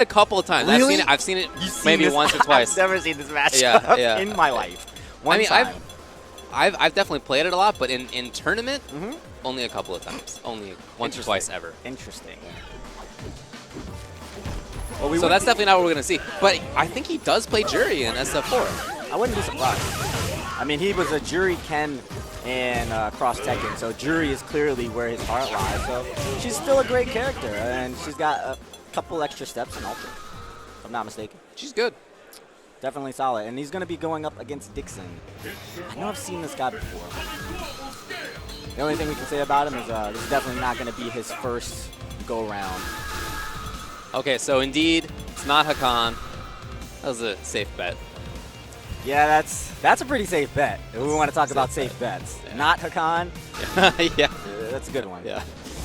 A couple of times. Really? I've seen it maybe once or twice. I've never seen this matchup in my life. I've definitely played it a lot, but in tournament, only a couple of times. Only once or twice ever. Interesting. Well, so that's definitely not what we're going to see. But I think he does play Jury in SF4. I wouldn't be surprised. I mean, he was a Jury Ken in Cross Tekken, so Jury is clearly where his heart lies. So she's still a great character, and she's got a couple extra steps in Ultra, if I'm not mistaken. She's good. Definitely solid. And he's going to be going up against Dixon. I know I've seen this guy before. The only thing we can say about him is this is definitely not going to be his first go-round. Okay, so indeed, it's not Hakan. That was a safe bet. Yeah, that's a pretty safe bet. If we want to talk about safe bets. Yeah. Not Hakan. Yeah. That's a good one. Yeah.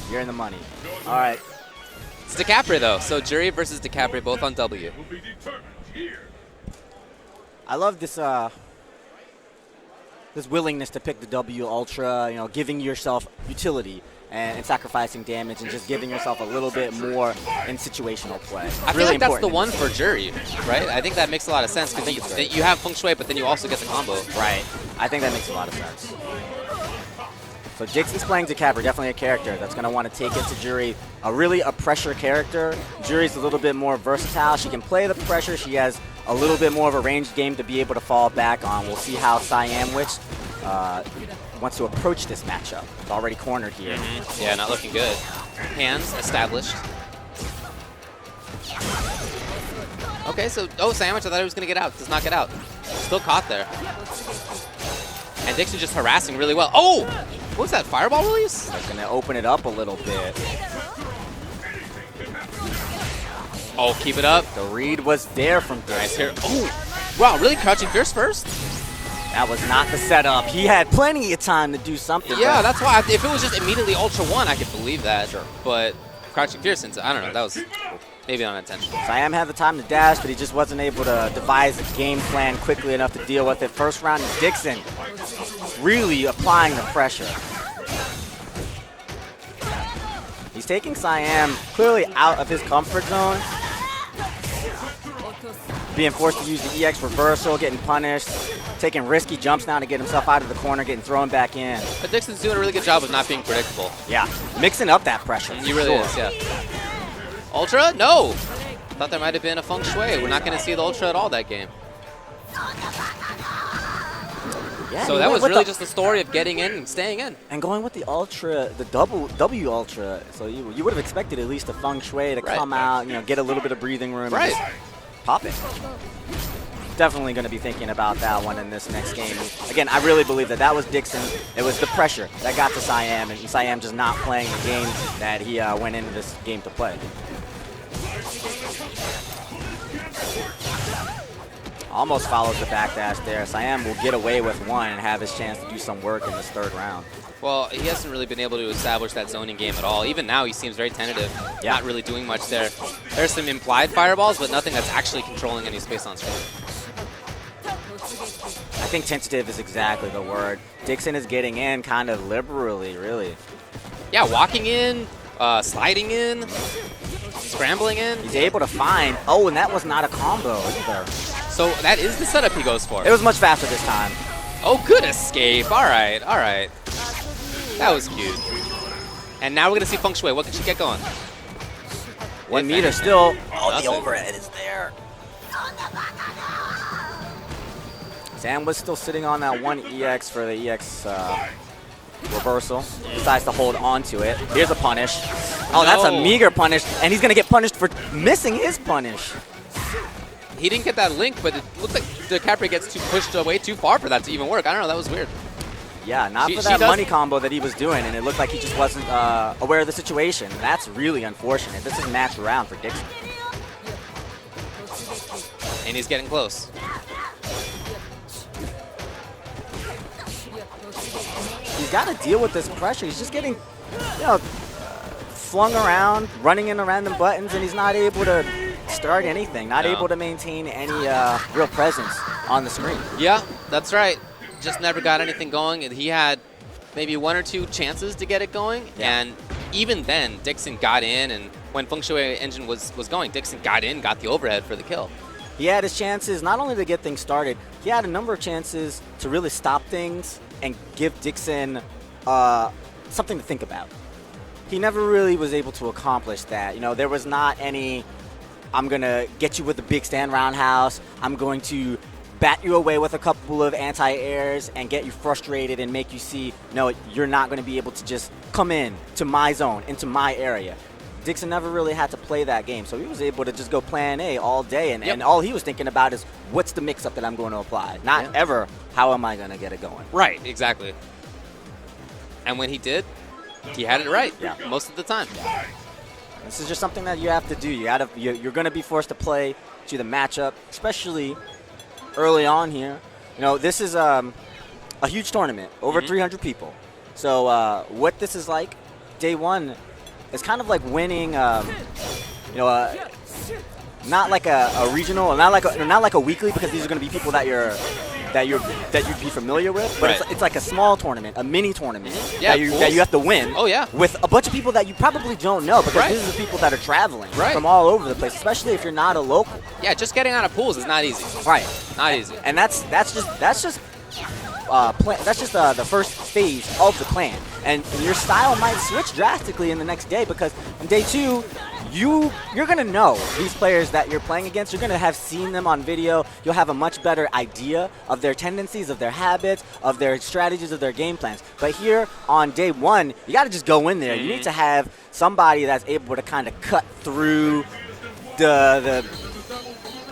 You're in the money. All right. It's DiCaprio, though. So Jury versus DiCaprio, both on W. I love this this willingness to pick the W Ultra, you know, giving yourself utility and sacrificing damage and just giving yourself a little bit more in situational play. I feel like that's the one for Jury, right? I think that makes a lot of sense because you have Feng Shui, but then you also get the combo. Right. I think that makes a lot of sense. So Dixon's playing DiCaprio, definitely a character that's going to want to take it to Jury. Really a pressure character. Jury's a little bit more versatile. She can play the pressure. She has a little bit more of a ranged game to be able to fall back on. We'll see how Siam Witch wants to approach this matchup. It's already cornered here. Yeah, not looking good. Hands established. Okay, so, Sandwich, I thought he was going to get out. Does not get out. Still caught there. And Dixon just harassing really well. Oh! What was that, fireball release? That's going to open it up a little bit. Oh, keep it up. The read was there from Dixon. Nice here. Oh, wow, really crouching fierce first? That was not the setup. He had plenty of time to do something. Yeah, that's why. If it was just immediately Ultra 1, I could believe that. Sure. But crouching fierce, I don't know, that was maybe unintentional. Siam had the time to dash, but he just wasn't able to devise a game plan quickly enough to deal with it. First round, Dixon really applying the pressure. He's taking Siam clearly out of his comfort zone. Being forced to use the EX reversal, getting punished, taking risky jumps now to get himself out of the corner, getting thrown back in. But Dixon's doing a really good job of not being predictable. Yeah, mixing up that pressure. He really is, yeah. Ultra? No! Thought there might have been a Feng Shui. We're not going to see the Ultra at all that game. Yeah, so that was really just the story of getting in and staying in. And going with the Ultra, the W Ultra, so you would have expected at least a Feng Shui to come out, you know, get a little bit of breathing room. Right. And just pop it. Definitely going to be thinking about that one in this next game. Again, I really believe that was Dixon. It was the pressure that got to Siam, and Siam just not playing the game that he went into this game to play. Almost follows the backdash there. Siam will get away with one and have his chance to do some work in this third round. Well, he hasn't really been able to establish that zoning game at all. Even now, he seems very tentative, not really doing much there. There's some implied fireballs, but nothing that's actually controlling any space on screen. I think tentative is exactly the word. Dixon is getting in kind of liberally, really. Yeah, walking in, sliding in, scrambling in. He's able to find. Oh, and that was not a combo either. So that is the setup he goes for. It was much faster this time. Oh, good escape. All right, all right. That was cute. And now we're going to see Feng Shui. What can she get going? 1 meter still. Oh, Nothing. the overhead is there. Sam was still sitting on that one EX for the EX reversal. Decides to hold on to it. Here's a punish. Oh, that's a meager punish. And he's going to get punished for missing his punish. He didn't get that link, but it looks like DiCaprio gets pushed away too far for that to even work. I don't know. That was weird. Yeah, not for that money combo that he was doing, and it looked like he just wasn't aware of the situation. That's really unfortunate. This is match round for Dixon. And he's getting close. He's got to deal with this pressure. He's just getting, flung around, running into random buttons, and he's not able to start anything, not able to maintain any real presence on the screen. Yeah, that's right. Just never got anything going, and he had maybe 1 or 2 chances to get it going, and even then, Dixon got in and when Feng Shui engine was going. Dixon got in, got the overhead for the kill. He had his chances not only to get things started, he had a number of chances to really stop things and give Dixon something to think about. He never really was able to accomplish that. You know, there was not any, I'm going to get you with a big stand roundhouse, I'm going to bat you away with a couple of anti-airs and get you frustrated and make you see, no, you're not going to be able to just come in to my zone, into my area. Dixon never really had to play that game, so he was able to just go plan A all day, and all he was thinking about is, what's the mix-up that I'm going to apply? Not ever, how am I going to get it going? Right, exactly. And when he did, he had it right most of the time. This is just something that you have to do. You're going to be forced to play to the matchup, especially early on here. You know, this is a huge tournament, over 300 people. So what this is like, day one, it's kind of like winning, you know, not like a regional, not like a weekly, because these are going to be people that you'd be familiar with. But it's like a small tournament, a mini tournament that you have to win. Oh yeah, with a bunch of people that you probably don't know, because these are the people that are traveling from all over the place, especially if you're not a local. Yeah, just getting out of pools is not easy. Right, not easy. And that's just the first phase of the plan, and your style might switch drastically in the next day, because on day two, you're going to know these players that you're playing against. You're going to have seen them on video. You'll have a much better idea of their tendencies, of their habits, of their strategies, of their game plans. But here on day one, you got to just go in there. You need to have somebody that's able to kind of cut through the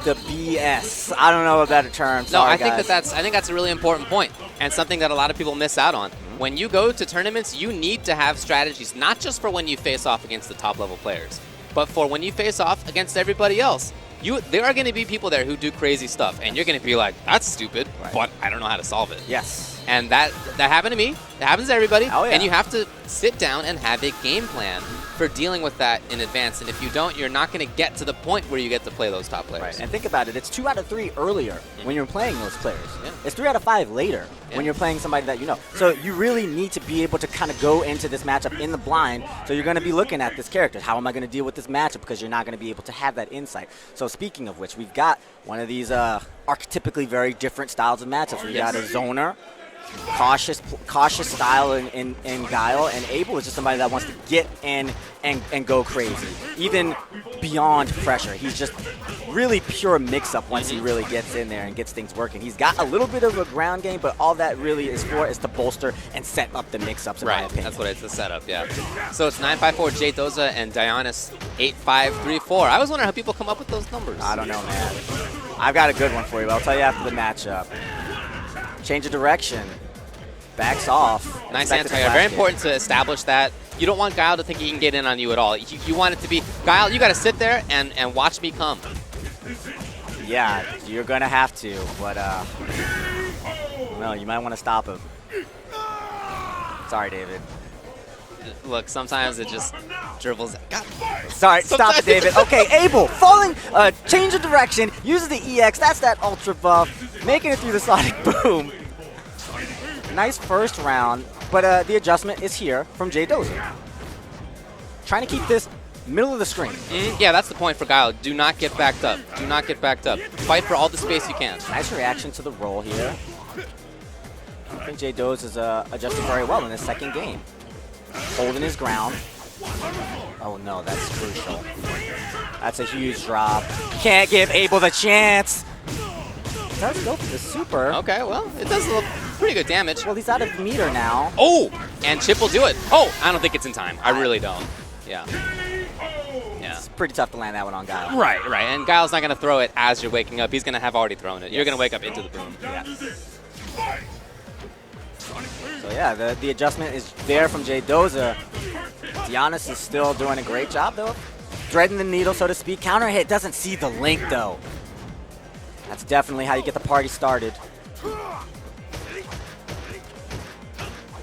BS. I don't know a better term. Sorry, I think that's a really important point, and something that a lot of people miss out on. When you go to tournaments, you need to have strategies, not just for when you face off against the top level players, but for when you face off against everybody else. There are going to be people there who do crazy stuff, and you're going to be like, that's stupid, but I don't know how to solve it. Yes. And that happened to me. It happens to everybody. Oh, yeah. And you have to sit down and have a game plan for dealing with that in advance. And if you don't, you're not going to get to the point where you get to play those top players. Right. And think about it. It's 2 out of 3 earlier when you're playing those players. Yeah. It's 3 out of 5 later when you're playing somebody that you know. So you really need to be able to kind of go into this matchup in the blind. So you're going to be looking at this character. How am I going to deal with this matchup? Because you're not going to be able to have that insight. So speaking of which, we've got one of these archetypically very different styles of matchups. We've got a zoner, cautious style in Guile, and Abel is just somebody that wants to get in and go crazy, even beyond pressure. He's just really pure mix-up once he really gets in there and gets things working. He's got a little bit of a ground game, but all that really is for is to bolster and set up the mix-ups, in my opinion. That's what it's, the setup, yeah. So it's 954 Jay Doza and Dionysus 8534. I was wondering how people come up with those numbers. I don't know, man. I've got a good one for you, but I'll tell you after the matchup. Change of direction. Backs off. Nice anti-air. Very important to establish that. You don't want Guile to think he can get in on you at all. You want it to be, Guile, you got to sit there and watch me come. Yeah, you're going to have to, but well, you might want to stop him. Sorry, David. Look, sometimes it just dribbles. God. Sorry, stop it, David. Okay, Abel, falling, change of direction, uses the EX, that's that ultra buff, making it through the Sonic Boom. Nice first round, but the adjustment is here from Jay Dozer. Trying to keep this middle of the screen. Yeah, that's the point for Guile. Do not get backed up. Do not get backed up. Fight for all the space you can. Nice reaction to the roll here. I think Jay Doze is adjusting very well in his second game. Holding his ground. Oh no, that's crucial. That's a huge drop. Can't give Abel the chance. Does go for the super. Okay, well, it does look pretty good damage. Well, he's out of meter now. Oh, and Chip will do it. Oh, I don't think it's in time. I really don't. Yeah. Yeah. It's pretty tough to land that one on Guile. Right. And Guile's not going to throw it as you're waking up. He's going to have already thrown it. Yes. You're going to wake up into the boom. Yeah. So yeah, the adjustment is there from Jay Doza. Giannis is still doing a great job though. Threading the needle, so to speak. Counter hit, doesn't see the link though. That's definitely how you get the party started.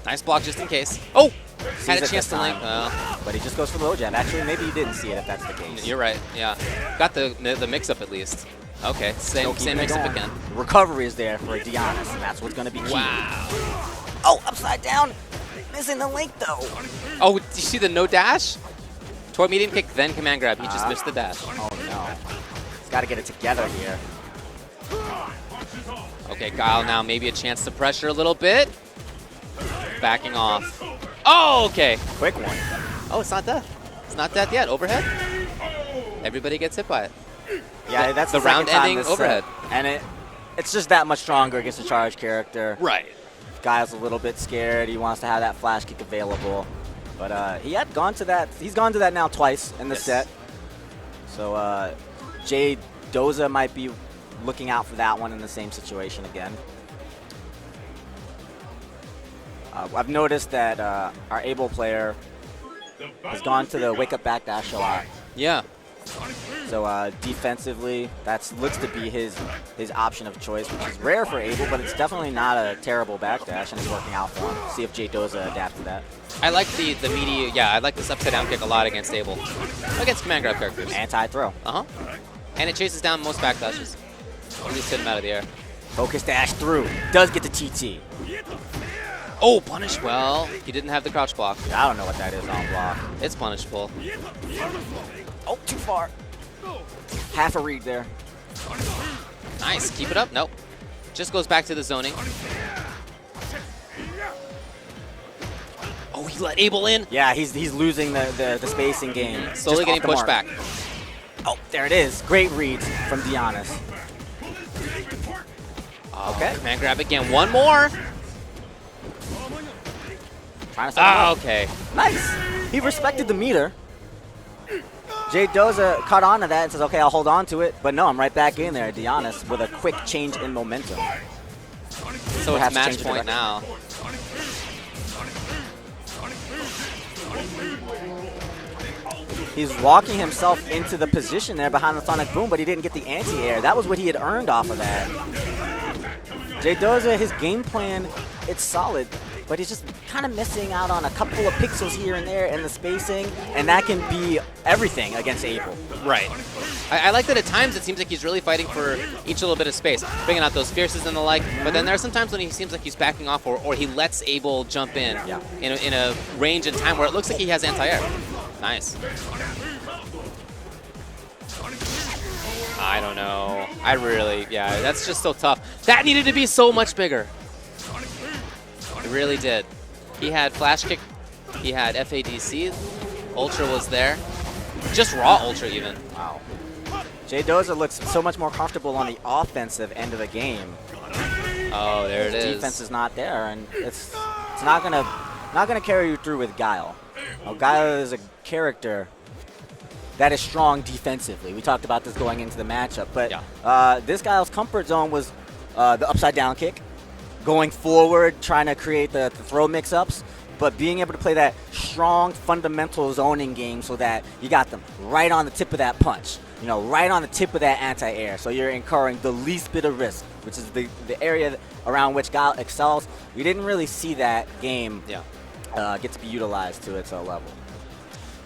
Nice block just in case. Oh! Had a chance to link. But he just goes for the low jab. Actually, maybe he didn't see it if that's the case. You're right, yeah. Got the mix-up at least. Okay, same mix-up again. Recovery is there for Giannis, and that's what's going to be key. Wow. Oh, upside down. Missing the link, though. Oh, did you see the no dash? Toward medium kick, then command grab. He just missed the dash. Oh no. He's got to get it together here. Okay, Guile now maybe a chance to pressure a little bit. Backing off. Oh, okay. Quick one. Oh, it's not death. It's not death yet. Overhead. Everybody gets hit by it. Yeah, that's the round ending overhead. And it's just that much stronger against a charge character. Right. Guy's a little bit scared. He wants to have that flash kick available. But he had gone to that. He's gone to that now twice in the set. So Jay Doza might be looking out for that one in the same situation again. I've noticed that our Able player has gone to the wake up backdash a lot. Yeah. So defensively, that looks to be his option of choice, which is rare for Able, but it's definitely not a terrible backdash, and it's working out for him. See if Jay Doza adapts to that. I like the media. Yeah, I like this upside down kick a lot against Able. Against command grab characters. Anti-throw. And it chases down most backdashes. At least hit him out of the air. Focus dash through. Does get the TT. Oh, punish. Well, he didn't have the crouch block. I don't know what that is on block. It's punishable. Oh, too far. Half a read there. Nice. Keep it up. Nope. Just goes back to the zoning. Oh, he let Able in. Yeah, he's losing the spacing game. Slowly getting pushed back. Oh, there it is. Great reads from Dianis. Okay. Command grab again. One more. Trying to set him up. Okay. Nice. He respected the meter. Jay Doza caught on to that and says, okay, I'll hold on to it. But no, I'm right back in there, Dianis, with a quick change in momentum. So it's match point now. He's walking himself into the position there behind the Sonic Boom, but he didn't get the anti-air. That was what he had earned off of that. Jay Doza, his game plan, it's solid, but he's just kind of missing out on a couple of pixels here and there in the spacing, and that can be everything against Able. Right. I like that at times it seems like he's really fighting for each little bit of space, bringing out those fierces and the like, but then there are some times when he seems like he's backing off or he lets Able jump in in a range and time where it looks like he has anti-air. Nice. I don't know. That's just so tough. That needed to be so much bigger. It really did. He had flash kick. He had FADC. Ultra was there. Just raw Ultra even. Wow. Jay Doza looks so much more comfortable on the offensive end of the game. Oh, there it is. Defense is not there, and it's not gonna carry you through with Guile. Now, Guile is a character that is strong defensively. We talked about this going into the matchup, but this Guile's comfort zone was the upside down kick, going forward, trying to create the throw mix-ups, but being able to play that strong fundamental zoning game so that you got them right on the tip of that punch, right on the tip of that anti-air, so you're incurring the least bit of risk, which is the area around which Guile excels. We didn't really see that game get to be utilized to its level.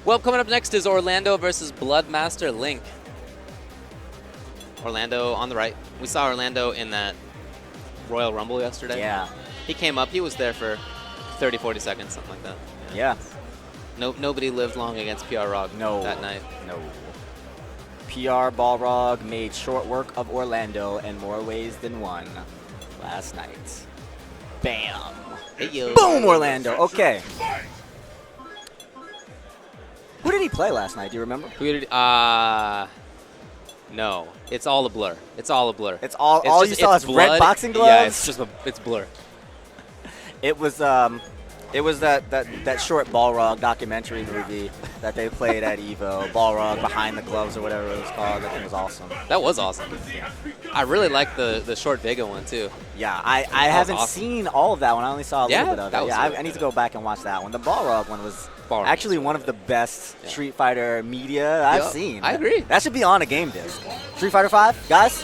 Well, coming up next is Orlando versus Bloodmaster Link. Orlando on the right. We saw Orlando in that Royal Rumble yesterday. Yeah. He came up. He was there for 30, 40 seconds, something like that. Yeah. Nobody lived long against PR Rog that night. No. PR Balrog made short work of Orlando in more ways than one last night. Bam. Hey, yo. Boom, Orlando. Okay. Who did he play last night? Do you remember? Who did? No. It's all a blur. It's all a blur. It's all you saw is red boxing gloves? Yeah, it's blur. It was that short Balrog documentary movie that they played at EVO, Balrog Behind the Gloves or whatever it was called. That thing was awesome. That was awesome. I really like the short Vega one too. Yeah, I haven't seen all of that one. I only saw a little bit of it. Yeah, I need to go back and watch that one. The Balrog one was actually one of the best Street Fighter media I've seen. I agree. That should be on a game disc. Street Fighter 5, guys,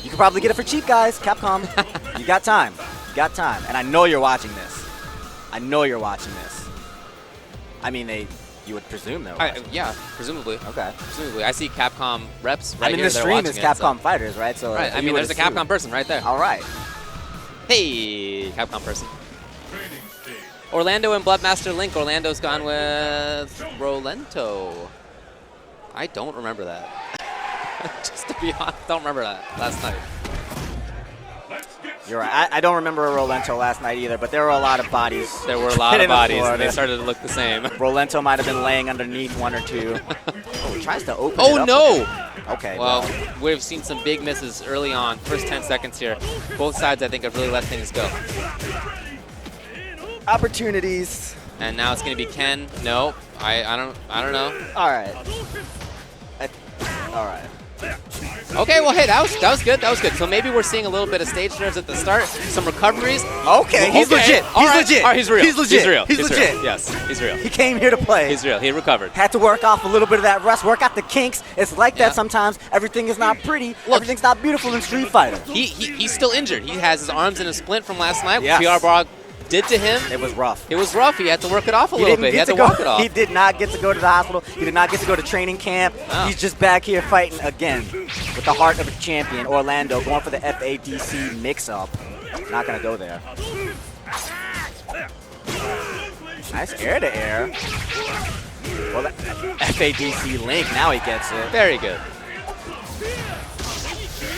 you can probably get it for cheap, guys. Capcom, you got time. And I know you're watching this. I mean, you would presume they're watching. Yeah, presumably. Okay. Presumably. I see Capcom reps right here. The stream is Capcom Fighters, right? So right. There's a Capcom person right there. All right. Hey, Capcom person. Orlando and Bloodmaster Link. Orlando's gone with Rolento. I don't remember that. Just to be honest, don't remember that last night. You're right. I don't remember a Rolento last night either, but there were a lot of bodies. There were a lot of bodies, and they started to look the same. Rolento might have been laying underneath one or two. Oh, he tries to open it Oh, up no! again. Okay. Well, we've seen some big misses early on. First 10 seconds here. Both sides, I think, have really let things go. Opportunities. And now it's going to be Ken. No, I don't know. All right. All right. Okay, well, hey, that was good. That was good. So maybe we're seeing a little bit of stage nerves at the start, some recoveries. Okay, he's legit. He's legit. All right, he's real. He's legit. He's real. He's legit. Real. Yes, he's real. He came here to play. He's real. He recovered. Had to work off a little bit of that rust, work out the kinks. It's like that sometimes. Everything is not pretty. Look, everything's not beautiful in Street Fighter. He's still injured. He has his arms in a splint from last night. Yes. PR Brog did to him. It was rough. It was rough. He had to work it off a little bit. He had to walk it off. He did not get to go to the hospital. He did not get to go to training camp. No. He's just back here fighting again with the heart of a champion. Orlando going for the FADC mix-up. Not going to go there. Nice air-to-air. Well, that FADC Link, now he gets it. Very good.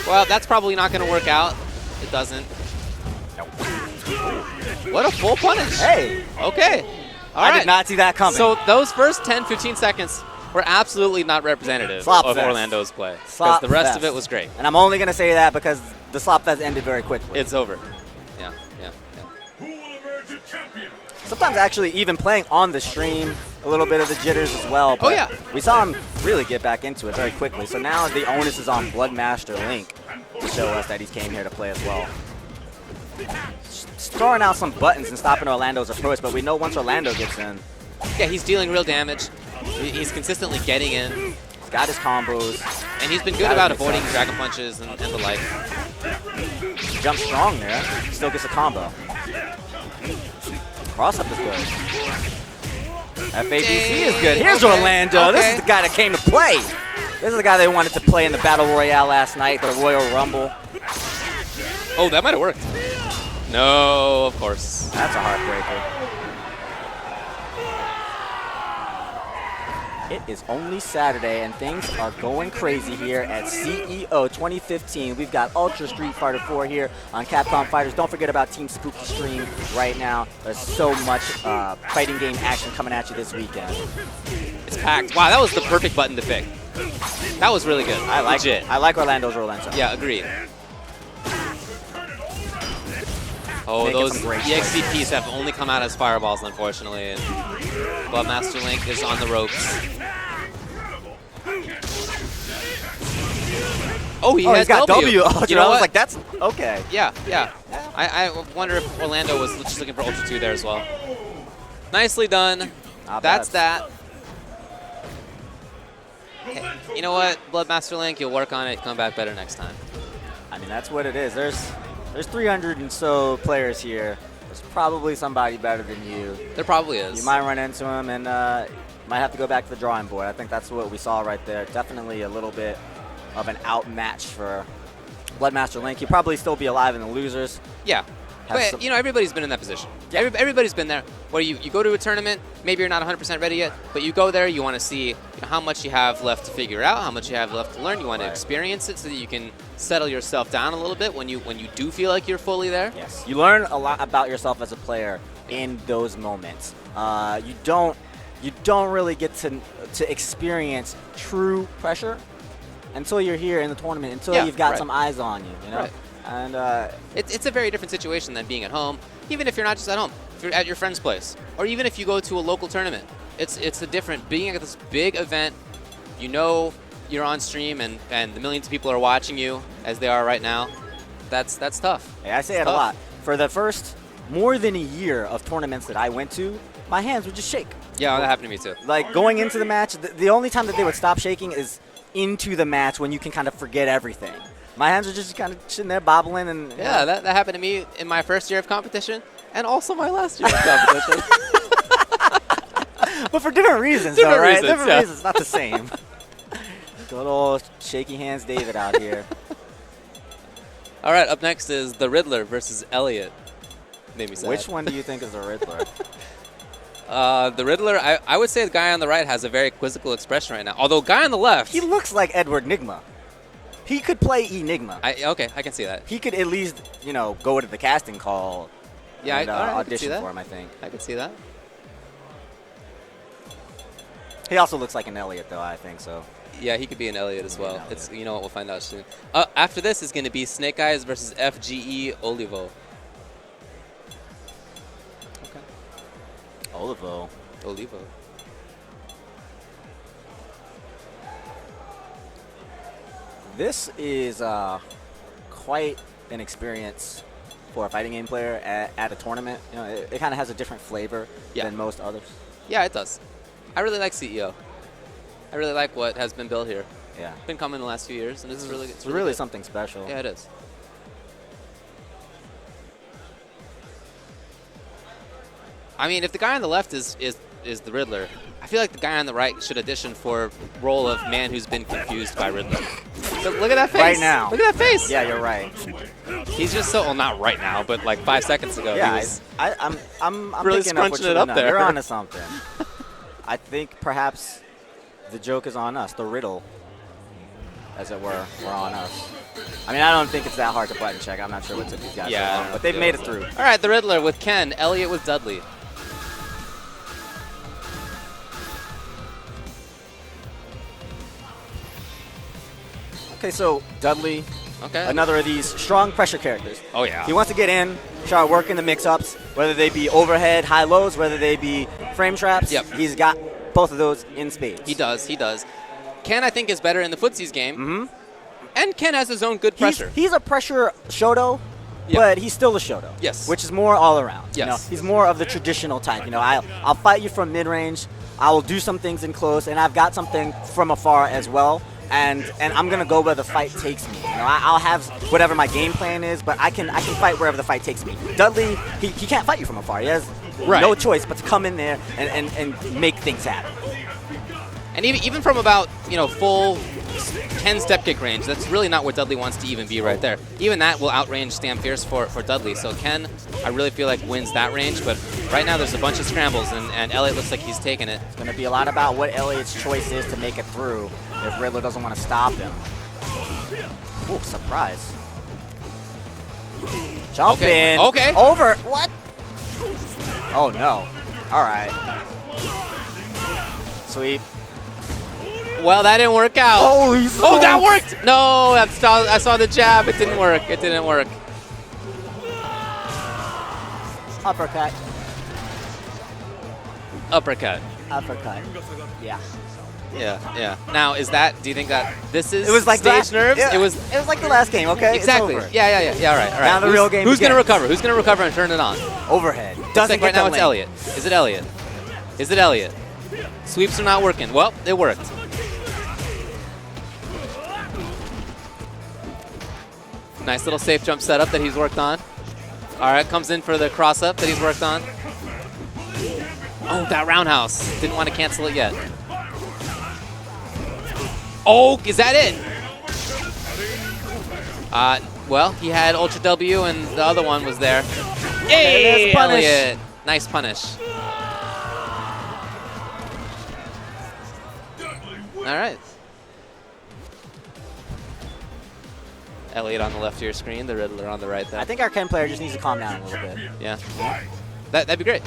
Well, that's probably not going to work out. It doesn't. What a full punish. Hey. Okay. All I right. did not see that coming. So those first 10, 15 seconds were absolutely not representative Slop of fest. Orlando's play. Because Slop the rest fest. of it was great. And I'm only going to say that because the slop fest ended very quickly. It's over. Yeah. Sometimes actually even playing on the stream, a little bit of the jitters as well. But Oh, yeah. We saw him really get back into it very quickly. So now the onus is on Bloodmaster Link to show us that he came here to play as well. Just throwing out some buttons and stopping Orlando's approach, but we know once Orlando gets in, Yeah, he's dealing real damage. He's consistently getting in. he's got his combos. And he's been good about avoiding Dragon Punches and the like. Jumps strong there. Still gets a combo. Cross up is good. FADC is good. Here's Okay. Orlando. This Okay. is the guy that came to play. This is the guy they wanted to play in the Battle Royale last night, the Royal Rumble. Oh, that might have worked. No, of course. That's a heartbreaker. It is only Saturday, and things are going crazy here at CEO 2015. We've got Ultra Street Fighter 4 here on Capcom Fighters. Don't forget about Team Spooky Stream right now. There's so much fighting game action coming at you this weekend. It's packed. Wow, that was the perfect button to pick. That was really good. I like Legit. it. I like Orlando's Rolento. Yeah, agreed. Oh, Making those some great EXCPs have only come out as fireballs, unfortunately. And Bloodmaster Link is on the ropes. Oh, he has he's got W. You You know know, I was what? like, that's okay. Yeah. I wonder if Orlando was just looking for Ultra 2 there as well. Nicely done. Not That's bad. that. Hey, you know what? Bloodmaster Link, you'll work on it. Come back better next time. I mean, that's what it is. There's 300 and so players here. There's probably somebody better than you. There probably is. You might run into him and might have to go back to the drawing board. I think that's what we saw right there. Definitely a little bit of an outmatch for Bloodmaster Link. He'll probably still be alive in the losers. Yeah. But, some- you know, everybody's been in that position. Yeah. Everybody's been there. Where you go to a tournament, maybe you're not 100% ready yet, but you go there, you want to see how much you have left to figure out, how much you have left to learn. You want to experience it so that you can settle yourself down a little bit when you do feel like you're fully there. Yes. You learn a lot about yourself as a player in those moments. You don't really get to experience true pressure until you're here in the tournament, until you've got some eyes on you, you know? Right. And It's a very different situation than being at home, even if you're not just at home. If you're at your friend's place, or even if you go to a local tournament, it's a different, being at this big event, you know you're on stream and the millions of people are watching you as they are right now. That's tough. I say it a lot. For the first more than a year of tournaments that I went to, my hands would just shake. Yeah, that happened to me too. Like going into the match, the only time that they would stop shaking is into the match when you can kind of forget everything. My hands are just kind of sitting there bobbling and Yeah, that happened to me in my first year of competition and also my last year of competition. but for different reasons, Different though, right? reasons, Different yeah. reasons, not the same. Good old shaky hands David out here. All right, up next is the Riddler versus Elliot. Made me sad. Which one do you think is the Riddler? The Riddler, I would say the guy on the right has a very quizzical expression right now. Although guy on the left... He looks like Edward Nigma. He could play Enigma. Okay, I can see that. He could at least, you know, go to the casting call and audition for him, I think. I could see that. He also looks like an Elliot, though, I think, so. Yeah, he could be an Elliot as well. It's, you know what, we'll find out soon. After this is going to be Snake Eyes versus FGE Olivo. Okay. Olivo. This is quite an experience for a fighting game player at a tournament. You know, it kind of has a different flavor than most others. Yeah, it does. I really like CEO. I really like what has been built here. Yeah. It's been coming the last few years, and it's really really something special. Yeah, it is. I mean, if the guy on the left is the Riddler, I feel like the guy on the right should audition for role of man who's been confused by Riddler. But look at that face. Right now. Look at that face. Yeah, you're right. He's just so, well, not right now, but like 5 seconds ago. Yeah, he was I'm really picking up what scrunching you're it up doing. there. You're onto something. I think perhaps the joke is on us. The riddle, as it were on us. I mean, I don't think it's that hard to button check. I'm not sure what took these guys so long, but they've made it through. All right, the Riddler with Ken, Elliot with Dudley. Okay, so Dudley, another of these strong pressure characters. Oh, yeah. He wants to get in, start working the mix-ups, whether they be overhead, high-lows, whether they be frame traps. Yep. He's got both of those in spades. He does. Ken, I think, is better in the footsies game. Mm-hmm. And Ken has his own good pressure. He's a pressure Shoto, but he's still a Shoto. Yes. Which is more all around. Yes. You know? He's more of the traditional type. You know, I'll fight you from mid-range, I will do some things in close, and I've got something from afar as well. And I'm gonna go where the fight takes me. You know, I'll have whatever my game plan is, but I can fight wherever the fight takes me. Dudley, he can't fight you from afar. He has no choice but to come in there and make things happen. And even from about full 10 step kick range, that's really not where Dudley wants to even be right there. Even that will outrange Stam Fierce for Dudley. So Ken, I really feel like wins that range, but right now there's a bunch of scrambles, and Elliot looks like he's taking it. It's going to be a lot about what Elliot's choice is to make it through if Riddler doesn't want to stop him. Ooh, surprise. Jump in. Okay. Over. What? Oh, no. All right. Sweep. Well, that didn't work out. Oh, that worked! No, I saw the jab. It didn't work. Uppercut. Yeah. Yeah. Now, do you think that this is it was like stage nerves? Yeah, it was like the last game, okay? Exactly. It's over. Yeah, all right. Now the real game Who's going to begins. recover? Who's going to recover and turn it on? Overhead. Doesn't right now it's Elliot. Is it Elliot? Sweeps are not working. Well, it worked. Nice little safe jump setup that he's worked on. All right, comes in for the cross-up that he's worked on. Oh, that roundhouse. Didn't want to cancel it yet. Oh, is that it? Well, he had Ultra W and the other one was there. Hey, Elliot. Nice punish. All right. Elliot on the left of your screen, the Riddler on the right there. I think our Ken player just needs to calm down a little bit. Yeah. That'd be great.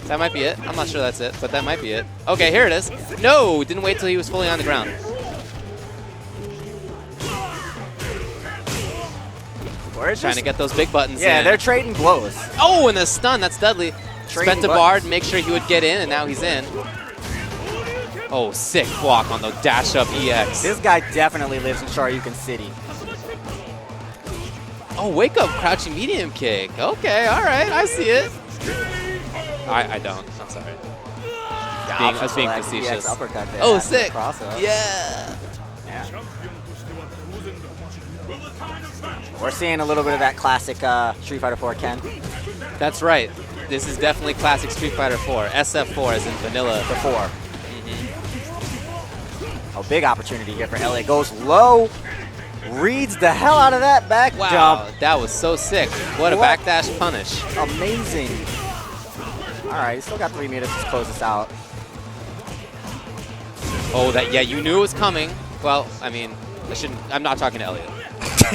That might be it. I'm not sure that's it, but that might be it. Okay, here it is. No, didn't wait till he was fully on the ground. Trying to get those big buttons in. Yeah, they're trading blows. Oh, and the stun. That's Dudley. Spent a Bard, make sure he would get in, and now he's in. Oh, sick block on the dash up EX. This guy definitely lives in Shoryuken City. Oh, wake up, crouching medium kick. Okay, all right, I see it. I don't. I'm sorry. I was being facetious. Oh, sick. Yeah. We're seeing a little bit of that classic Street Fighter 4 Ken. That's right. This is definitely classic Street Fighter 4. SF4 as in vanilla. The 4. A big opportunity here for Elliot. Goes low. Reads the hell out of that back Wow, jump. that was so sick. What a backdash punish. Amazing. All right, he's still got 3 meters to close this out. Oh, yeah, you knew it was coming. Well, I mean, I'm not talking to Elliot.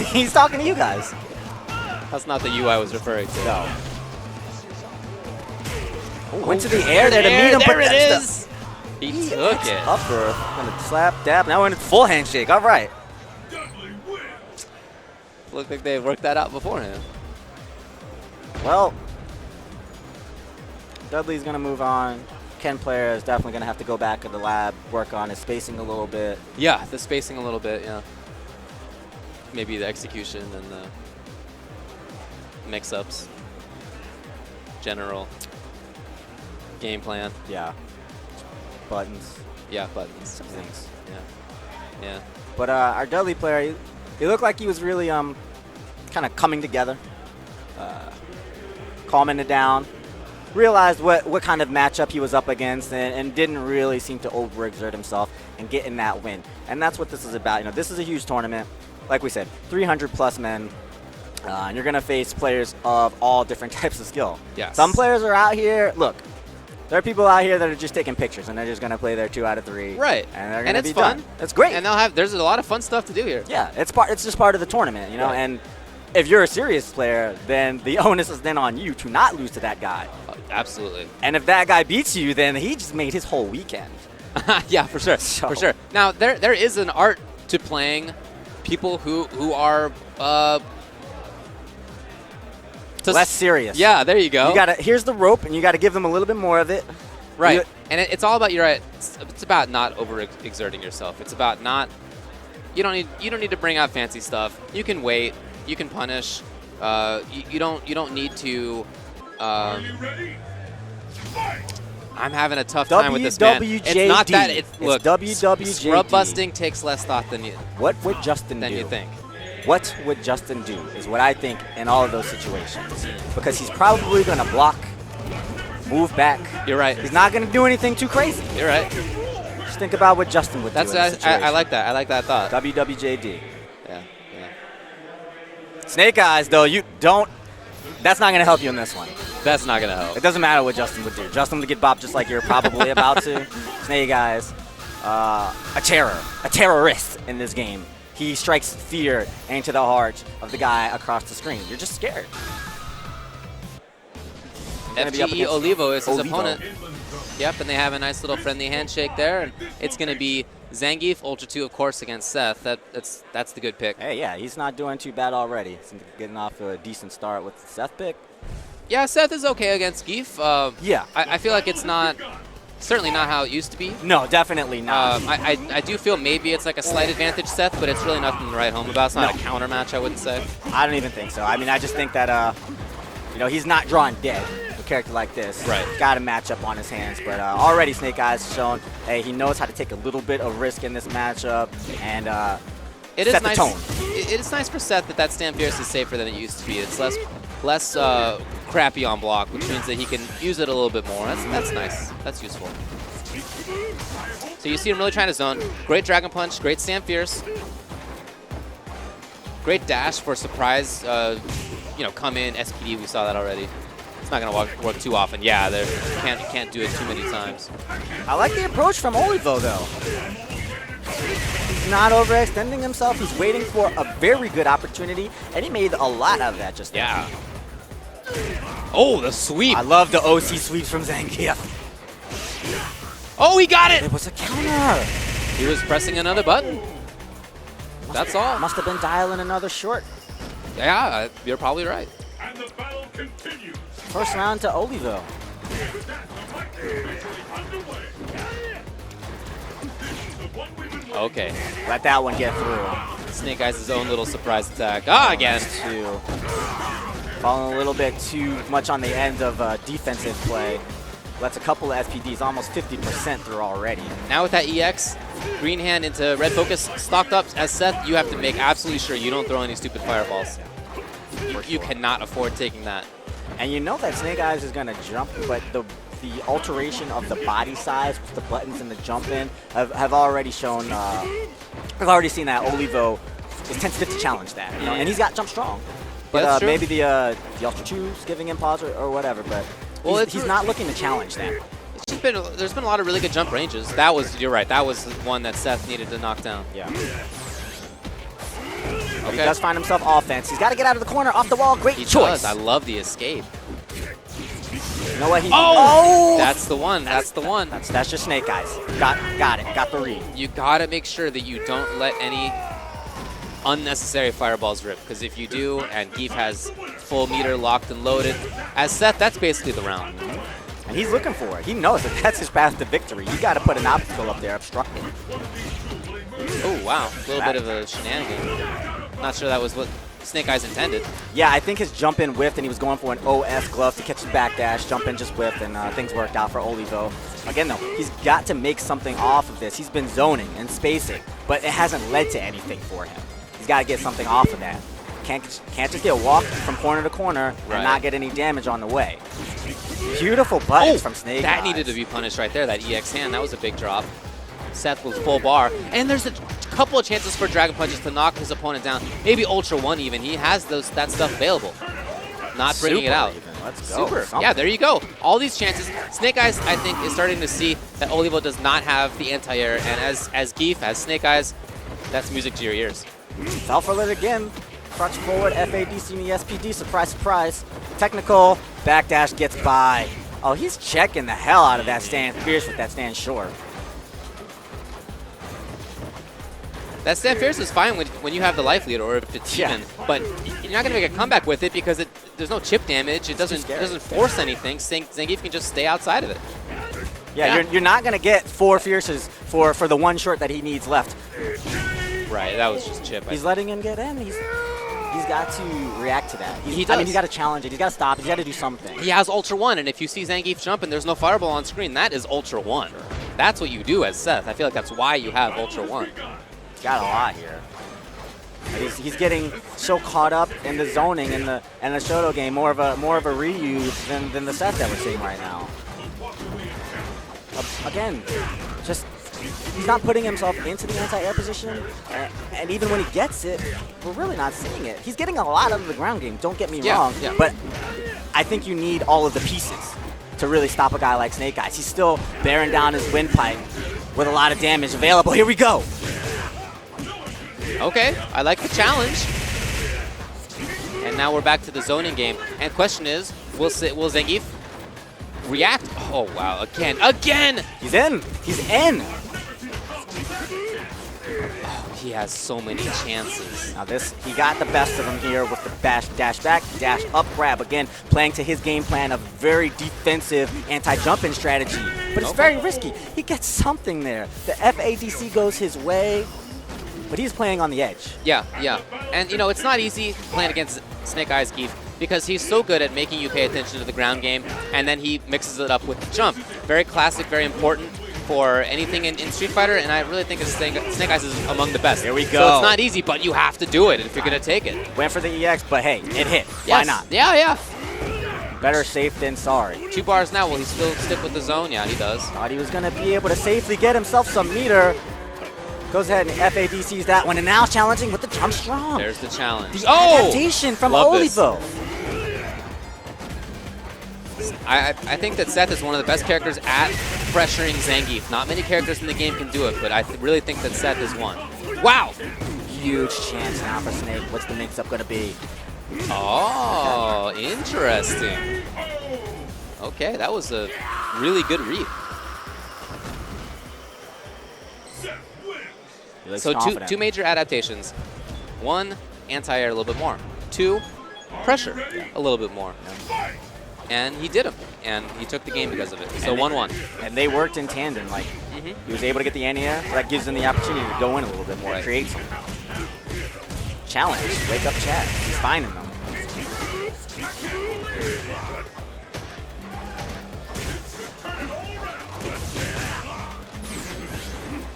He's talking to you guys. That's not the you I was referring to. No. Went to the air there to meet him. There but it that's is. He took it. Upper. Gonna slap, dab. Now we're in a full handshake. All right. Looked like they worked that out beforehand. Well, Dudley's going to move on. Ken player is definitely going to have to go back to the lab, work on his spacing a little bit. Yeah, the spacing a little bit, yeah. Maybe the execution and the mix-ups. General game plan. Yeah. Buttons. Yeah, buttons. Some things. Yeah. Yeah. But our Dudley player, he looked like he was really kind of coming together, calming it down, realized what kind of matchup he was up against, and didn't really seem to overexert himself and get in that win. And that's what this is about. You know, this is a huge tournament. Like we said, 300+ men. And you're going to face players of all different types of skill. Yes. Some players are out here. Look, there are people out here that are just taking pictures, and they're just going to play their 2 out of 3. Right. And they're going to it's be fun. done. It's great. And there's a lot of fun stuff to do here. Yeah, it's just part of the tournament, you know. Right. And if you're a serious player, then the onus is then on you to not lose to that guy. Absolutely. And if that guy beats you, then he just made his whole weekend. Yeah, for sure. So- For sure. Now, there is an art to playing people who are Less serious. Yeah, there you go. You gotta. Here's the rope, and you got to give them a little bit more of it. Right. You- And it's all about it's about not overexerting yourself. It's about not you don't need to bring out fancy stuff. You can wait. You can punish. You don't need to. I'm having a tough time with this man. It's not that look. WWJD. Scrub busting takes less thought than you What would Justin do? think. What would Justin do is what I think in all of those situations. Because he's probably going to block, move back. You're right. He's not going to do anything too crazy. You're right. Just think about what Justin would do in this situation. I like that. I like that thought. WWJD. Yeah. Snake Eyes, though, you don't. That's not going to help you in this one. That's not gonna help. It doesn't matter what Justin would do. Justin would get bopped just like you're probably about to. Snake Eyes, a terrorist in this game. He strikes fear into the heart of the guy across the screen. You're just scared. FGE Olivo is his Olivo. opponent. Yep, and they have a nice little friendly handshake there. And it's going to be Zangief, Ultra 2, of course, against Seth. That's the good pick. Hey, yeah, he's not doing too bad already. He's getting off to a decent start with the Seth pick. Yeah, Seth is okay against Geef. Yeah. I feel like it's certainly not how it used to be. No, definitely not. I do feel maybe it's like a slight advantage Seth, but it's really nothing to write home about. It's not a counter match, I wouldn't say. I don't even think so. I mean, I just think that, he's not drawing dead. A character like this. Right. Got a matchup on his hands. But already Snake Eyes has shown, hey, he knows how to take a little bit of risk in this matchup and It is set nice. the tone. It is nice for Seth that Stand Fierce is safer than it used to be. It's less crappy on block, which means that he can use it a little bit more. That's nice. That's useful. So you see him really trying to zone. Great Dragon Punch, great Stand Fierce. Great dash for surprise, come in, SPD, we saw that already. It's not going to work too often. Yeah, you can't do it too many times. I like the approach from Olivo, though. He's not overextending himself. He's waiting for a very good opportunity, and he made a lot out of that just now. Yeah. Oh, the sweep. I love the OC sweeps from Zangief. Oh, he got it. It was a counter. He was pressing another button. That's all. Must have been dialing another short. Yeah, you're probably right. And the battle continues. First round to Olivo. Okay. Let that one get through. Snake Eyes' his own little surprise attack. Ah, again. Two. Falling a little bit too much on the end of defensive play. Lets a couple of SPDs almost 50% through already. Now with that EX, green hand into red focus, stocked up as Seth, you have to make absolutely sure you don't throw any stupid fireballs. You cannot afford taking that. And you know that Snake Eyes is going to jump, but the alteration of the body size with the buttons and the jump in have already shown, I've already seen that Olivo tentative to challenge that. You know? And he's got jump strong. Yeah, that's But true. maybe the Ultra 2's giving him pause or whatever. But he's not looking to challenge that. It's just there's been a lot of really good jump ranges. You're right, that was one that Seth needed to knock down. Yeah. Okay. He does find himself offense. He's got to get out of the corner, off the wall. Great He choice. does. I love the escape. You know what? Oh! That's the one. That's the one. That's just Snake Eyes. Got it. Got the read. You gotta make sure that you don't let any unnecessary fireballs rip, because if you do, and Geef has full meter locked and loaded, as Seth, that's basically the round. And he's looking for it. He knows that that's his path to victory. You got to put an obstacle up there, obstructing. Oh, wow. A little bit of a shenanigan. Not sure that was what Snake Eyes intended. Yeah, I think his jump in whiffed, and he was going for an OS glove to catch his backdash. Jump in just whiffed, and things worked out for Olivo. Again, though, he's got to make something off of this. He's been zoning and spacing, but it hasn't led to anything for him. He's got to get something off of that. Can't just get walked from corner to corner and not get any damage on the way. Beautiful buttons from Snake That Eyes. needed to be punished right there, that EX hand. That was a big drop. Seth was full bar. And there's a couple of chances for Dragon Punches to knock his opponent down. Maybe Ultra 1 even. He has that stuff available. Not bringing it out. Even. Let's go. Super. Something. Yeah, there you go. All these chances. Snake Eyes, I think, is starting to see that Olivo does not have the anti-air. And as Geef, as Snake Eyes, that's music to your ears. Fell for it again. Crutch forward, FADC in the SPD. Surprise, surprise. Technical. Backdash gets by. Oh, he's checking the hell out of that stand fierce with that stand short. That stand fierce is fine when you have the life lead or if it's even, but you're not going to make a comeback with it because there's no chip damage. It doesn't force anything. Zangief can just stay outside of it. Yeah, you're not going to get 4 fierces for the one short that he needs left. Right, that was just chip. He's letting him get in. He's got to react to that. He does. I mean, he's got to challenge it. He's got to stop it. He's got to do something. He has Ultra 1, and if you see Zangief jump and there's no fireball on screen, that is Ultra 1. That's what you do as Seth. I feel like that's why you have Ultra 1. Got a lot here. But he's getting so caught up in the zoning and the Shoto game, more of a reuse than the Seth that we're seeing right now. Again, just he's not putting himself into the anti-air position, and even when he gets it, we're really not seeing it. He's getting a lot out of the ground game, don't get me wrong, but I think you need all of the pieces to really stop a guy like Snake Eyes. He's still bearing down his windpipe with a lot of damage available. Here we go. Okay, I like the challenge. And now we're back to the zoning game. And question is, will Zangief react? Oh, wow, again! He's in. He's in. Oh, he has so many chances. Now he got the best of him here with the dash back, dash up grab. Again, playing to his game plan of very defensive anti-jumping strategy. But it's very risky. He gets something there. The FADC goes his way, but he's playing on the edge. Yeah. And, you know, it's not easy playing against Snake Eyes Geef because he's so good at making you pay attention to the ground game, and then he mixes it up with the jump. Very classic, very important for anything in Street Fighter, and I really think Snake Eyes is among the best. There we go. So it's not easy, but you have to do it if you're going to take it. Went for the EX, but hey, it hit. Yes. Why not? Yeah. Better safe than sorry. 2 bars now. Will he still stick with the zone? Yeah, he does. Thought he was going to be able to safely get himself some meter. Goes ahead and FADCs that one, and now challenging with the jump strong. There's the challenge. The adaptation from Olivo. I think that Seth is one of the best characters at pressuring Zangief. Not many characters in the game can do it, but I really think that Seth is one. Wow! Huge chance now for Snake. What's the mix-up going to be? Oh, interesting. Okay, that was a really good read. So two major adaptations. 1, anti-air a little bit more. 2, pressure a little bit more. And he did them, and he took the game because of it. So 1-1. And they worked in tandem. Like, he was able to get the anti-air, so that gives him the opportunity to go in a little bit more, create some challenge. Wake up chat. He's finding them.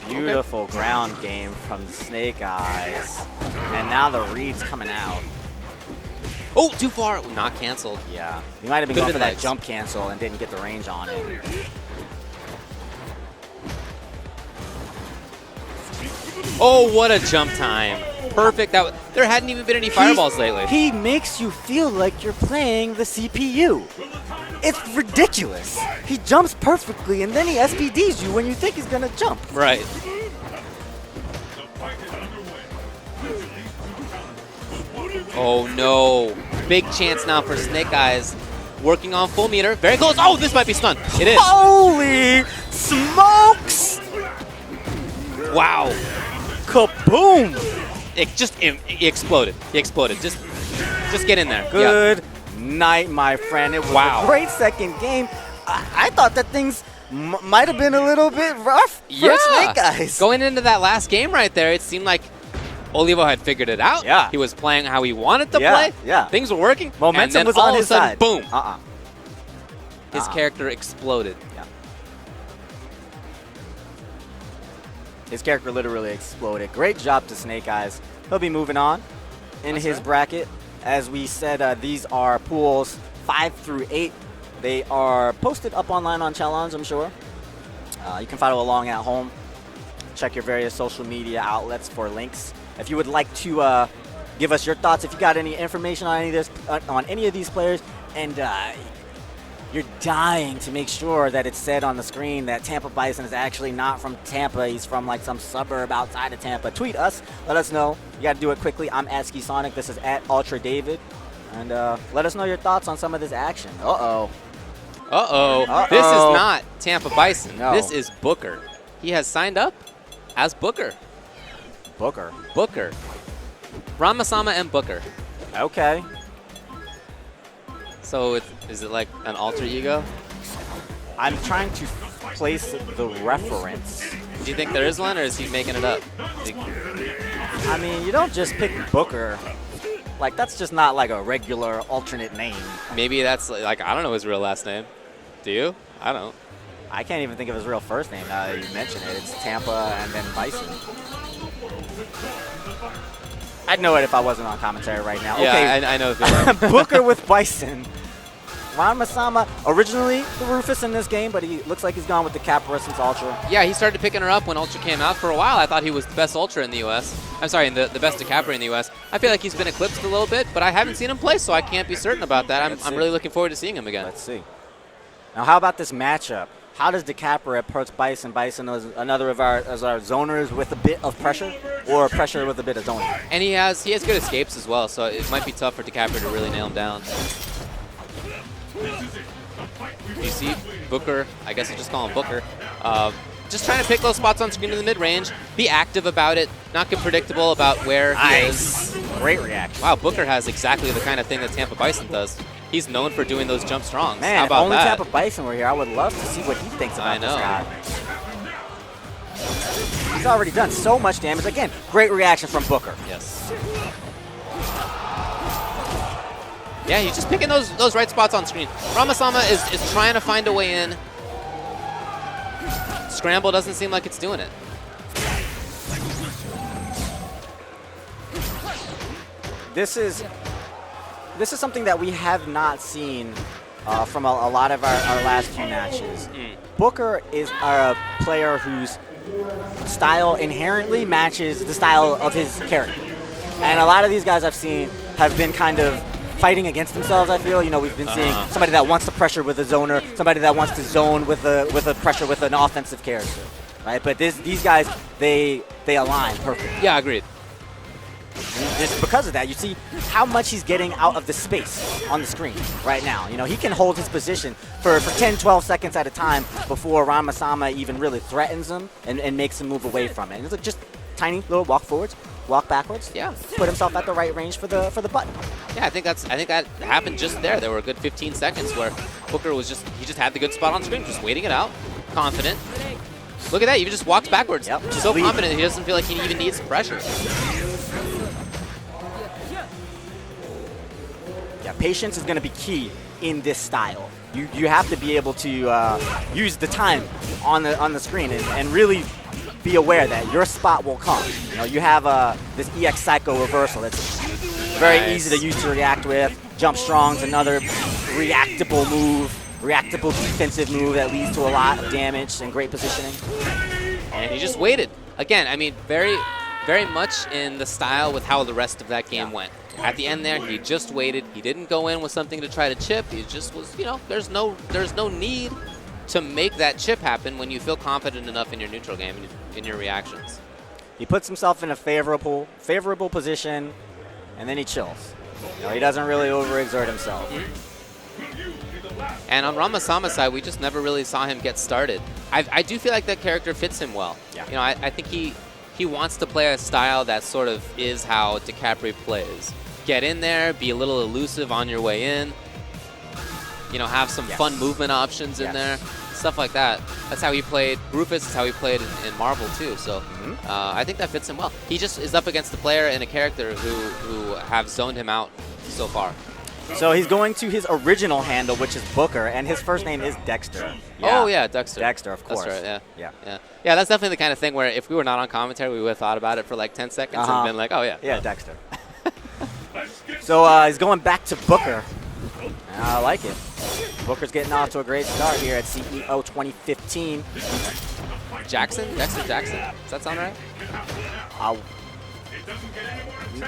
Beautiful ground game from Snake Eyes. And now the read's coming out. Oh, too far. Not canceled. Yeah. He might have been going for that jump cancel and didn't get the range on it. Oh, what a jump time. perfect. There hadn't even been any fireballs lately. He makes you feel like you're playing the CPU. It's ridiculous. He jumps perfectly, and then he SPDs you when you think he's going to jump. Right. Oh, no. Big chance now for Snake Eyes. Working on full meter. Very close. Oh, this might be stun. It is. Holy smokes! Wow. Kaboom! He exploded. He exploded. Just get in there. Good night, my friend. It was a great second game. I thought that things might have been a little bit rough for Snake Eyes. Going into that last game right there, it seemed like Olivo had figured it out. Yeah. He was playing how he wanted to play. Yeah. Things were working. Momentum was on his side. Boom. His character exploded. Yeah. His character literally exploded. Great job to Snake Eyes. He'll be moving on in his bracket. As we said, these are pools 5 through 8. They are posted up online on Challenge, I'm sure. You can follow along at home. Check your various social media outlets for links. If you would like to give us your thoughts, if you got any information on any of these players, and you're dying to make sure that it's said on the screen that Tampa Bison is actually not from Tampa. He's from like some suburb outside of Tampa. Tweet us. Let us know. You got to do it quickly. I'm at Ski Sonic. This is at Ultra David. And let us know your thoughts on some of this action. Uh-oh. Uh-oh. This is not Tampa Bison. No. This is Booker. He has signed up as Booker. Booker. Ramasama and Booker. Okay. So is it like an alter ego? I'm trying to place the reference. Do you think there is one, or is he making it up? I mean, you don't just pick Booker. Like, that's just not like a regular alternate name. Maybe that's like, I don't know his real last name. Do you? I don't. I can't even think of his real first name now that you mention it. It's Tampa and then Bison. I'd know it if I wasn't on commentary right now. Yeah, okay. I know. Booker with Bison. Ramasama, originally the Rufus in this game, but he looks like he's gone with the Capra since Ultra. Yeah, he started picking her up when Ultra came out. For a while, I thought he was the best Ultra in the U.S. I'm sorry, the best Capra in the U.S. I feel like he's been eclipsed a little bit, but I haven't seen him play, so I can't be certain about that. I'm really looking forward to seeing him again. Let's see. Now, how about this matchup? How does DeCapra approach Bison? Bison is another of our zoners with a bit of pressure, or pressure with a bit of zoning. And he has good escapes as well, so it might be tough for DeCapra to really nail him down. You see Booker, I guess I'll just call him Booker, just trying to pick those spots on screen in the mid-range, be active about it, not get predictable about where he is. Great reaction. Wow, Booker has exactly the kind of thing that Tampa Bison does. He's known for doing those jump strongs. Man, how if about only that? Tampa Bison were here, I would love to see what he thinks about this guy. He's already done so much damage. Again, great reaction from Booker. Yes. Yeah, he's just picking those right spots on screen. Ramasama is trying to find a way in. Scramble doesn't seem like it's doing it. This is something that we have not seen from a lot of our last few matches. Booker is a player whose style inherently matches the style of his character. And a lot of these guys I've seen have been kind of fighting against themselves, I feel. You know, we've been seeing somebody that wants to pressure with a zoner, somebody that wants to zone with a pressure with an offensive character, right? But these guys, they align perfectly. Yeah, agreed. Just because of that, you see how much he's getting out of the space on the screen right now. You know, he can hold his position for 10, 12 seconds at a time before Ramasama even really threatens him and makes him move away from it. And it's like just tiny little walk forwards, walk backwards. Yeah. Put himself at the right range for the button. Yeah, I think that happened just there. There were a good 15 seconds where Booker was he just had the good spot on screen, just waiting it out, confident. Look at that, he just walks backwards. Yep, just so leave. confident he doesn't feel like he even needs pressure. Yeah, patience is going to be key in this style. You have to be able to use the time on the screen and really be aware that your spot will come. You know, you have this EX Psycho reversal that's very easy to use to react with. Jump Strong's another reactable defensive move that leads to a lot of damage and great positioning. And he just waited. Again, I mean, very very much in the style with how the rest of that game went. At the end there, he just waited. He didn't go in with something to try to chip. He just was, you know, there's no need to make that chip happen when you feel confident enough in your neutral game and in your reactions. He puts himself in a favorable position, and then he chills. You know, he doesn't really overexert himself. And on Ramasama's side, we just never really saw him get started. I do feel like that character fits him well. Yeah. You know, I think he wants to play a style that sort of is how DeCaprio plays. Get in there, be a little elusive on your way in. You know, have some fun movement options in there. Stuff like that. That's how he played Rufus. That's how he played in Marvel too. So I think that fits him well. He just is up against a player and a character who have zoned him out so far. So he's going to his original handle, which is Booker, and his first name is Dexter. Oh yeah, Dexter. Dexter, of course. That's right. Yeah. Yeah, that's definitely the kind of thing where if we were not on commentary, we would have thought about it for like 10 seconds and been like, oh yeah. Yeah, Dexter. So he's going back to Booker. I like it. Booker's getting off to a great start here at CEO 2015. Jackson? Dexter Jackson? Does that sound right?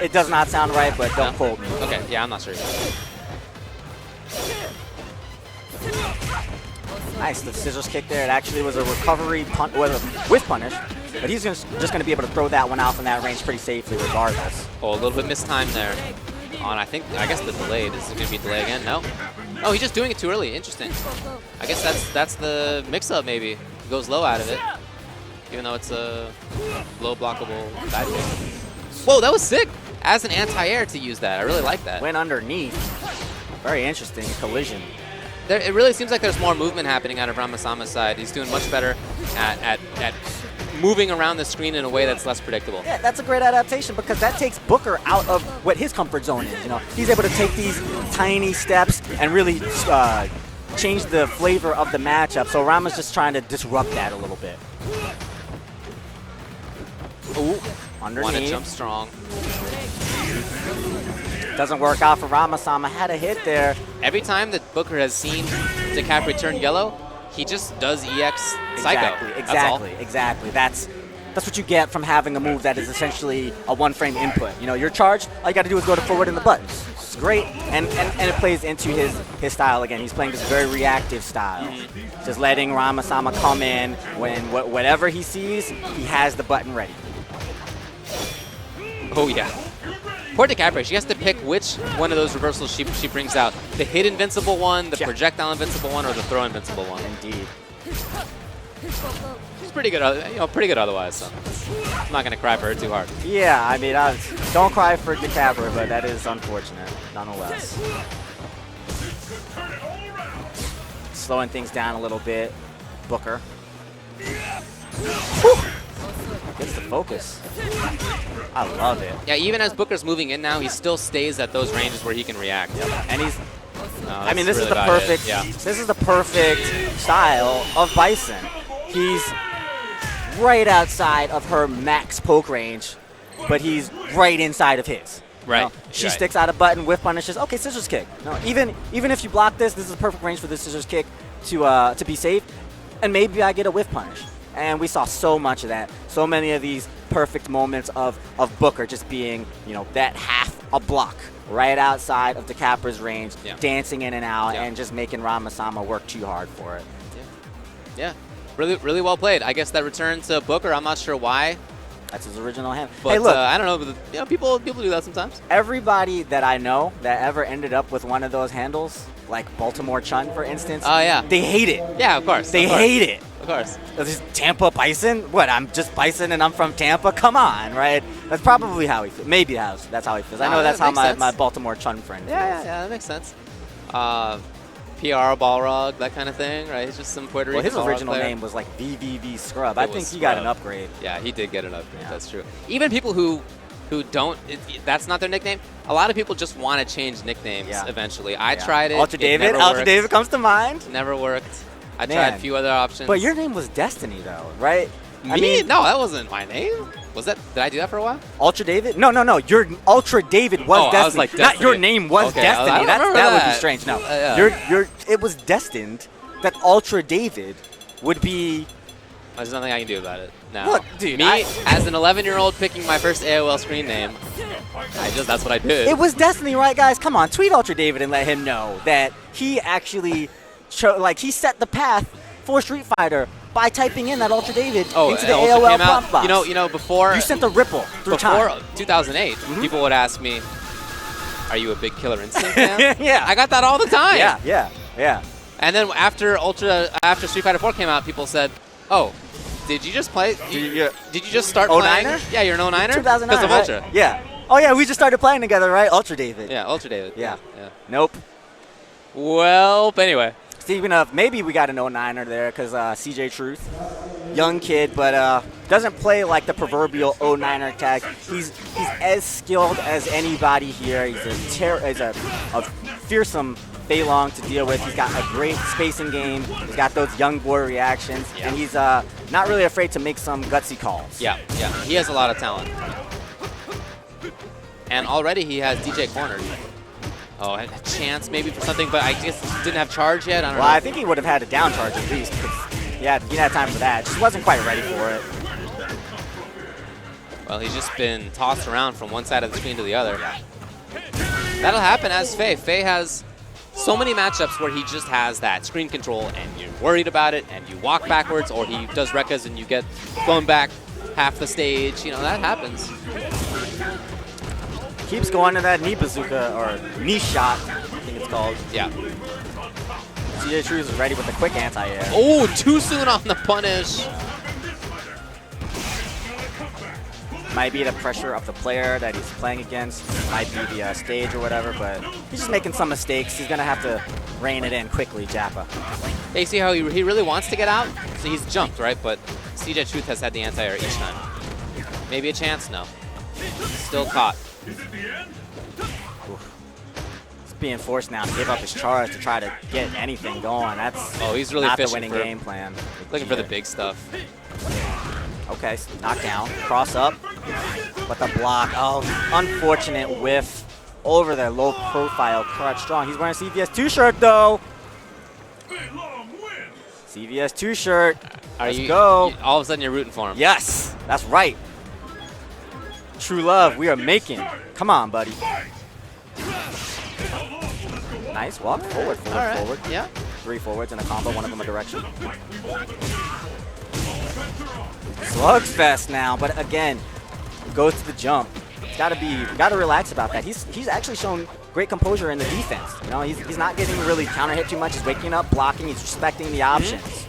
It does not sound right, but don't quote me. Okay, yeah, I'm not sure. Nice, the scissors kick there. It actually was a recovery with punish, but he's just going to be able to throw that one out from that range pretty safely regardless. Oh, a little bit mistimed there. On, I guess the delayed. Is it going to be delayed again? No? Oh, he's just doing it too early. Interesting. I guess that's the mix-up maybe. He goes low out of it, even though it's a low blockable side kick. Whoa, that was sick! As an anti-air to use that. I really like that. Went underneath. Very interesting collision. It really seems like there's more movement happening out of Ramasama's side. He's doing much better at moving around the screen in a way that's less predictable. Yeah, that's a great adaptation because that takes Booker out of what his comfort zone is. You know, he's able to take these tiny steps and really change the flavor of the matchup. So Rama's just trying to disrupt that a little bit. Ooh, underneath. Want to jump strong. Doesn't work out for Ramasama. Had a hit there. Every time that Booker has seen DeCaprio turn yellow, he just does EX Psycho. Exactly. That's what you get from having a move that is essentially a one-frame input. You know, you're charged, all you got to do is go to forward in the buttons. It's great, and it plays into his style again. He's playing this very reactive style. Just letting Ramasama come in when whatever he sees, he has the button ready. Oh, yeah. Poor DeCaprio, she has to pick which one of those reversals she brings out. The hit invincible one, the projectile invincible one, or the throw invincible one. Indeed. She's pretty good, pretty good otherwise, so I'm not going to cry for her too hard. Yeah, I mean, don't cry for DeCaprio, but that is unfortunate, nonetheless. Slowing things down a little bit. Booker. Whew. Gets the focus. I love it. Yeah, even as Booker's moving in now, he still stays at those ranges where he can react. And he's. I mean, this is the perfect. This is the perfect style of Bison. He's right outside of her max poke range, but he's right inside of his. Right. You know, she sticks out a button with punishes. Okay, scissors kick. No, even if you block this is the perfect range for the scissors kick to be safe, and maybe I get a whiff punish. And we saw so much of that. So many of these perfect moments of Booker just being, you know, that half a block right outside of DeCaprio's range, dancing in and out, and just making Ramasama work too hard for it. Yeah. Really, really well played. I guess that return to Booker, I'm not sure why. That's his original hand. But hey, look, I don't know. But, you know, people do that sometimes. Everybody that I know that ever ended up with one of those handles, like Baltimore Chun, for instance, they hate it. Yeah, of course. They hate it. Of course. This is Tampa Bison? What, I'm just Bison and I'm from Tampa? Come on, right? That's probably how he feels. Maybe that's how he feels. I know that's how my Baltimore Chun friend feels. Yeah, that makes sense. PR Balrog, that kind of thing, right? He's just some Puerto Rican his original player. name was like VVV Scrub. I think he got an upgrade. Yeah, he did get an upgrade. That's true. Even people who don't, that's not their nickname. A lot of people just want to change nicknames evenally. I tried it. Ultra David comes to mind. Never worked. I tried a few other options. But your name was Destiny, though, right? Me? I mean, no, that wasn't my name. Was that? Did I do that for a while? Ultra David? No. Your Ultra David was Destiny. I was like Destiny. Not your name was Destiny. That would be strange. No, it was destined that Ultra David would be. There's nothing I can do about it. now. Look, dude, Me, as an 11-year-old picking my first AOL screen name, that's what I did. It was destiny, right, guys? Come on, tweet Ultra David and let him know that he actually, he set the path for Street Fighter by typing in that Ultra David into the Ultra AOL came out. prompt box. You know, before You sent the ripple through before time. 2008, people would ask me, "Are you a big Killer Instinct fan?" Yeah. I got that all the time. Yeah. And then after Street Fighter 4 came out, people said, "Oh, did you just play? Did you just start playing? 09er? Yeah, you're an 09er? 2009, Because of right? Ultra. Yeah. Oh, yeah, we just started playing together, right? Ultra David. Yeah, Ultra David. Yeah. yeah. Nope. Well, but anyway. Speaking of, maybe we got an 09er there because CJ Truth, young kid, but doesn't play like the proverbial 09er tag. He's as skilled as anybody here. He's a fearsome Feilong to deal with. He's got a great spacing game. He's got those young boy reactions, and he's not really afraid to make some gutsy calls. Yeah. He has a lot of talent. And already he has DJ cornered. Oh, a chance maybe for something, but I guess didn't have charge yet. I don't know. I think he would have had a down charge at least. He didn't have time for that. Just wasn't quite ready for it. Well, he's just been tossed around from one side of the screen to the other. That'll happen as Faye. Faye has so many matchups where he just has that screen control and you're worried about it and you walk backwards, or he does Rekkas and you get blown back half the stage. You know, that happens. Keeps going to that knee bazooka, or knee shot, I think it's called. Yeah. CJ Truth is ready with a quick anti-air. Oh, too soon on the punish. Might be the pressure of the player that he's playing against. Might be the stage or whatever, but he's just making some mistakes. He's going to have to rein it in quickly, Jappa. Yeah, you see how he really wants to get out? So he's jumped, right? But CJ Truth has had the anti-air each time. Maybe a chance? No. Still caught. He's being forced now to give up his charge to try to get anything going. That's he's really not the fishing winning game plan. Looking for the big stuff. Okay, knockdown, cross up, but the block. Oh, unfortunate whiff over their low profile Karat Strong. He's wearing CVS 2 shirt though. CVS 2 shirt. Let's go. All of a sudden you're rooting for him. Yes, that's right. True love, we are making. Come on, buddy. Nice walk, forward. Yeah. 3 forwards in a combo, one of them a direction. Slugfest now, but again, goes to the jump. Gotta relax about that. He's actually shown great composure in the defense. You know, he's not getting really counter hit too much. He's waking up, blocking. He's respecting the options.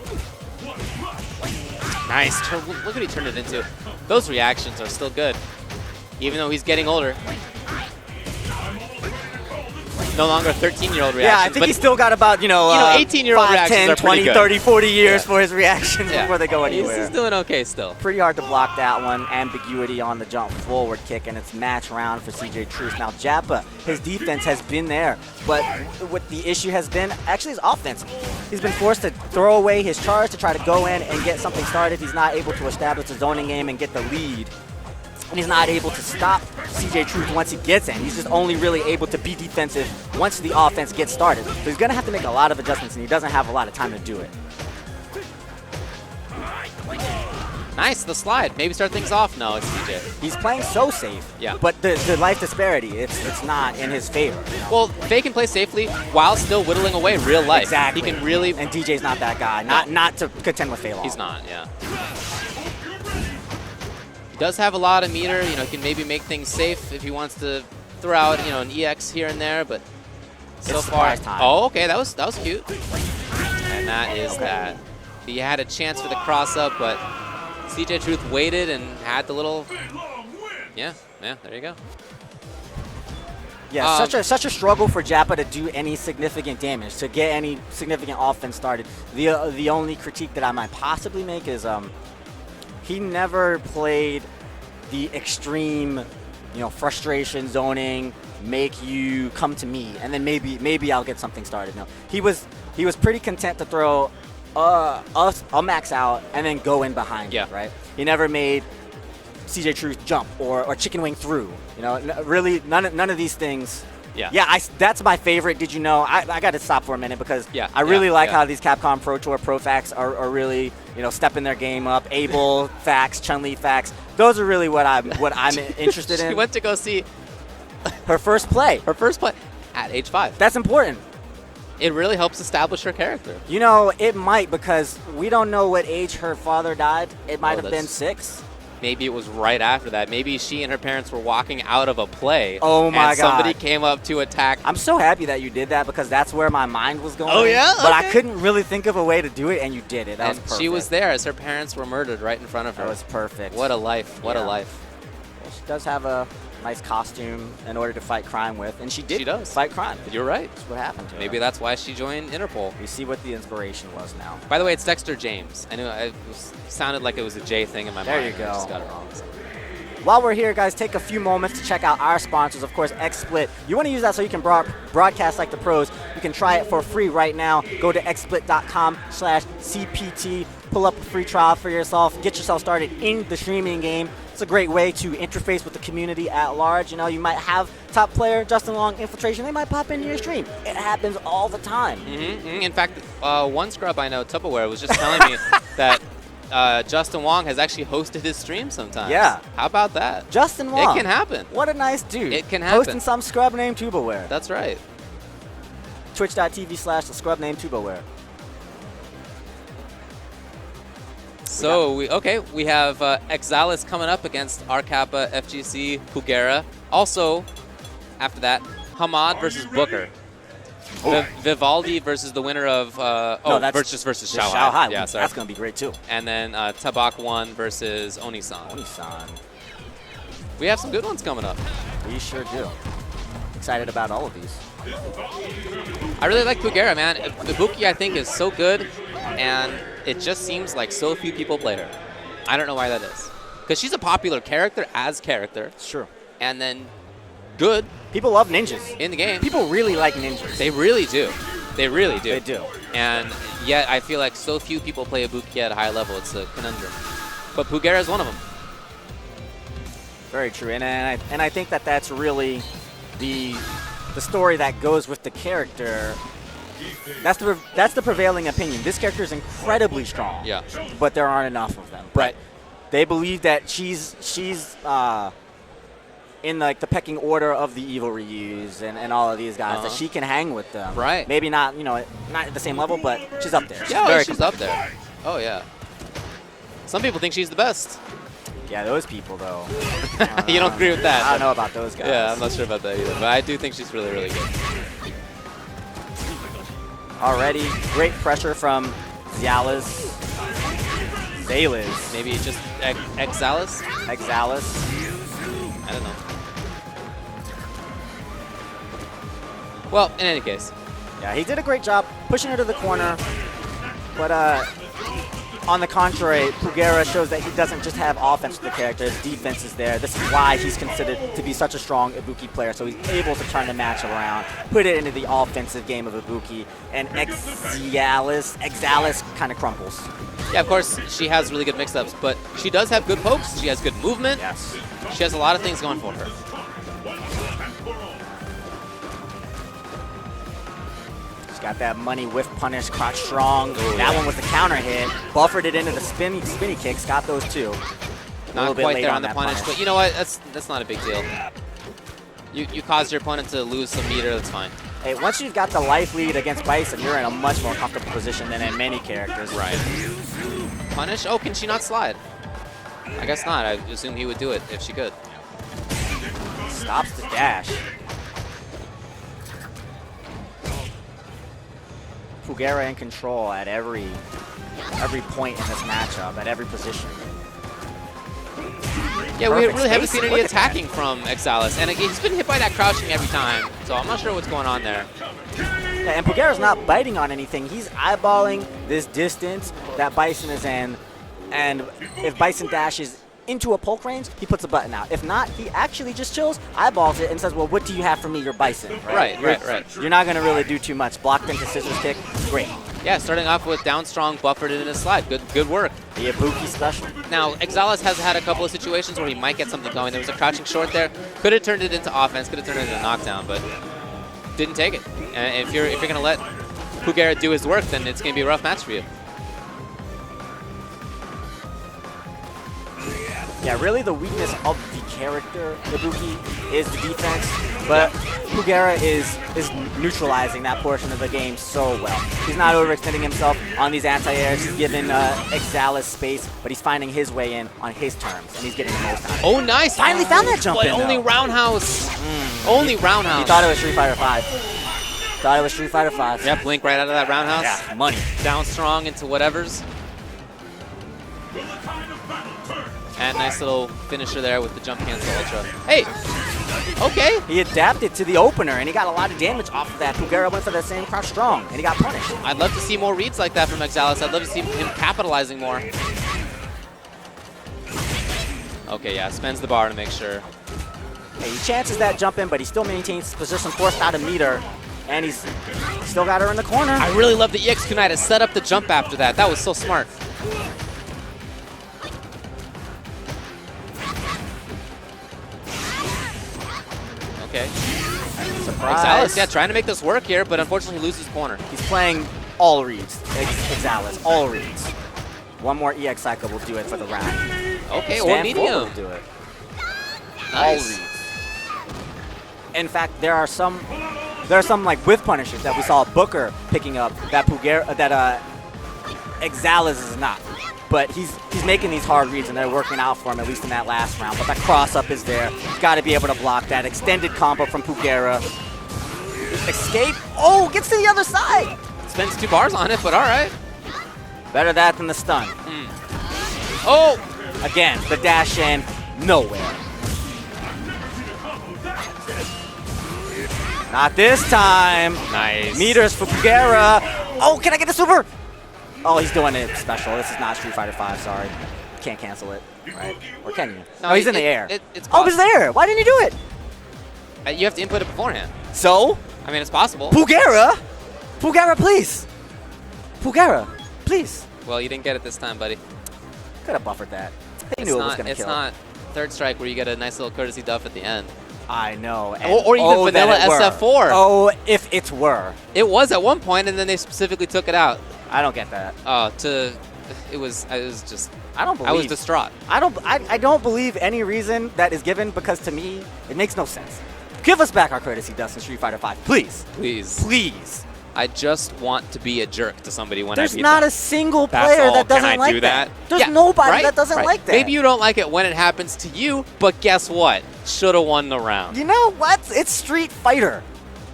Nice. Look what he turned it into. Those reactions are still good, even though he's getting older. No longer 13-year-old reactions. Yeah, I think he's still got about, 18-year-old 5, reactions 10, are 20, pretty good. 30, 40 years for his reactions before they go anywhere. He's doing okay still. Pretty hard to block that one. Ambiguity on the jump forward kick, and it's match round for CJ Truth. Now, Jappa, his defense has been there, but what the issue has been actually his offense. He's been forced to throw away his charge to try to go in and get something started. He's not able to establish a zoning game and get the lead. And he's not able to stop CJ Truth once he gets in. He's just only really able to be defensive once the offense gets started. So he's going to have to make a lot of adjustments, and he doesn't have a lot of time to do it. Nice, the slide. Maybe start things off. No, it's CJ. He's playing so safe, but the life disparity, it's not in his favor. Well, Faye can play safely while still whittling away real life. Exactly. He can really... And DJ's not that guy. Not to contend with Feilong. He's not, yeah. He does have a lot of meter. He can maybe make things safe if he wants to throw out, an EX here and there, but so far... Time. Oh, okay, that was cute. And that is that. He had a chance for the cross-up, but CJ Truth waited and had the little... Yeah, there you go. Yeah, such a struggle for Jappa to do any significant damage, to get any significant offense started. The only critique that I might possibly make is he never played the extreme, frustration zoning, make you come to me, and then maybe I'll get something started. No, he was pretty content to throw a max out and then go in behind it, right? He never made CJ Truth jump or chicken wing through. Really none of these things Yeah. Yeah, that's my favorite. Did you know? I got to stop for a minute because Yeah, I really yeah, like yeah. how these Capcom Pro Tour Pro Facts are really, stepping their game up. Abel facts, Chun-Li facts. Those are really what I'm interested in. She went to go see Her first play. her first play at age 5. That's important. It really helps establish her character. It might because we don't know what age her father died. It might have been 6. Maybe it was right after that. Maybe she and her parents were walking out of a play. Oh my and somebody God. came up to attack. I'm so happy that you did that because that's where my mind was going. Oh, yeah? But I Okay. couldn't really think of a way to do it, and you did it. That was And perfect. she was there as her parents were murdered right in front of her. That was perfect. What a life. What a Yeah. life. Well, she does have a nice costume in order to fight crime with, and she did She does. fight crime. You're right. That's what happened to Maybe her. that's why she joined Interpol. We see what the inspiration was now. By the way, it's Dexter James. I knew it sounded like it was a J thing in my There mind. you I go. just got it wrong. So. While we're here, guys, take a few moments to check out our sponsors. Of course, XSplit. You want to use that so you can broadcast like the pros. You can try it for free right now. Go to xsplit.com/CPT. Pull up a free trial for yourself. Get yourself started in the streaming game. It's a great way to interface with the community at large. You might have top player Justin Long infiltration. They might pop into your stream. It happens all the time. In fact, one scrub I know, Tupperware, was just telling me that Justin Wong has actually hosted his stream sometimes. Yeah. How about that? Justin Wong. It can happen. What a nice dude. It can happen. Hosting some scrub named Tubaware. That's right. Twitch.tv/the scrub named Tubaware. So we have Exalis coming up against R Kappa, FGC, Pugera. Also, after that, Hamad versus Booker. Vivaldi versus the winner of versus Just Xiaohai. Yeah, sorry. That's gonna be great too. And then Tabak 1 versus Onisan. Onisan. We have some good ones coming up. We sure do. Excited about all of these. I really like Pugera, man. Ibuki, I think, is so good, and it just seems like so few people play her. I don't know why that is. Because she's a popular character as character, It's true. and then good People love ninjas. in the game. People really like ninjas. They really do. They really do. They do. And yet I feel like so few people play Ibuki at a high level. It's a conundrum. But Pugera is one of them. Very true. And I think that that's really the story that goes with the character. That's the prevailing opinion. This character is incredibly strong. Yeah. But there aren't enough of them. Right. But they believe that she's in like the pecking order of the evil Ryus and all of these guys, that she can hang with them. Right. Maybe not, not at the same level, but she's up there. She's Yeah, very she's up there. Oh, yeah. Some people think she's the best. Yeah, those people though. You don't agree with that? I don't know about those guys. Yeah, I'm not sure about that either. But I do think she's really, really good. Already, great pressure from Zialis. Zaliz. Maybe just Exalis? Exalis. I don't know. Well, in any case. Yeah, he did a great job pushing her to the corner. But on the contrary, Pugera shows that he doesn't just have offense with the character, his defense is there. This is why he's considered to be such a strong Ibuki player. So he's able to turn the match around, put it into the offensive game of Ibuki, and Exalis kind of crumples. Yeah, of course, she has really good mix-ups, but she does have good pokes. She has good movement. Yes. She has a lot of things going for her. She's got that money whiff punish, caught strong. Ooh, that yeah. one was the counter hit. Buffered it into the spinny kicks, got those too. A little Not bit quite late there on the that punish, but you know what? That's not a big deal. You caused your opponent to lose some meter, that's fine. Hey, once you've got the life lead against Bison, you're in a much more comfortable position than in many characters. Right. Punish? Oh, can she not slide? I guess not. I assume he would do it if she could. Stops the dash. Pugera in control at every point in this matchup, at every position. Yeah, we Perfect really haven't spacing. seen any Look at that. attacking from Exalis, and he's been hit by that crouching every time, so I'm not sure what's going on there. Yeah, and Pugera's not biting on anything. He's eyeballing this distance that Bison is in, and if Bison dashes into a poke range, he puts a button out. If not, he actually just chills, eyeballs it, and says, well, what do you have for me? You're Bison. Right. You're not going to really do too much. Blocked into scissors kick, great. Yeah, starting off with down strong, buffered it in a slide. Good work. The Ibuki special. Now, Exalis has had a couple of situations where he might get something going. There was a crouching short there. Could have turned it into offense, could have turned it into a knockdown, but didn't take it. And if you're gonna let Pugera do his work, then it's gonna be a rough match for you. Yeah, really the weakness of the character, Ibuki, is the defense, but Pugera is neutralizing that portion of the game so well. He's not overextending himself on these anti-airs. He's giving Exalis space, but he's finding his way in on his terms, and he's getting the most out of it. Oh, nice! Finally found that jump but in, only though. roundhouse. Only roundhouse. He thought it was Street Fighter 5. Thought it was Street Fighter 5. Yep, blink right out of that roundhouse. Yeah, money. Down strong into whatever's. And nice little finisher there with the jump cancel ultra. Hey! Okay. He adapted to the opener, and he got a lot of damage off of that. Pugera went for that same crouch strong, and he got punished. I'd love to see more reads like that from Exalis. I'd love to see him capitalizing more. Okay, yeah, spends the bar to make sure. Hey, he chances that jump in, but he still maintains his position forced out a meter, and he's still got her in the corner. I really love the EX Kunai to set up the jump after that. That was so smart. Okay. Surprise. Exalis, yeah, trying to make this work here, but unfortunately he loses corner. He's playing all reads. Exalis, all reads. One more EX cycle will do it for the round. Okay, or Stand medium. forward will do it. Nice. All reads. In fact, there are some like with punishes that we saw Booker picking up that Exalis is not. But he's making these hard reads, and they're working out for him, at least in that last round. But that cross-up is there. Got to be able to block that. Extended combo from Pugera. Escape. Oh, gets to the other side. Spends 2 bars on it, but all right. Better that than the stun. Oh! Again, the dash in, nowhere. Not this time. Nice. Meters for Pugera. Oh, can I get the super? Oh, he's doing it special. This is not Street Fighter 5, sorry. Can't cancel it, right? Or can you? No, Oh, he's in the air. It's Oh, he's there. Why didn't he do it? You have to input it beforehand. So? I mean, it's possible. Pugera? Pugera, please. Pugera, please. Well, you didn't get it this time, buddy. Could have buffered that. He It's knew it was not, going to it's kill. not third strike where you get a nice little courtesy duff at the end. I know. And Or even that vanilla it were. SF4. Oh, if it were. It was at one point, and then they specifically took it out. I don't get that. It was just. I don't believe. I was distraught. I don't believe any reason that is given, because to me it makes no sense. Give us back our courtesy dust in Street Fighter 5, please. Please. Please. I just want to be a jerk to somebody when There's I beat not them. a single That's player all. that doesn't Can I like do that. There's Yeah, nobody right? that doesn't Right. like that. Maybe you don't like it when it happens to you, but guess what? Should have won the round. You know what? It's Street Fighter.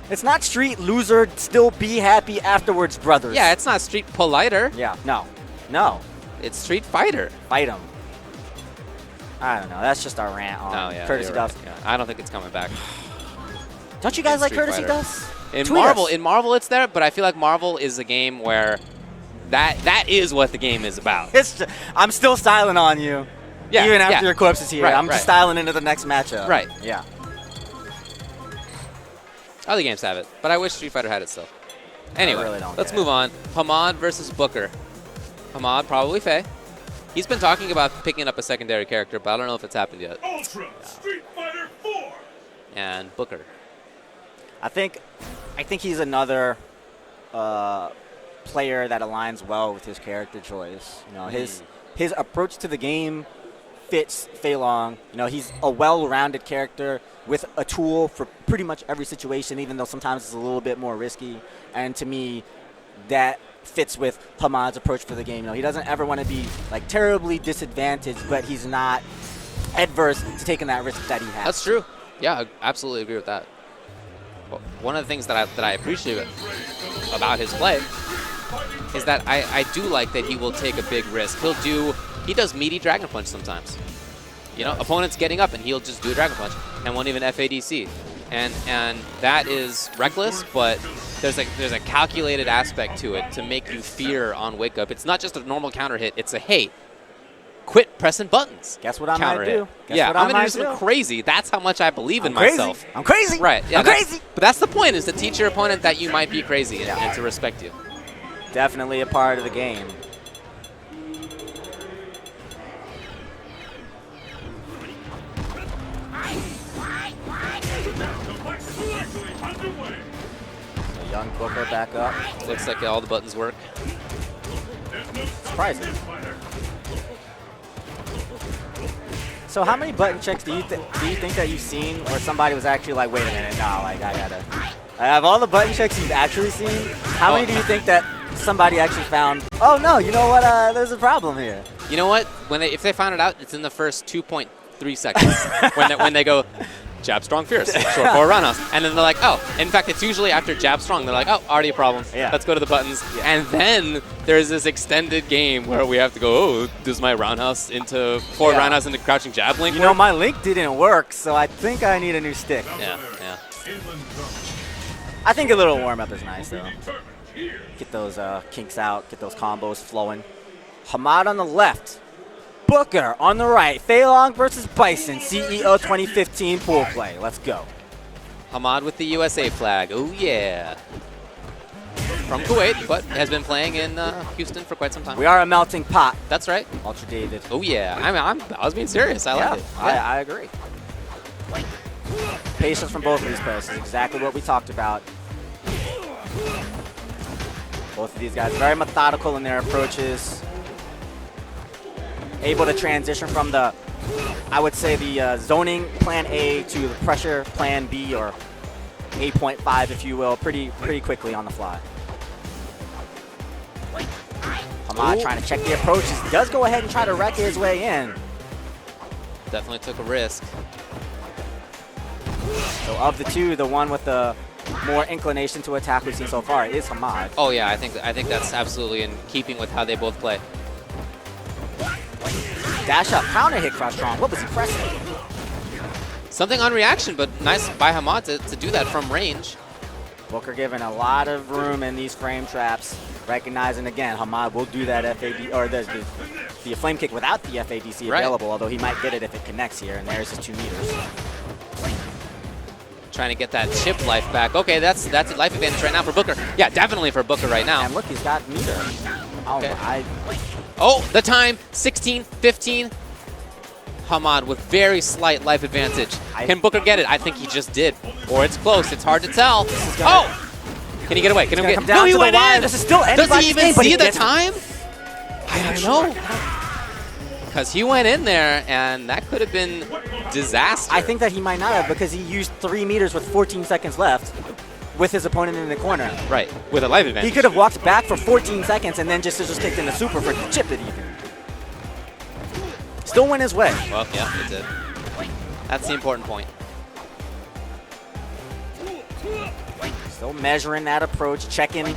It's not Street Loser, still be happy afterwards, brothers. Yeah, it's not Street Politer. Yeah. No. No. It's Street Fighter. Fight him. I don't know. That's just our rant on Oh, yeah, courtesy you're right. dust. Yeah, I don't think it's coming back. Don't you guys In like Street courtesy Fighter. dust? In Tweet Marvel, us. in Marvel, it's there, but I feel like Marvel is a game where that is what the game is about. I'm still styling on you. Yeah, Even after yeah. your corpse is here. Right, I'm just right. styling into the next matchup. Right. Yeah. Other games have it, but I wish Street Fighter had it still. Anyway, really don't let's get move on. Hamad versus Booker. Hamad, probably Faye. He's been talking about picking up a secondary character, but I don't know if it's happened yet. Ultra Street Fighter 4. And Booker. I think he's another player that aligns well with his character choice. You know, his approach to the game fits Fei Long. You know, he's a well-rounded character with a tool for pretty much every situation, even though sometimes it's a little bit more risky. And to me, that fits with Hamad's approach for the game. You know, he doesn't ever want to be like terribly disadvantaged, but he's not adverse to taking that risk that he has. That's true. Yeah, I absolutely agree with that. Well, one of the things that I appreciate about his play is that I do like that he will take a big risk. He does meaty Dragon Punch sometimes. You know, opponent's getting up and he'll just do a Dragon Punch and won't even FADC. And that is reckless, but there's a calculated aspect to it to make you fear on wake up. It's not just a normal counter hit. It's a, hey, quit pressing buttons. Guess what I counter might hit. do? Guess Yeah, what I'm I gonna might do something do? crazy. That's how much I believe in Crazy. myself. I'm crazy. Right. Yeah, I'm crazy. But that's the point, is to teach your opponent that you might be crazy and to respect you. Definitely a part of the game. The fight is actually underway. Young Booker back up. Looks like all the buttons work. Surprising. So how many button checks do you think that you've seen where somebody was actually like, wait a minute, nah, like I have all the button checks you've actually seen. How many do you think that somebody actually found? Oh no, you know what? There's a problem here. You know what? If they found it out, it's in the first 2.3 seconds when they go jab strong fierce short forward roundhouse, and then they're like, oh. In fact, it's usually after jab strong. They're like, oh, already a problem. Yeah. Let's go to the buttons. Yeah. And then there's this extended game where we have to go, oh, does my roundhouse into forward roundhouse into crouching jab link? You know, my link didn't work, so I think I need a new stick. Yeah. I think a little warm up is nice though. Get those kinks out, get those combos flowing. Hamad on the left. Booker on the right. Fei Long versus Bison, CEO 2015 pool play. Let's go. Hamad with the USA flag. Oh, yeah. From Kuwait, but has been playing in Houston for quite some time. We are a melting pot. That's right. Ultra David. Oh, yeah. I was being serious. I like it. I agree. Patience from both of these players is exactly what we talked about. Both of these guys very methodical in their approaches. Able to transition from the, I would say, the zoning plan A to the pressure plan B, or 8.5, if you will, pretty quickly on the fly. Hamad trying to check the approaches. Does go ahead and try to wreck his way in. Definitely took a risk. So of the two, the one with the more inclination to attack we've seen so far is Hamad. Oh, yeah. I think that's absolutely in keeping with how they both play. Dash up, counter hit crouch strong. What was he pressing? Something on reaction, but nice by Hamad to do that from range. Booker given a lot of room in these frame traps, recognizing again Hamad will do that FAD or the flame kick without the FADC available, although he might get it if it connects here, and there's his 2 meters. Trying to get that chip life back. Okay, that's a life advantage right now for Booker. Yeah, definitely for Booker right now. And look, he's got meter. Oh, okay. Oh, the time, 16, 15. Hamad with very slight life advantage. Can Booker get it? I think he just did. Or it's close. It's hard to tell. Oh! Can he get away? Can he get? No, he went in! This is still Does he even see the time? I don't know. Because he went in there, and that could have been disaster. I think that he might not have, because he used 3 meters with 14 seconds left with his opponent in the corner. Right, with a life advantage. He could have walked back for 14 seconds and then just kicked in the super for the chip it even. Still went his way. Well, yeah, it did. That's the important point. Still measuring that approach, checking.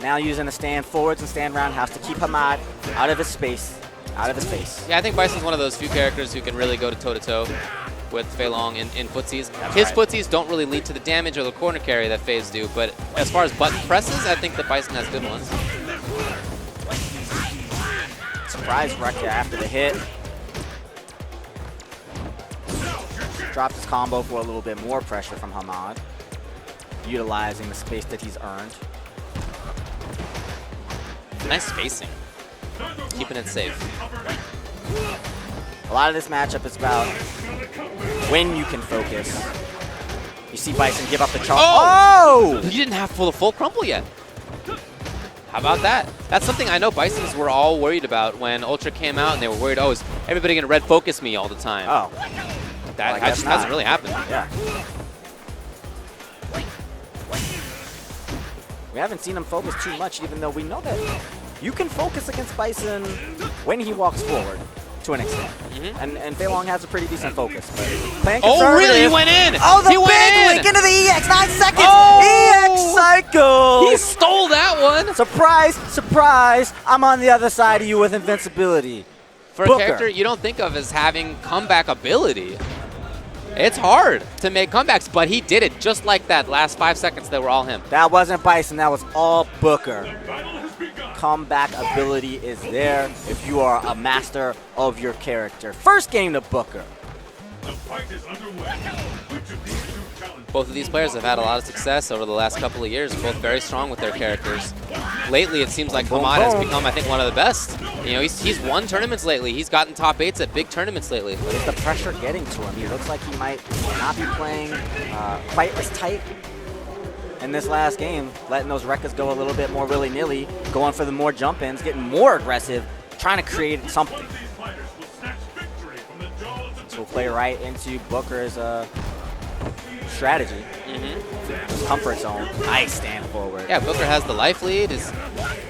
Now using the stand forwards and stand roundhouse to keep Hamad out of his space, out of his face. Yeah, I think Bison's one of those few characters who can really go toe-to-toe with Fei Long in footsies. His footsies don't really lead to the damage or the corner carry that Fei's do, but as far as button presses, I think that Bison has good ones. Surprise Rucker after the hit. Dropped his combo for a little bit more pressure from Hamad, utilizing the space that he's earned. Nice spacing. Keeping it safe. A lot of this matchup is about when you can focus. You see Bison give up the charge. Oh! He didn't have full crumple yet. How about that? That's something I know Bisons were all worried about when Ultra came out, and they were worried, oh, is everybody going to red focus me all the time? Oh. That just hasn't really happened. Yeah. We haven't seen him focus too much, even though we know that you can focus against Bison when he walks forward to an extent. And Fei Long has a pretty decent focus. But playing conservative. Oh, really? He went in! Oh, the big link into the EX, 9 seconds! EX cycle! He stole that one! Surprise, surprise! I'm on the other side of you with invincibility. For a character you don't think of as having comeback ability, it's hard to make comebacks, but he did it just like that. Last 5 seconds, they were all him. That wasn't Bison, that was all Booker. Comeback ability is there if you are a master of your character. First game to Booker. The fight is underway. Which of these two challengers? Both of these players have had a lot of success over the last couple of years, both very strong with their characters. Lately, it seems like Hamad has become, I think, one of the best. You know, he's won tournaments lately. He's gotten top 8s at big tournaments lately. But is the pressure getting to him? He looks like he might not be playing quite as tight in this last game, letting those Rekkas go a little bit more willy-nilly, going for the more jump-ins, getting more aggressive, trying to create something. So we'll play right into Booker's strategy. His comfort zone. Nice stand forward. Yeah, Booker has the life lead, is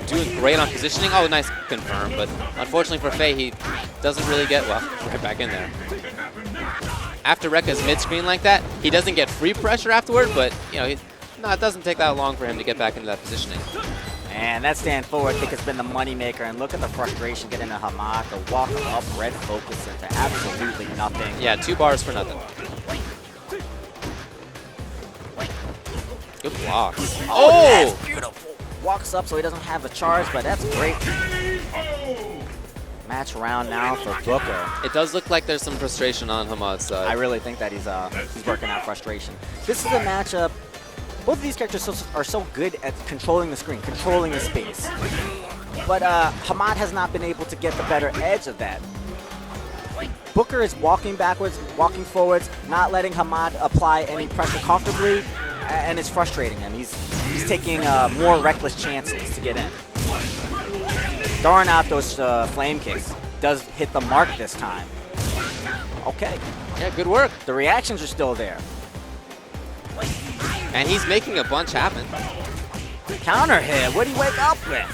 doing great on positioning. Oh, nice confirm, but unfortunately for Faye, he doesn't really get, well, right back in there. After Rekka's mid-screen like that, he doesn't get free pressure afterward, but, you know, it doesn't take that long for him to get back into that positioning. And that stand forward kick has been the moneymaker, and look at the frustration getting to Hamad, the walk up red focus into absolutely nothing. Yeah, 2 bars for nothing. Good blocks. Oh, that's beautiful. Walks up so he doesn't have a charge, but that's great. Match round now for Booker. It does look like there's some frustration on Hamad's side. I really think that he's working out frustration. This is a matchup. Both of these characters are so good at controlling the screen, controlling the space. But Hamad has not been able to get the better edge of that. Booker is walking backwards, walking forwards, not letting Hamad apply any pressure comfortably, and it's frustrating him. He's taking more reckless chances to get in. Throwing out those flame kicks does hit the mark this time. Okay. Yeah, good work. The reactions are still there. And he's making a bunch happen. Counter hit. What do you wake up with?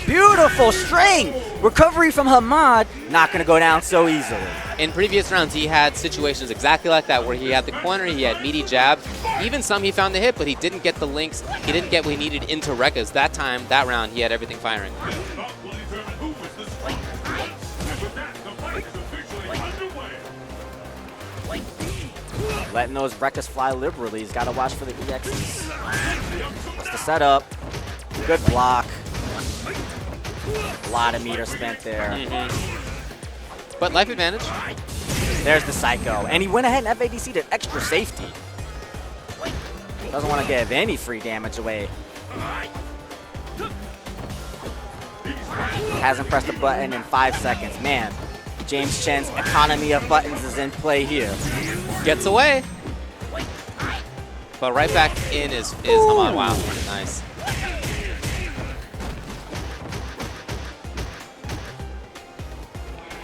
Beautiful string. Recovery from Hamad. Not going to go down so easily. In previous rounds, he had situations exactly like that where he had the corner, he had meaty jabs. Even some he found the hit, but he didn't get the links. He didn't get what he needed into Rekkas. That time, that round, he had everything firing. Letting those Rekkas fly liberally. He's got to watch for the EXs. What's the setup? Good block. A lot of meter spent there. But life advantage. There's the Psycho. And he went ahead and FADC'd an extra safety. Doesn't want to give any free damage away. Hasn't pressed a button in 5 seconds. Man, James Chen's economy of buttons is in play here. Gets away. But right back in is Hamad. Wow, nice.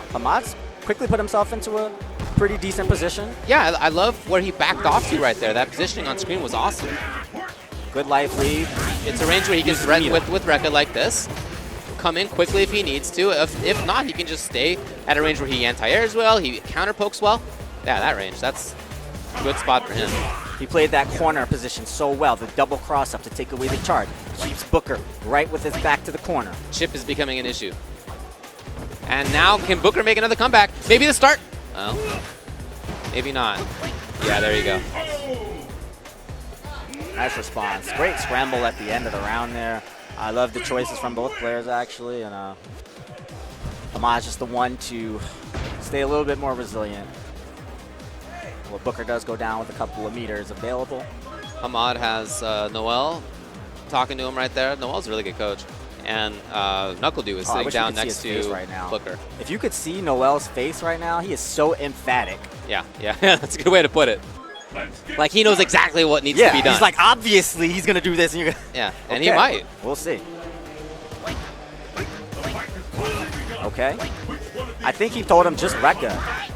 Hamad's quickly put himself into a pretty decent position. Yeah, I love where he backed off to right there. That positioning on screen was awesome. Good life lead. It's a range where he can threaten with Rekka like this. Come in quickly if he needs to. If not, he can just stay at a range where he anti-airs well, he counter pokes well. Yeah, that range, that's a good spot for him. He played that corner position so well, the double cross up to take away the charge. Keeps Booker right with his back to the corner. Chip is becoming an issue. And now, can Booker make another comeback? Maybe the start? Well, maybe not. Yeah, there you go. Nice response. Great scramble at the end of the round there. I love the choices from both players, actually. And Hamad's just the one to stay a little bit more resilient. Well, Booker does go down with a couple of meters available. Hamad has Noel talking to him right there. Noel's a really good coach. And Knuckledew is sitting down next to right now. Booker. If you could see Noel's face right now, he is so emphatic. Yeah, that's a good way to put it. Like he knows exactly what needs to be done. He's like, obviously he's going to do this. And you're gonna yeah, and okay. he might. We'll see. Okay. I think he told him just Rekka.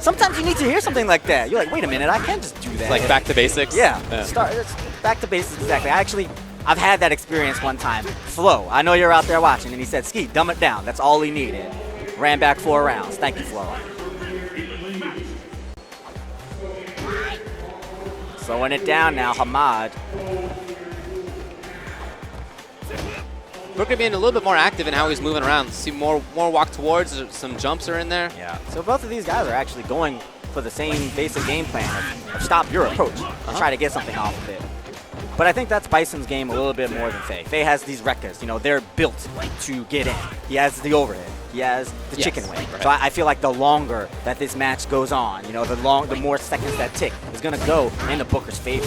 Sometimes you need to hear something like that. You're like, wait a minute, I can't just do that. It's like back to basics? Yeah. It's back to basics, exactly. I've had that experience one time. Flo, I know you're out there watching, and he said, Ski, dumb it down. That's all he needed. Ran back 4 rounds. Thank you, Flo. Slowing it down now, Hamad. Booker being a little bit more active in how he's moving around. See more walk towards, some jumps are in there. Yeah. So both of these guys are actually going for the same basic game plan of stop your approach and try to get something off of it. But I think that's Bison's game a little bit more than Faye. Faye has these Rekkas. You know, they're built to get in. He has the overhead. He has the chicken wing. Right. So I feel like the longer that this match goes on, you know, the more seconds that tick is going to go into Booker's favor.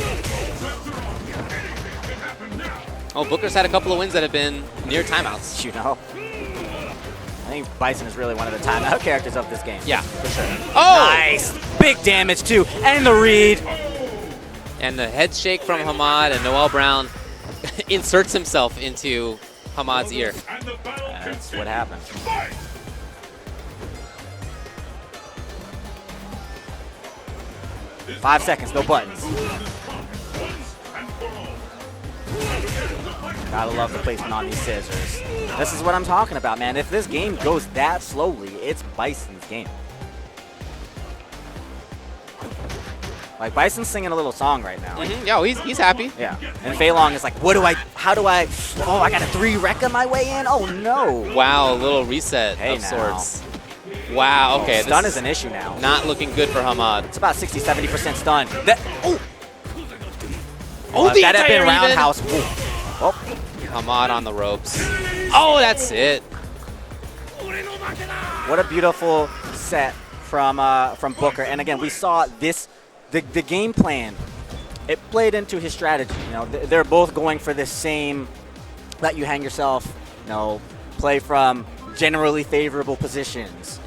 Oh, Booker's had a couple of wins that have been near timeouts. You know? I think Bison is really one of the timeout characters of this game. Yeah, for sure. Oh! Nice! Big damage, too. And the read. And the head shake from Hamad, and Noel Brown inserts himself into Hamad's ear. And the battle That's continues. what happened. Fight! 5 seconds, no buttons. Once and for all. Gotta love the placement on these scissors. This is what I'm talking about, man. If this game goes that slowly, it's Bison's game. Like, Bison's singing a little song right now. Yo, he's happy. Yeah. And Fei Long is like, how do I, oh, I got a 3 Rekka my way in? Oh, no. Wow, a little reset Hey, of now. sorts. Wow, okay. Stun this is an issue now. not looking good for Hamad. It's about 60-70% stun. That, oh, Oh, if the that had been anti-air even. roundhouse. Ooh. Oh, Hamad on the ropes. Oh, that's it. what a beautiful set from Booker. And again, we saw this, the game plan. It played into his strategy. You know, they're both going for the same. Let you hang yourself. You know, play from generally favorable positions.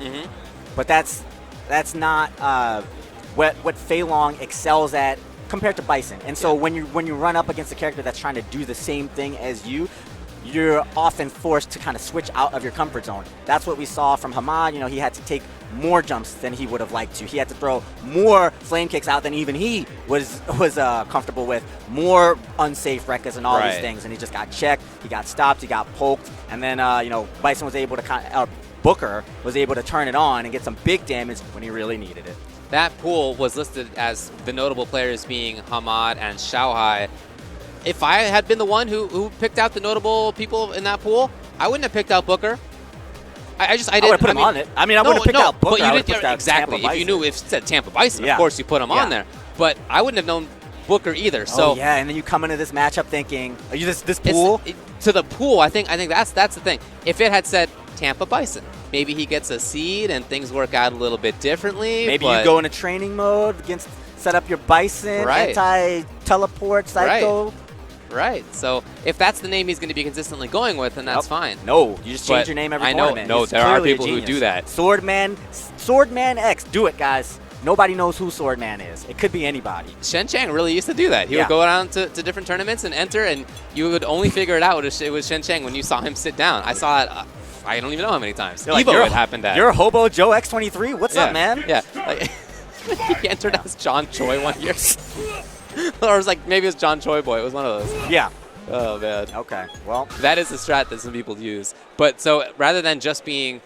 But that's not what Fei Long excels at compared to Bison. And so when you run up against a character that's trying to do the same thing as you, you're often forced to kind of switch out of your comfort zone. That's what we saw from Hamad. You know, he had to take more jumps than he would have liked to. He had to throw more flame kicks out than even he was comfortable with. More unsafe Rekkas and all these Right. things, and he just got checked. He got stopped. He got poked, and then you know, Bison was able to Booker was able to turn it on and get some big damage when he really needed it. That pool was listed as the notable players being Hamad and Xiaohai. If I had been the one who picked out the notable people in that pool, I wouldn't have picked out Booker. I would have put him on it. I mean, I wouldn't have picked out Booker. But you I would've didn't picked out exactly. Tampa If you Bison. knew if it said Tampa Bison, Yeah. of course you put him Yeah. on there. But I wouldn't have known Booker either. So Oh yeah, and then you come into this matchup thinking, are you this it's- pool? to the pool, I think that's the thing. If it had said Tampa Bison, maybe he gets a seed and things work out a little bit differently. Maybe but you go into training mode against, set up your Bison, Right. anti-teleport, psycho. Right. So if that's the name he's going to be consistently going with, then that's Yep. fine. No, you just change But your name every I know, tournament. no, He's there are clearly a people who genius. do that. Swordman X, do it, guys. Nobody knows who Swordman is. It could be anybody. Shen Chang really used to do that. He Yeah. would go around to different tournaments and enter, and you would only figure it out it was Shen Chang when you saw him sit down. I saw it, I don't even know how many times. You're like, Evo you're it happened at. You're Hobo Joe X23? What's yeah. up, man? Yeah. Like, he entered as John Choi one year. Or it was like, maybe it was John Choi Boy. It was one of those. Yeah. Oh, man. Okay, well. That is the strat that some people use. But so rather than just being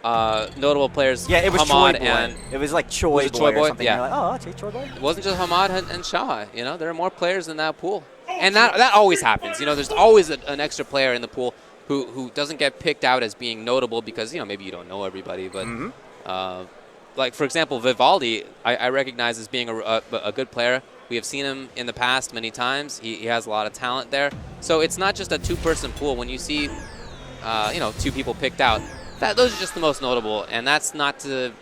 notable players, Yeah, it was Hamad Choi Boy. and It was like Choi Was it Boy Choi or Boy? something. Yeah. You're like, oh, okay, Choi Boy. it wasn't just Hamad and Xiaohai. You know, there are more players in that pool. And that always happens. You know, there's always an extra player in the pool who doesn't get picked out as being notable because, you know, maybe you don't know everybody. But, like, for example, Vivaldi, I recognize as being a good player. We have seen him in the past many times. He has a lot of talent there. So it's not just a two-person pool. When you see, you know, 2 people picked out, those are just the most notable. And that's not to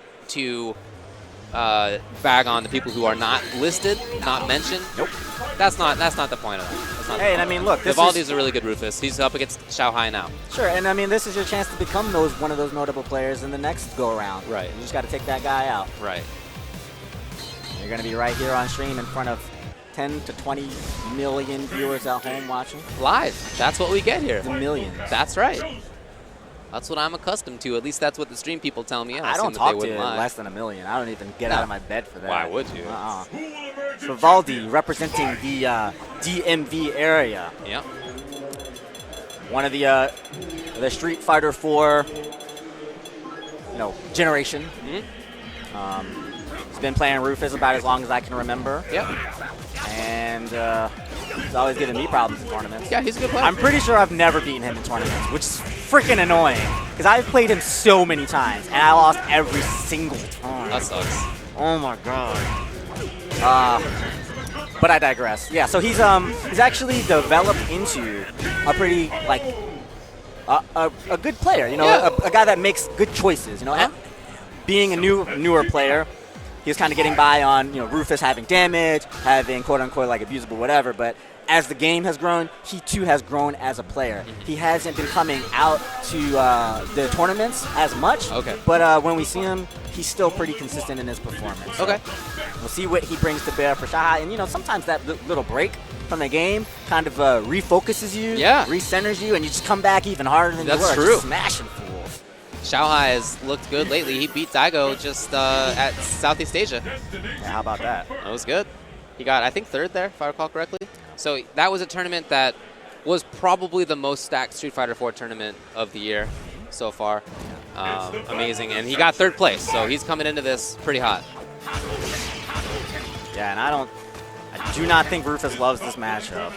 bag on the people who are not listed, not mentioned. Nope. That's not the point of that. That's not the Hey, and point. I mean, look, this Vivaldi's is a really good Rufus. He's up against Xiaohai now. sure, and I mean, this is your chance to become one of those notable players in the next go around. Right. You just got to take that guy out. Right. You're going to be right here on stream in front of 10 to 20 million viewers at home watching. Live. That's what we get here. The millions. That's right. That's what I'm accustomed to. At least that's what the stream people tell me. I assume don't that talk they to wouldn't lie. less than a million. I don't even get No. out of my bed for that. Why would you? Who will emerge in Vivaldi representing the DMV area. Yeah. One of the Street Fighter 4, generation. He's been playing Rufus about as long as I can remember, Yep. and he's always giving me problems in tournaments. Yeah, he's a good player. I'm pretty sure I've never beaten him in tournaments, which is freaking annoying because I've played him so many times and I lost every single time. That sucks. Oh my god. But I digress. Yeah, so he's actually developed into a pretty a good player. Yeah. A guy that makes good choices. Uh-huh. Being a newer player, he was kind of getting by on Rufus having damage, having quote unquote like abusable whatever. But as the game has grown, he too has grown as a player. He hasn't been coming out to the tournaments as much, but when we see him, he's still pretty consistent in his performance. So we'll see what he brings to bear for Xiaohai. And, you know, sometimes that little break from the game kind of refocuses you, recenters you, and you just come back even harder than you were. That's true. Just smashing fools. Xiaohai has looked good lately. He beat Daigo just at Southeast Asia. Yeah, how about that? That was good. He got, I think, 3rd there, if I recall correctly. So that was a tournament that was probably the most stacked Street Fighter 4 tournament of the year so far. Amazing. And he got 3rd place, so he's coming into this pretty hot. Yeah, and I do not think Rufus loves this matchup.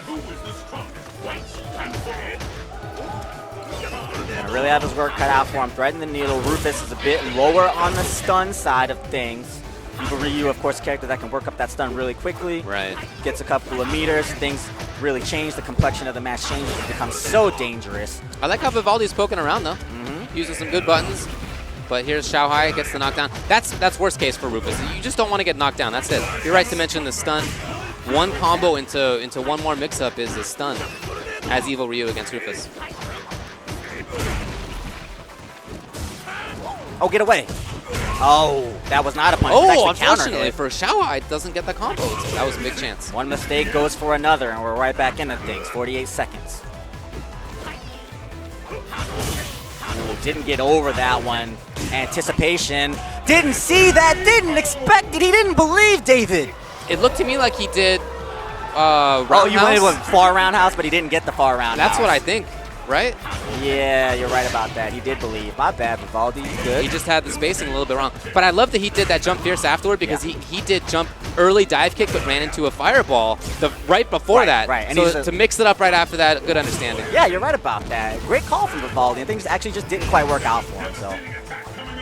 Gonna really have his work cut out for him. Threading the needle. Rufus is a bit lower on the stun side of things. Evil Ryu, of course, a character that can work up that stun really quickly. Right. Gets a couple of meters. Things really change. The complexion of the match changes. It becomes so dangerous. I like how Vivaldi's poking around, though. Using some good buttons. But here's Xiaohai, gets the knockdown. That's worst case for Rufus. You just don't want to get knocked down. That's it. You're right to mention the stun. One combo into one more mix-up is a stun as Evil Ryu against Rufus. Oh, get away. Oh, that was not a punch. Oh, unfortunately for Xiaohai, doesn't get the combo. That was a big chance. One mistake goes for another, and we're right back into things. 48 seconds. Ooh, didn't get over that one. Anticipation. Didn't see that. Didn't expect it. He didn't believe David. It looked to me like he did roundhouse. You wanted one far roundhouse, but he didn't get the far roundhouse. That's what I think, right? Yeah, you're right about that. He did believe. My bad, Vivaldi. Good. He just had the spacing a little bit wrong. But I love that he did that jump fierce afterward because he did jump early dive kick but ran into a fireball right before that. Right, and so to mix it up right after that, good understanding. Yeah, you're right about that. Great call from Vivaldi. And things actually just didn't quite work out for him. So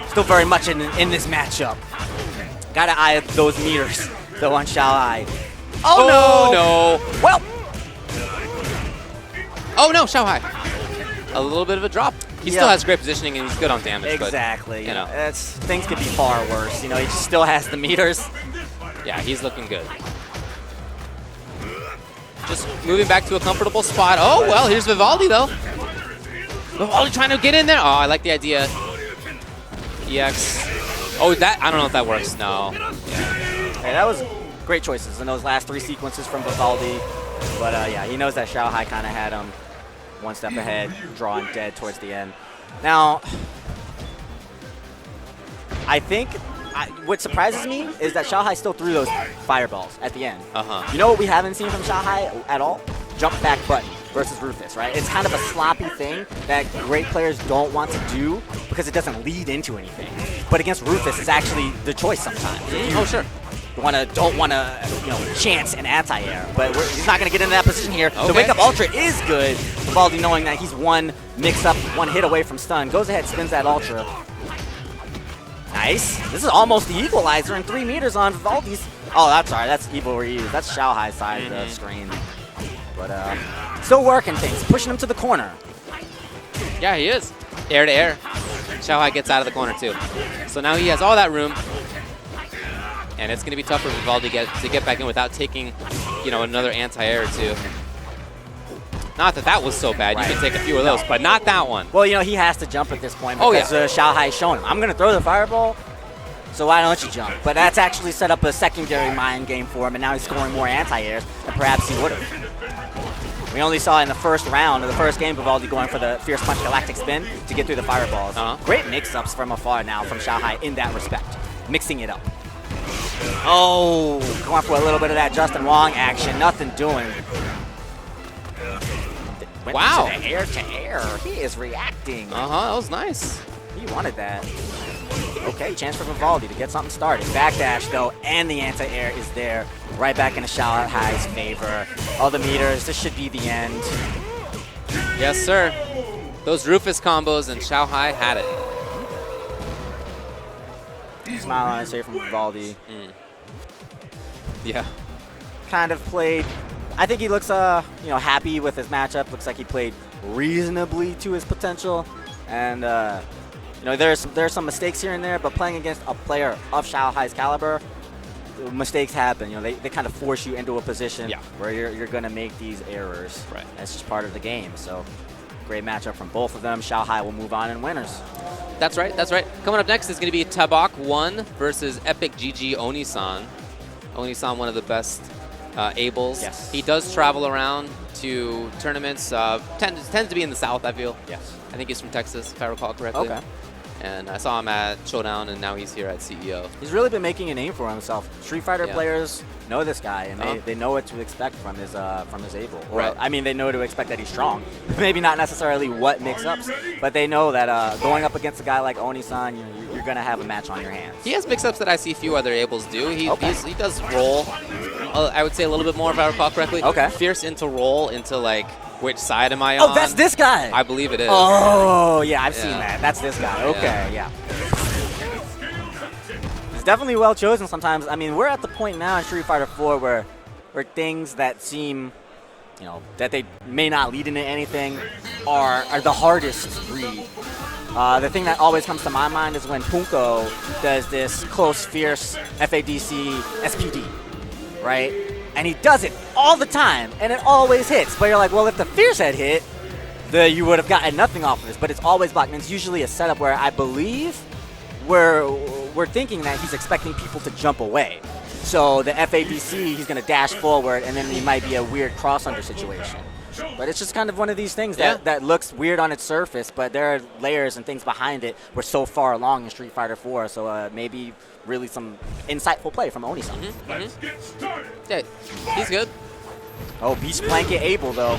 still very much in this matchup. Got to eye those meters, though, on Xiaohai. Oh, no. Well. Oh, no, Xiaohai. A little bit of a drop. He still has great positioning and he's good on damage. Exactly. But, you know. Things could be far worse. You know, he just still has the meters. Yeah, he's looking good. Just moving back to a comfortable spot. Oh, well, here's Vivaldi, though. Vivaldi trying to get in there. Oh, I like the idea. EX. Oh, that, I don't know if that works. No. Hey, that was great choices in those last 3 sequences from Vivaldi. But, yeah, he knows that Xiaohai kind of had him one step ahead, drawing dead towards the end. Now, I think what surprises me is that Xiaohai still threw those fireballs at the end. You know what we haven't seen from Xiaohai at all? Jump back button versus Rufus, right? It's kind of a sloppy thing that great players don't want to do because it doesn't lead into anything. But against Rufus, it's actually the choice sometimes. Oh, sure. Don't want to, chance an anti-air, but he's not going to get into that position here. The wake-up ultra is good. Vivaldi, knowing that he's one mix-up, one hit away from stun, goes ahead, spins that ultra. Nice. This is almost the equalizer and 3 meters on Vivaldi's. Oh, that's Evil Ryu. That's Xiaohai's side of the screen. But still working things, pushing him to the corner. Yeah, he is. Air to air. Xiaohai gets out of the corner too. So now he has all that room. And it's going to be tough for Vivaldi to get back in without taking, another anti-air or two. Not that that was so bad. You can take a few of those, but not that one. Well, he has to jump at this point because Xiaohai is showing him, I'm going to throw the fireball, so why don't you jump? But that's actually set up a secondary mind game for him, and now he's scoring more anti-airs than perhaps he would have. We only saw in the first round of the first game Vivaldi going for the Fierce Punch Galactic Spin to get through the fireballs. Great mix-ups from afar now from Xiaohai in that respect, mixing it up. Oh, going for a little bit of that Justin Wong action. Nothing doing. Wow. To the air to air. He is reacting. That was nice. He wanted that. Okay, chance for Vivaldi to get something started. Backdash, though, and the anti-air is there. Right back into Xiaohai's favor. All the meters. This should be the end. Yes, sir. Those Rufus combos and Xiaohai had it. Smile on his face from Vivaldi. Yeah. Kind of played. I think he looks, happy with his matchup. Looks like he played reasonably to his potential, and there's some mistakes here and there. But playing against a player of Xiaohai's caliber, mistakes happen. You know, they kind of force you into a position Yeah. where you're going to make these errors. Right. That's just part of the game. So great matchup from both of them. Shanghai will move on in winners. That's right, that's right. Coming up next is going to be Tabak 1 versus Epic GG Onisan. Onisan, one of the best Ables. Yes. He does travel around to tournaments. Tends to be in the South, I feel. Yes. I think he's from Texas, if I recall correctly. Okay. And I saw him at Showdown, and now he's here at CEO. He's really been making a name for himself. Street Fighter Yeah. players know this guy, and they know what to expect from his Able. Or, Right. I mean, they know to expect that he's strong. Maybe not necessarily what mix-ups, but they know that going up against a guy like Oni-san, you're going to have a match on your hands. He has mix-ups that I see few other Ables do. He does roll, I would say a little bit more if I recall correctly. Okay. Fierce into roll into like, which side am I on? Oh, that's this guy! I believe it is. Oh, yeah, I've seen Yeah. that. That's this guy. Okay, yeah. It's definitely well chosen sometimes. I mean, we're at the point now in Street Fighter 4 where things that seem, you know, that they may not lead into anything are the hardest read. The thing that always comes to my mind is when Punko does this close, fierce FADC SPD, right? And he does it all the time, and it always hits. But you're like, well, if the fierce had hit, you would have gotten nothing off of this. But it's always blocked, and it's usually a setup where I believe we're thinking that he's expecting people to jump away. So the FADC, he's going to dash forward, and then he might be a weird cross-under situation. But it's just kind of one of these things that looks weird on its surface, but there are layers and things behind it. We're so far along in Street Fighter 4, so maybe really some insightful play from Oni-san. Let's get started. Yeah, he's good. Oh, Beach Blanket Able, though.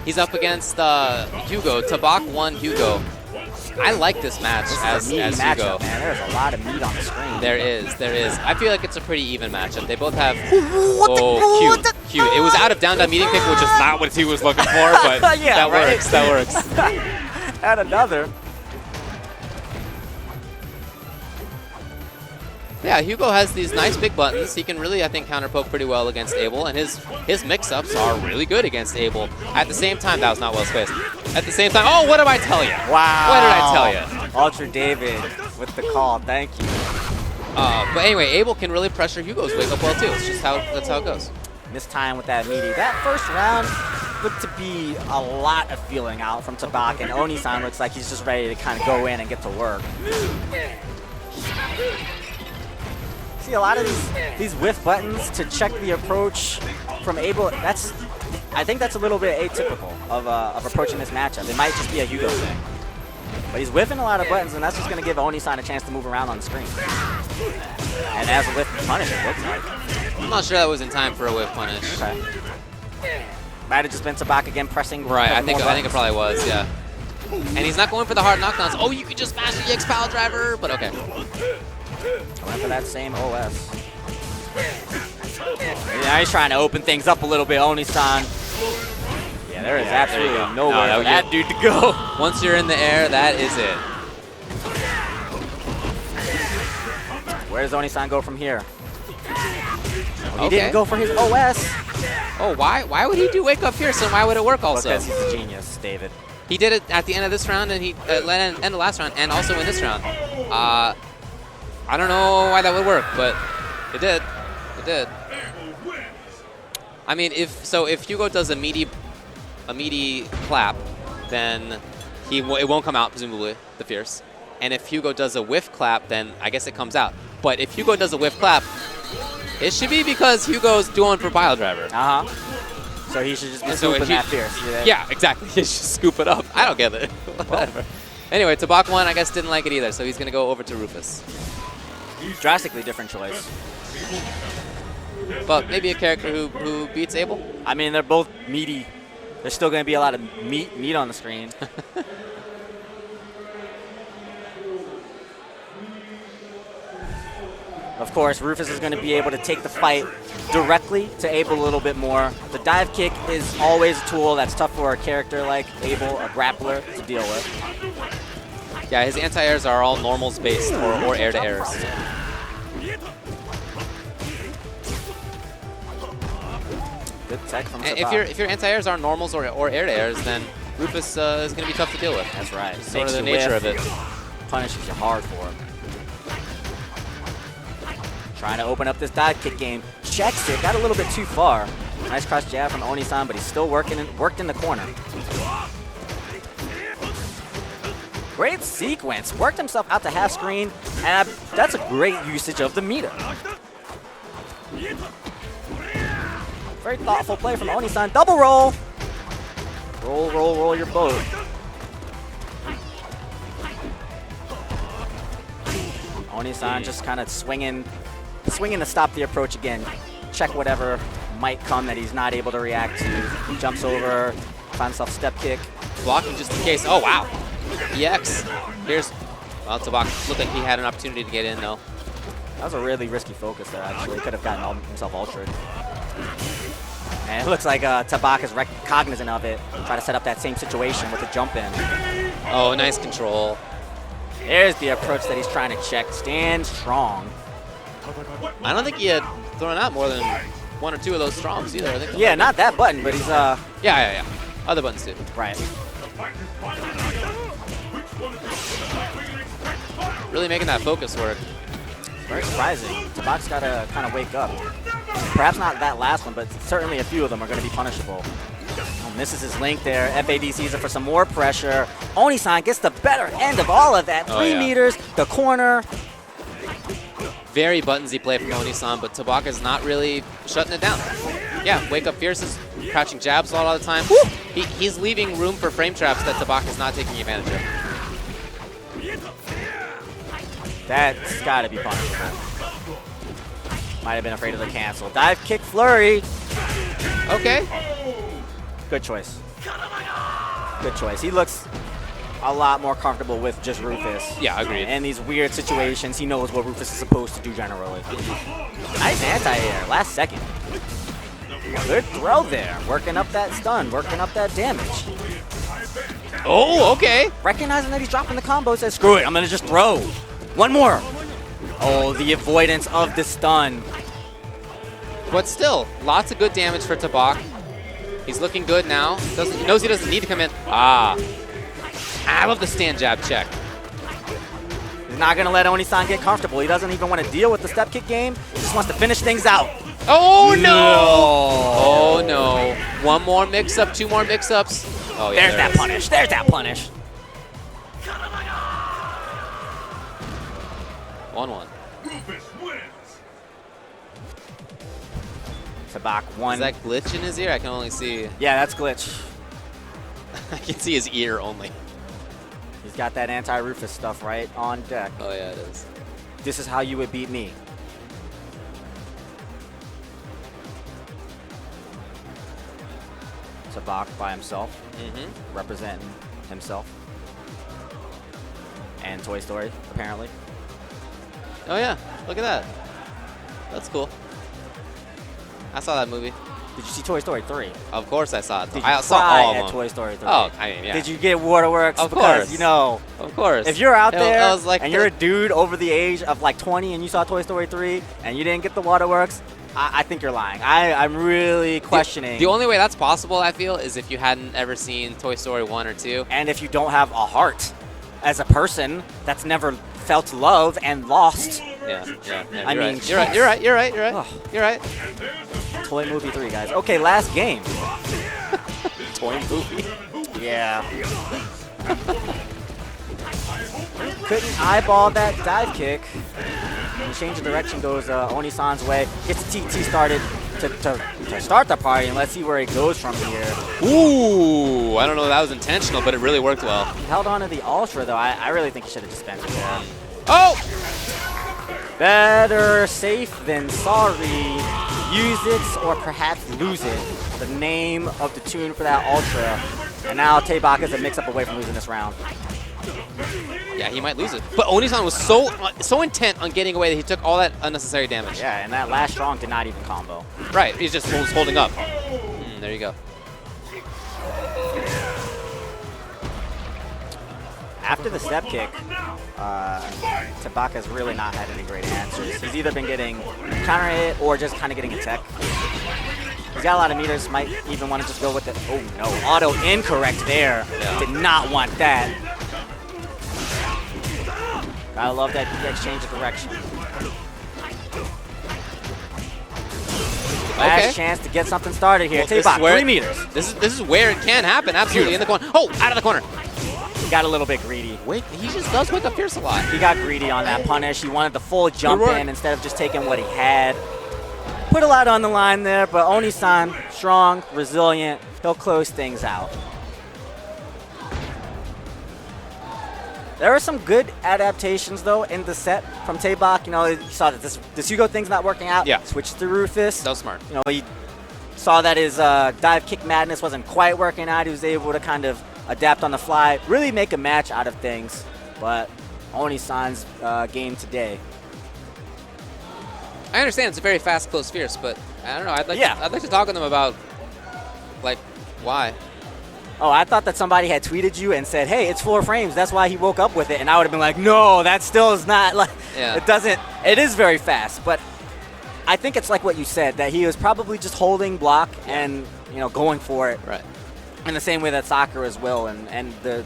He's up against Hugo. Tabak 1 Hugo. I like this match This is a meaty as matchup, Hugo. man. There's a lot of meat on the screen. There is. I feel like it's a pretty even matchup. They both have. What the- cute. It was out of down meeting pick, which is not what he was looking for, but Yeah, that right? works. That works. And another. Yeah, Hugo has these nice big buttons. He can really, I think, counterpoke pretty well against Abel, and his mix-ups are really good against Abel. At the same time, that was not well spaced. At the same time, oh, what did I tell you? Wow. What did I tell you? Ultra David with the call. Thank you. But anyway, Abel can really pressure Hugo's wake up well too. It's just that's how it goes. Missed time with that meaty. That first round looked to be a lot of feeling out from Tabak, and Oni-san looks like he's just ready to kind of go in and get to work. See, a lot of these whiff buttons to check the approach from Abel, I think that's a little bit atypical of approaching this matchup. It might just be a Hugo thing. But he's whiffing a lot of buttons, and that's just going to give Oni-san a chance to move around on the screen. And as a whiff punish, it looks like. I'm not sure that was in time for a whip punish. Okay. Might have just been Tabak again pressing. Right, I more think it buttons. probably was, yeah. And he's not going for the hard knockdowns. Oh, you could just mash the EX Power Driver, but okay. Went for that same OS. Now he's trying to open things up a little bit, Oni-san. Yeah, there is absolutely nowhere for that dude to go. Once you're in the air, that is it. Where does Oni-san go from here? Well, he Okay. didn't go for his OS. Oh, why would he do wake up here? So why would it work also? Because he's a genius, David. He did it at the end of this round, and he end of the last round, and also in this round. I don't know why that would work, but it did. It did. I mean, if Hugo does a meaty clap, then it won't come out, presumably, the fierce. And if Hugo does a whiff clap, then I guess it comes out. But if Hugo does a whiff clap, it should be because Hugo's doing for pile driver. Uh-huh. So he should just be scooping that fierce. Yeah, exactly. He should scoop it up. I don't get it. Whatever. Anyway, Tabak 1, I guess, didn't like it either, so he's going to go over to Rufus. Drastically different choice. But maybe a character who beats Abel? I mean, they're both meaty. There's still going to be a lot of meat on the screen. Of course, Rufus is going to be able to take the fight directly to Abel a little bit more. The dive kick is always a tool that's tough for a character like Abel, a grappler, to deal with. Yeah, his anti-airs are all normals based or air-to-airs. Good tech from And Tabak. if your anti-airs are normals or air-to-airs, then Rufus is going to be tough to deal with. That's right. Sort of the nature of it. Punishes you hard for him. Trying to open up this dive kick game. Checks it. Got a little bit too far. Nice cross jab from Oni-san, but he's still worked in the corner. Great sequence. Worked himself out to half screen, and that's a great usage of the meter. Very thoughtful play from Oni-san. Double roll. Roll, roll, roll your boat. Oni-san just kind of swinging to stop the approach again. Check whatever might come that he's not able to react to. Jumps over, finds himself step kick. Blocking just in case. Oh, wow. EX. Here's, well, Tabak looked like he had an opportunity to get in, though. That was a really risky focus there, actually. He could have gotten himself ultra'd. And it looks like Tabak is cognizant of it. Try to set up that same situation with the jump in. Oh, nice control. There's the approach that he's trying to check. Stand strong. I don't think he had thrown out more than 1 or 2 of those strongs either. I think Yeah, not that button, but he's Yeah. Other buttons too. right. Really making that focus work. Very surprising. Tabak's got to kind of wake up. Perhaps not that last one, but certainly a few of them are going to be punishable. Oh, misses his link there. FAD sees it for some more pressure. Oni-san gets the better end of all of that. 3 meters, the corner. Very buttonsy play from Oni-san, but Tabak is not really shutting it down. Yeah, wake up fierce is crouching jabs a lot of the time. He's leaving room for frame traps that Tabak is not taking advantage of. That's got to be punishable. Might have been afraid of the cancel. Dive kick flurry. Okay. Good choice. Good choice. He looks a lot more comfortable with just Rufus. Yeah, agreed. In these weird situations, he knows what Rufus is supposed to do generally. Nice anti-air, last second. Good throw there. Working up that stun, working up that damage. Oh, okay. Recognizing that he's dropping the combo, says, screw it, I'm going to just throw. One more. Oh, the avoidance of the stun. But still, lots of good damage for Tabak. He's looking good now. He knows he doesn't need to come in. I love the stand jab check. He's not going to let Oni-san get comfortable. He doesn't even want to deal with the step kick game. He just wants to finish things out. Oh, no. Oh, no. 1 more mix-up, 2 more mix-ups. Oh, yeah, There's that punish. There's that punish. 1-1. Tabak won. Is that glitch in his ear? I can only see. Yeah, that's glitch. I can see his ear only. He's got that anti-Rufus stuff right on deck. Oh, yeah, it is. This is how you would beat me. Tabak by himself, representing himself. And Toy Story, apparently. Oh, yeah. Look at that. That's cool. I saw that movie. Did you see Toy Story 3? Of course I saw it. Did you I saw cry all of at them. Toy Story 3? Oh, I mean, yeah. Did you get Waterworks? Of Because, course. you know, Of course. if you're out It there was like and you're a dude over the age of like 20 and you saw Toy Story 3 and you didn't get the Waterworks, I think you're lying. I'm really questioning. The only way that's possible, I feel, is if you hadn't ever seen Toy Story 1 or 2. And if you don't have a heart as a person that's never felt love and lost. Yeah. I mean, right. You're right. Oh. You're right. Toy Movie 3, guys. Okay, last game. Toy movie. Yeah. Couldn't eyeball that dive kick. And change of direction goes Oni-san's way. Gets the TT started to start the party, and let's see where it goes from here. Ooh, I don't know if that was intentional, but it really worked well. He held on to the Ultra, though. I really think he should have dispensed it there. Oh! Better safe than sorry. Use it or perhaps lose it. The name of the tune for that Ultra. And now Tabak is a mix-up away from losing this round. Yeah, he might lose it. But Oni-san was so intent on getting away that he took all that unnecessary damage. Yeah, and that last strong did not even combo. Right, he just was holding up. There you go. After the step kick, Tabak has really not had any great answers. He's either been getting counter hit or just kind of getting a tech. He's got a lot of meters, might even want to just go with it. Oh no, auto incorrect there. Yeah. Did not want that. Gotta love that exchange of direction. Last chance to get something started here. Taebok, 3 meters. This is where it can happen, absolutely, in the corner. Oh, out of the corner. He got a little bit greedy. Wait, he just does wake up fierce a lot. He got greedy on that punish. He wanted the full jump in instead of just taking what he had. Put a lot on the line there, but Oni-san, strong, resilient. He'll close things out. There are some good adaptations, though, in the set from Taebok. You know, you saw that this Hugo thing's not working out. Yeah. Switched to Rufus. That was smart. You know, he saw that his dive kick madness wasn't quite working out. He was able to kind of adapt on the fly, really make a match out of things. But Oni-san's game today. I understand it's a very fast, close, fierce, but I don't know. I'd like to talk to them about, like, why. Oh, I thought that somebody had tweeted you and said, hey, it's 4 frames. That's why he woke up with it. And I would have been like, no, that still is not. Like, It doesn't. It is very fast. But I think it's like what you said, that he was probably just holding block and, you know, going for it. Right. In the same way that soccer as well. And the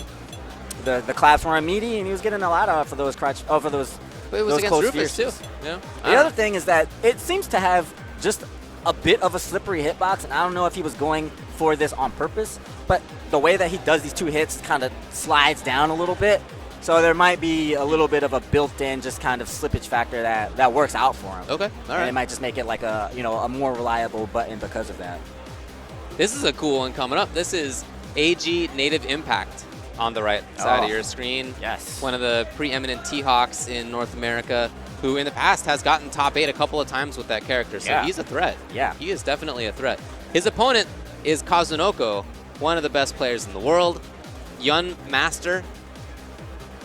claps were meaty, and he was getting a lot of for those crutch. Oh, for those. But it was against Rufus, too. Yeah. The other thing is that it seems to have just a bit of a slippery hitbox, and I don't know if he was going for this on purpose, but the way that he does these 2 hits kind of slides down a little bit. So there might be a little bit of a built-in just kind of slippage factor that works out for him. Okay, all right. And it might just make it like a, you know, a more reliable button because of that. This is a cool one coming up. This is AG Native Impact on the right side of your screen. Yes. One of the preeminent T-Hawks in North America, who in the past has gotten top 8 a couple of times with that character. So he's a threat. Yeah. He is definitely a threat. His opponent is Kazunoko, one of the best players in the world. Yun Master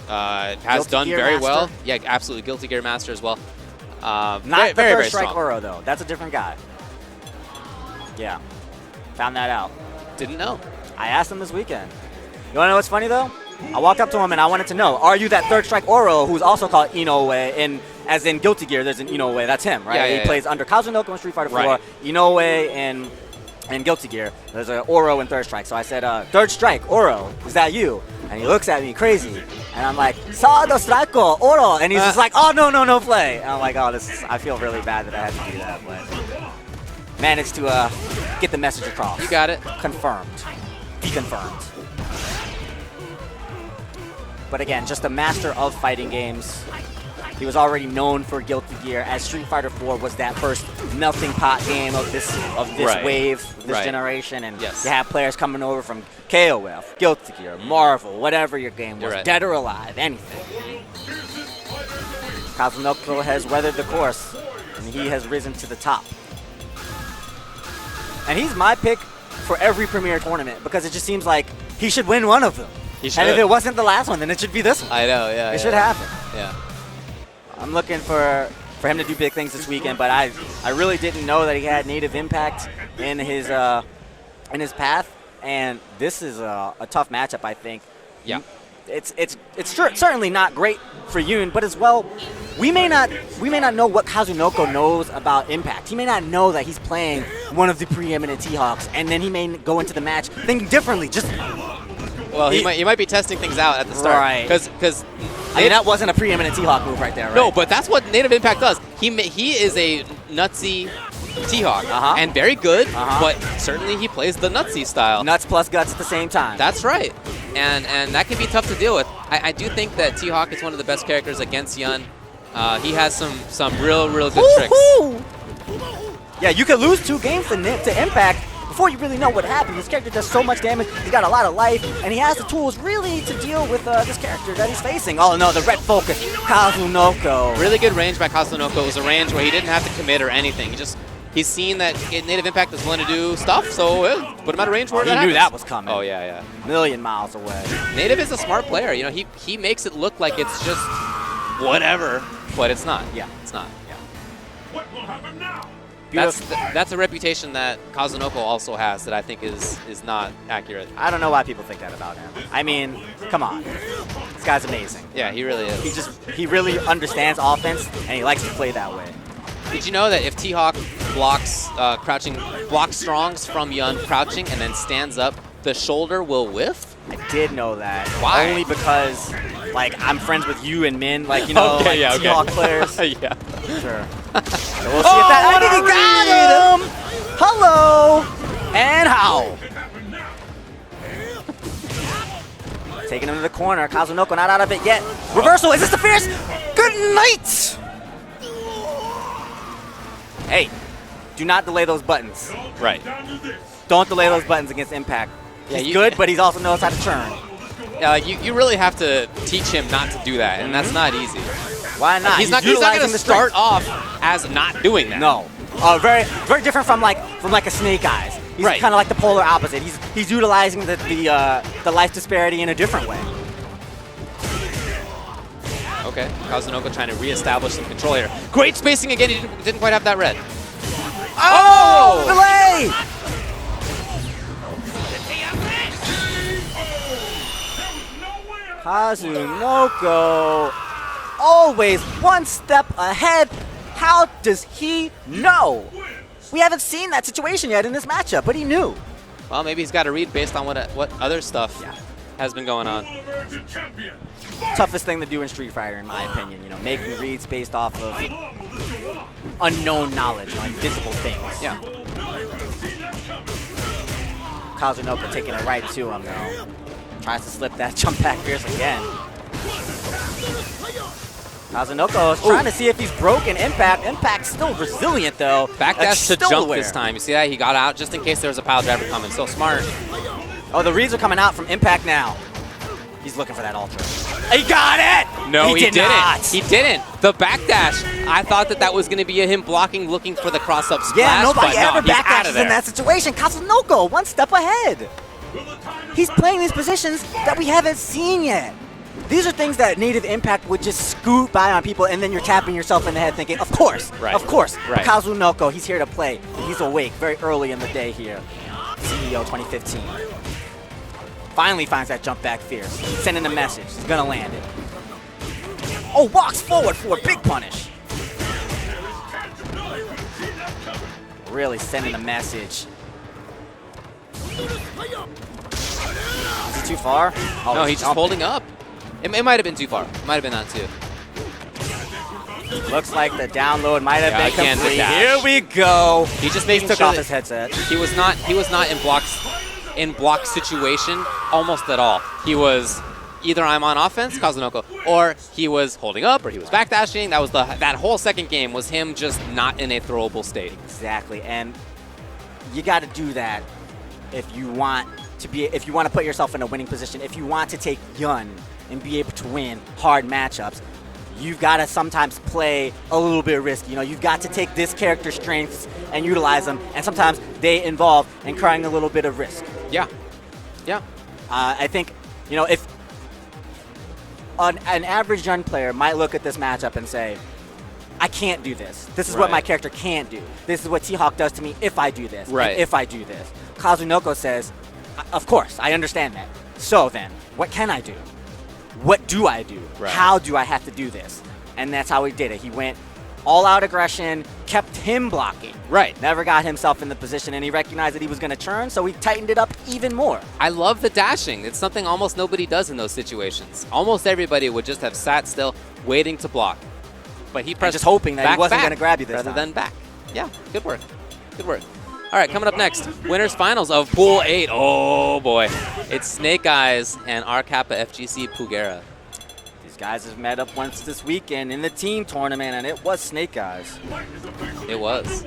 has done very well. Yeah, absolutely. Guilty Gear Master as well. Not very, the very, First Strike strong. Oro, though. That's a different guy. Yeah. Found that out. Didn't know. I asked him this weekend. You want to know what's funny, though? I walked up to him and I wanted to know, are you that Third Strike Oro who's also called Inoue? As in Guilty Gear, there's an Inoue. That's him, right? He plays under Kazunoko in Street Fighter 4, Inoue in Guilty Gear. There's an Oro in Third Strike. So I said, Third Strike, Oro, is that you? And he looks at me crazy. And I'm like, Sado Strako, Oro. And he's just like, oh, no play. And I'm like, oh, I feel really bad that I had to do that. But managed to get the message across. You got it. Confirmed. Deconfirmed. But again, just a master of fighting games. He was already known for Guilty Gear, as Street Fighter 4 was that first melting pot game of this wave, this generation. And you have players coming over from KOF, Guilty Gear, Marvel, whatever your game was, Dead or Alive, anything. Kazunoko has weathered the course, and he has risen to the top. And he's my pick for every Premier tournament, because it just seems like he should win one of them. And if it wasn't the last one, then it should be this one. I know, yeah. It should happen. Yeah. I'm looking for him to do big things this weekend, but I really didn't know that he had Native Impact in his path, and this is a tough matchup, I think. Yeah. It's certainly not great for Yoon, but as well, we may not know what Kazunoko knows about Impact. He may not know that he's playing one of the preeminent T-Hawks, and then he may go into the match thinking differently. Well, he might be testing things out at the start, right? Because I mean, that wasn't a preeminent T-Hawk move right there, right? No, but that's what Native Impact does. He is a nutsy T-Hawk, and very good, but certainly he plays the nutsy style. Nuts plus guts at the same time. That's right, and that can be tough to deal with. I do think that T-Hawk is one of the best characters against Yun. He has some real good tricks. Yeah, you could lose 2 games to Impact before you really know what happened. This character does so much damage, he's got a lot of life, and he has the tools really to deal with this character that he's facing. Oh no, the red focus, Kazunoko. Really good range by Kazunoko. It was a range where he didn't have to commit or anything. He's seen that Native Impact is willing to do stuff, so put him out of range where he knew that was coming. Oh yeah. A million miles away. Native is a smart player. You know, he makes it look like it's just whatever, but it's not. Yeah. It's not. Yeah. What will happen now? That's a reputation that Kazunoko also has that I think is not accurate. I don't know why people think that about him. I mean, come on. This guy's amazing. Yeah, he really is. He really understands offense, and he likes to play that way. Did you know that if T-Hawk blocks strongs from Yun crouching and then stands up, the shoulder will whiff? I did know that. Why? Only because, like, I'm friends with you and Min, like, you know, T-Hawk players. Yeah. Sure. So we'll see if that. I think he got him! low. And how? Taking him to the corner. Kazunoko not out of it yet. Reversal. Is this the fierce? Good night. Hey, do not delay those buttons. Right. Don't delay those buttons against Impact. Yeah, He's good, but he also knows how to churn. You really have to teach him not to do that, and that's not easy. Why not? He's not going to start off as not doing that. No. Very, very different from like a Snake Eyes. He's Right. kind of like the polar opposite. He's utilizing the life disparity in a different way. Okay, Kazunoko trying to reestablish some control here. Great spacing again. He didn't quite have that red. Oh! Delay! Kazunoko, always one step ahead. How does he know? We haven't seen that situation yet in this matchup, but he knew. Well, maybe he's got to read based on what other stuff has been going on. Toughest thing to do in Street Fighter, in my opinion. You know, making reads based off of unknown knowledge, invisible things. Yeah. Kazunoko taking it right to him, though. Tries to slip that jump back fierce again. Kazunoko is trying to see if he's broken Impact. Impact's still resilient, though. Backdash to still jump aware. this time. You see that? He got out just in case there was a pile driver coming. So smart. Oh, the reads are coming out from Impact now. He's looking for that Ultra. He got it! No, he didn't. Not. He didn't. The backdash. I thought that was going to be him blocking, looking for the cross-up splash. Yeah, nobody but ever no, he's out backdashes of there. in that situation. Kazunoko, one step ahead. He's playing these positions that we haven't seen yet. These are things that Native Impact would just scoot by on people, and then you're tapping yourself in the head thinking, of course, of course. Right. Kazunoko, he's here to play. He's awake very early in the day here. CEO 2015. Finally finds that jump back fierce. Sending a message. He's going to land it. Oh, walks forward for a big punish. Really sending a message. Is he too far? Oh, No, he's just jumping. holding up. It might have been too far. It might have been that too. Looks like the download might have been again, the complete. dash. Here we go. He just He making took sure off that his headset. he was not in block situation almost at all. He was either I'm on offense, Kazunoko, or he was holding up, or he was backdashing. That was that whole second game was him just not in a throwable state. Exactly, and you got to do that if you want to put yourself in a winning position. If you want to take Yun and be able to win hard matchups, you've got to sometimes play a little bit risky. You know, you've got to take this character's strengths and utilize them, and sometimes they involve incurring a little bit of risk. Yeah, yeah. I think, you know, if an average Yun player might look at this matchup and say, I can't do this. This is what my character can't do. This is what T-Hawk does to me if I do this. Right. And if I do this. Kazunoko says, of course, I understand that. So then, what can I do? What do I do? Right. How do I have to do this? And that's how he did it. He went all-out aggression, kept him blocking. Right. Never got himself in the position, and he recognized that he was going to turn, so he tightened it up even more. I love the dashing. It's something almost nobody does in those situations. Almost everybody would just have sat still, waiting to block. But he pressed just hoping that he back, wasn't back, gonna grab you this rather time. than back. Yeah, good work. Good work. All right, coming up next, winners finals of Pool 8. Oh boy, it's Snake Eyes and our Kappa FGC Pugera. These guys have met up once this weekend in the team tournament, and it was Snake Eyes. It was.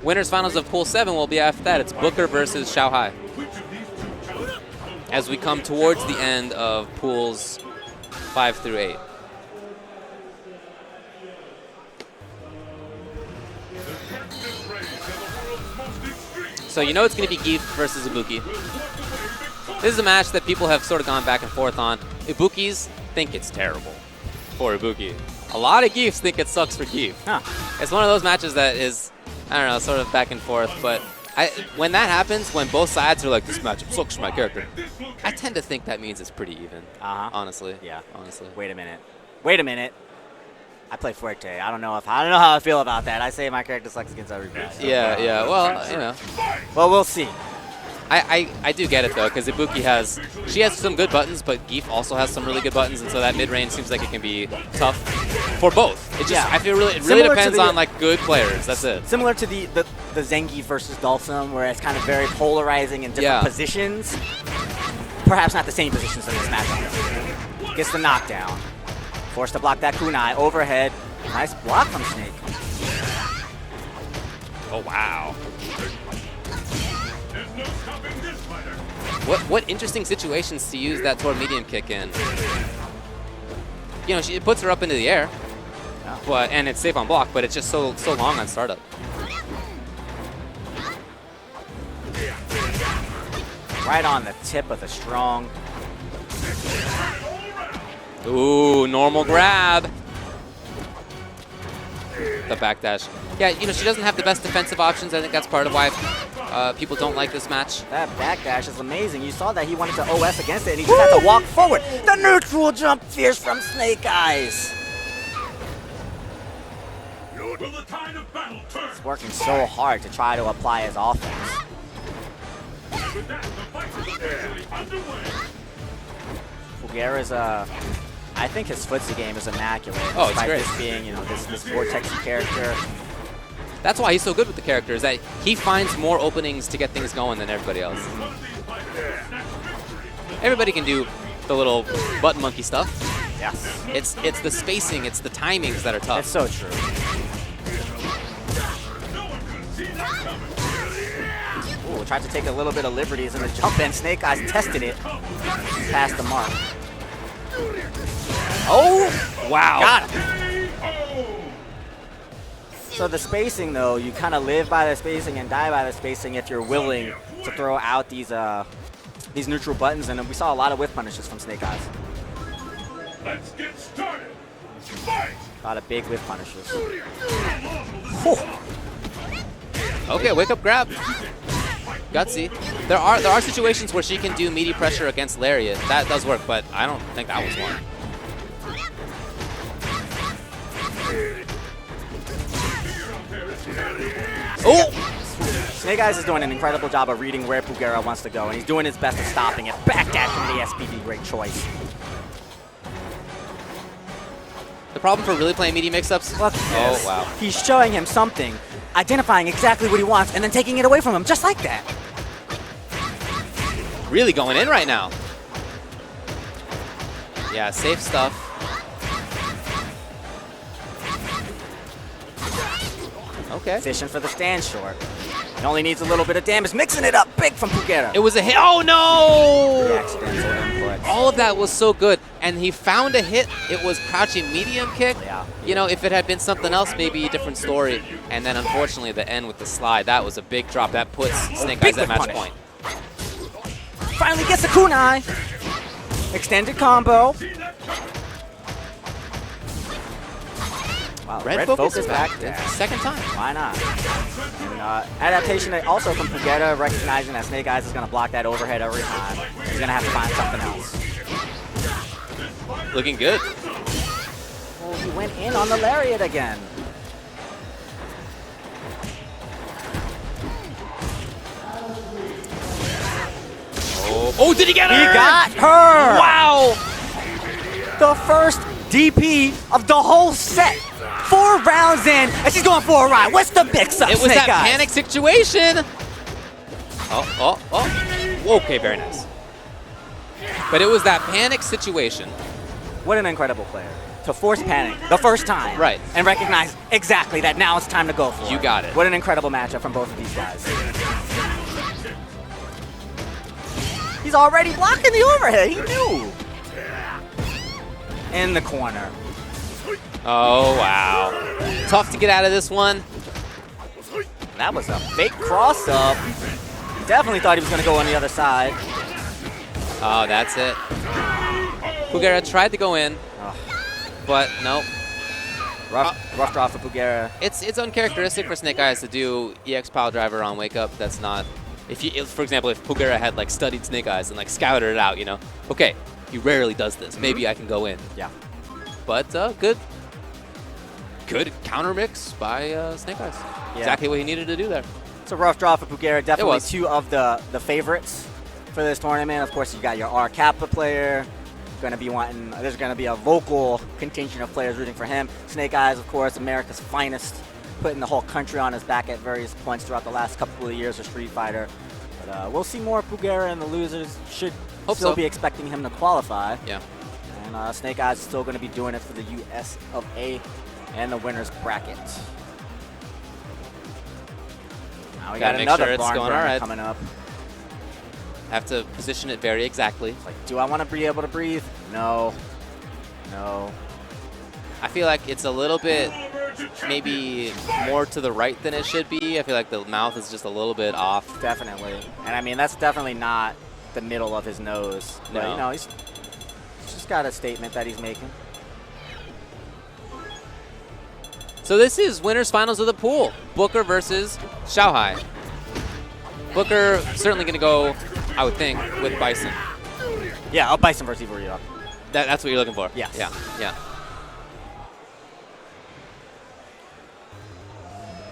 Winners finals of Pool 7 will be after that. It's Booker versus Xiaohai. As we come towards the end of Pools 5 through 8. So you know it's going to be Geef versus Ibuki. This is a match that people have sort of gone back and forth on. Ibukis think it's terrible for Ibuki. A lot of Geefs think it sucks for Geef. Huh. It's one of those matches that is, I don't know, sort of back and forth. But when that happens, when both sides are like, this matchup sucks for my character, I tend to think that means it's pretty even, honestly. Yeah. Honestly. Wait a minute. I play Fuerte. I don't know how I feel about that. I say my character sucks against everybody. Yeah, yeah. Well, you know. Well, we'll see. I do get it, though, because Ibuki has some good buttons, but Geef also has some really good buttons, and so that mid-range seems like it can be tough. for both. It just, Yeah. I feel it really Similar to depends the- on like good players. That's it. Similar to the Zengi versus Dhalsim, where it's kind of very polarizing in different Yeah. positions. Perhaps not the same positions in this matchup. Gets the knockdown. Forced to block that kunai. Overhead. Nice block from Snake. Oh wow. There's no stopping this fighter. What interesting situations to use that toward medium kick in. You know, it puts her up into the air, but and it's safe on block, but it's just so long on startup. Right on the tip of the strong. Ooh, normal grab. The backdash. Yeah, you know, she doesn't have the best defensive options. I think that's part of why people don't like this match. That backdash is amazing. You saw that he wanted to OS against it, and he just had to walk forward. The neutral jump fierce from Snake Eyes. Will the tide of battle turn? He's working so hard to try to apply his offense. With that, the fight is officially underway. Fugera's I think his footsie game is immaculate. Oh, it's despite great. this being, you know, this vortexy character. That's why he's so good with the character, is that he finds more openings to get things going than everybody else. One of these fighters will snatch victory. Everybody can do the little button monkey stuff. Yes. It's the spacing, it's the timings that are tough. It's so true. No one could see that coming. Ooh, tried to take a little bit of liberties in the jump, and Snake Eyes tested it past the mark. Oh! Wow. Got him. So the spacing, though, you kind of live by the spacing and die by the spacing if you're willing to throw out these neutral buttons, and we saw a lot of whiff punishes from Snake Eyes. Let's get started. Fight! A lot of big whiff punishes. Okay, wake up grab. Gutsy. There are situations where she can do meaty pressure against Lariat. That does work, but I don't think that was one. Oh! Snake Eyes is doing an incredible job of reading where Fugera wants to go, and he's doing his best at stopping it. Backdash from the SPV, great choice. The problem for really playing meaty mix-ups? Look at this. Oh, wow. He's showing him something, identifying exactly what he wants, and then taking it away from him, just like that. Really going in right now. Yeah, safe stuff. Okay. Fishing for the stand short. He only needs a little bit of damage, mixing it up big from Fugera. It was a hit. Oh, no! The accidental input. All of that was so good, and he found a hit. It was crouching medium kick. Yeah. You know, if it had been something else, maybe a different story. And then, unfortunately, the end with the slide, that was a big drop. That puts Snake big Eyes at match punish. point. Finally gets the kunai. Extended combo. Wow, Red focus is back. Yeah. It's the second time. Why not? And, adaptation also from Fugera, recognizing that Snake Eyes is going to block that overhead every time. He's going to have to find something else. Looking good. Oh, he went in on the lariat again. Oh, did he get her? He got her! Wow! The first DP of the whole set. 4 rounds in, and she's going for a ride. What's the mix-up, It was Snake that Eyes? panic situation. Oh. Okay, very nice. But it was that panic situation. What an incredible player. To force panic the first time. Right. And recognize exactly that now it's time to go for it. You got it. What an incredible matchup from both of these guys. He's already blocking the overhead. He knew. In the corner. Oh, wow. Tough to get out of this one. That was a fake cross-up. Definitely thought he was going to go on the other side. Oh, that's it. Fugera tried to go in, but nope. Rough draw for Fugera. It's uncharacteristic for Snake Eyes to do EX pile driver on wake up. That's not. For example, if Fugera had like studied Snake Eyes and like scouted it out, you know, okay, he rarely does this. Maybe I can go in. Yeah. But good counter mix by Snake Eyes. Yeah. Exactly what he needed to do there. It's a rough draw for Fugera. Definitely was. 2 of the favorites for this tournament. Of course, you got your R Kappa player. going to be wanting. There's going to be a local contingent of players rooting for him. Snake Eyes, of course, America's finest, putting the whole country on his back at various points throughout the last couple of years of Street Fighter. But we'll see more of Pugera, and the losers should still be expecting him to qualify. Yeah. And Snake Eyes is still going to be doing it for the US of A and the winner's bracket. Now we got Gotta make another sure it's barn going burner all right. coming up. Have to position it very exactly. It's like, do I want to be able to breathe? No. No. I feel like it's a little bit maybe more to the right than it should be. I feel like the mouth is just a little bit off. Definitely. And I mean, that's definitely not the middle of his nose. But, No. you know, he's just got a statement that he's making. So this is winners finals of the pool. Booker versus Xiaohai. Booker certainly going to go, I would think, with Bison. Yeah, Bison versus Evil Ryu. That's what you're looking for? Yes. Yeah, yeah.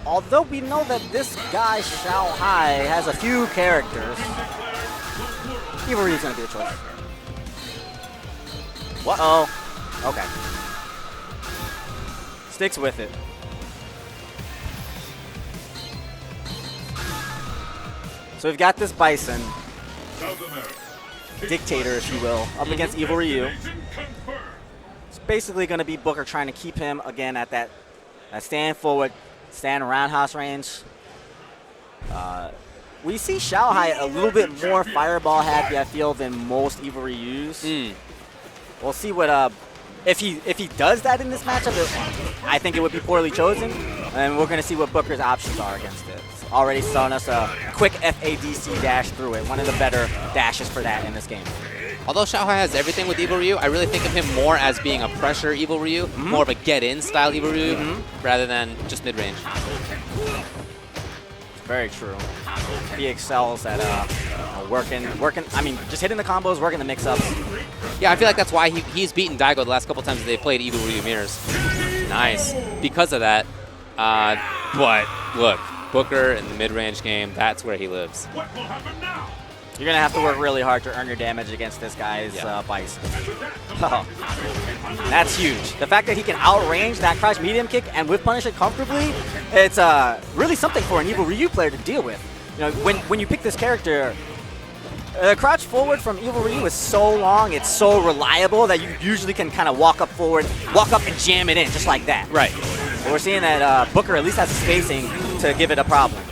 Although we know that this guy, Xiaohai, has a few characters, Evil Ryu's going to be the choice. Uh-oh. Okay. Sticks with it. So we've got this Bison, dictator, if you will, up against Evil Ryu. It's basically going to be Booker trying to keep him, again, at that stand forward, stand roundhouse range. We see Xiaohai a little bit more fireball happy, I feel, than most Evil Ryus. We'll see what if he does that in this matchup. I think it would be poorly chosen, and we're going to see what Booker's options are against it. It's already showing us a quick FADC dash through it. One of the better dashes for that in this game. Although Xiaohai has everything with Evil Ryu, I really think of him more as being a pressure Evil Ryu, more of a get-in style Evil Ryu, rather than just mid-range. Very true. He excels at working. I mean, just hitting the combos, working the mix-ups. Yeah, I feel like that's why he's beaten Daigo the last couple times that they played Evil Ryu mirrors. Nice. Because of that. But look, Booker in the mid-range game, that's where he lives. What will happen now? You're going to have to work really hard to earn your damage against this guy's Bison. Oh, that's huge. The fact that he can outrange that crouch medium kick and whip punish it comfortably, it's really something for an Evil Ryu player to deal with. You know, when you pick this character, crouch forward from Evil Ryu is so long, it's so reliable that you usually can kind of walk up forward, walk up and jam it in just like that. Right. But we're seeing that Booker at least has the spacing to give it a problem.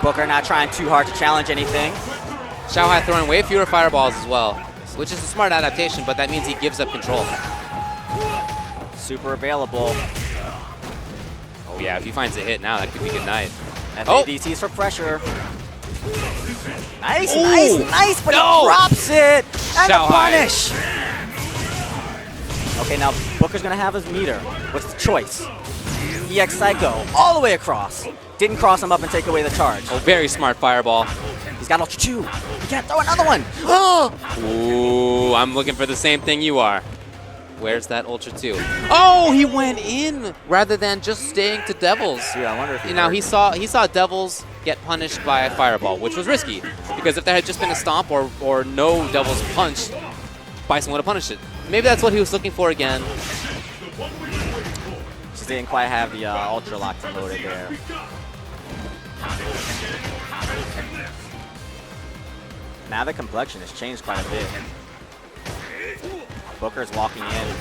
Booker not trying too hard to challenge anything. Xiaohai throwing way fewer fireballs as well, which is a smart adaptation, but that means he gives up control. Super available. Oh yeah, if he finds a hit now, that could be good night. FADCs for pressure. Nice, Ooh. nice, but he drops it! And Xiaohai. a punish! Okay, now Booker's gonna have his meter. What's the choice? EX Psycho, all the way across. Didn't cross him up and take away the charge. Oh, very smart fireball. He's got Ultra 2. He can't throw another one. Oh! Ooh, I'm looking for the same thing you are. Where's that Ultra 2? Oh, he went in rather than just staying to Devils. Yeah, I wonder if He saw Devils get punished by a fireball, which was risky because if there had just been a stomp or no Devils punch, Bison would have punished it. Maybe that's what he was looking for again. Just didn't quite have the Ultra locked and loaded there. Now the complexion has changed quite a bit. Booker's walking in,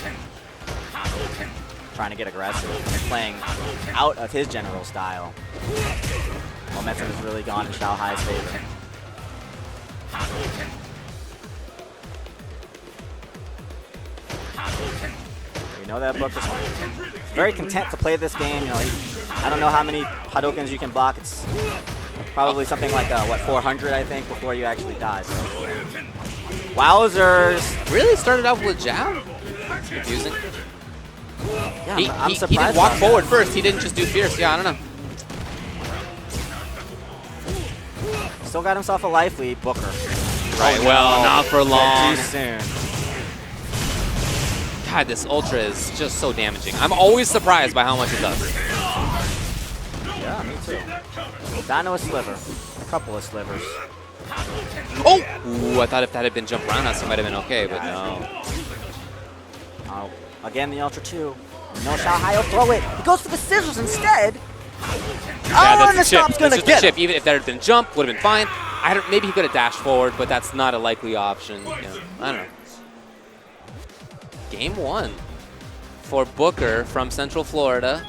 trying to get aggressive, playing out of his general style. Momentum has really gone in Xiaohai's favor. We know that Booker's very content to play this game. You know, I don't know how many Hadoukens you can block. It's probably something like, what, 400, I think, before you actually die. So. Wowzers. Really started off with jab? It's confusing. Yeah, I'm He surprised. didn't walk about forward that. first. He didn't just do fierce. Yeah, I don't know. Still got himself a life lead, Booker. Right, Oh, well, no. not for long. Too soon. God, this Ultra is just so damaging. I'm always surprised by how much it does. Yeah. Yeah, me too. Down to a sliver. A couple of slivers. Oh! Ooh, I thought if that had been jump roundhouse, it might have been okay, but no. Oh, again, the Ultra 2. No, Xiaohai will throw it. He goes for the scissors instead. Yeah, And the stop's going going to to get chip. him. Even if there had been jump, would have been fine. Maybe he could have dashed forward, but that's not a likely option. Yeah, I don't know. Game 1 for Booker from Central Florida,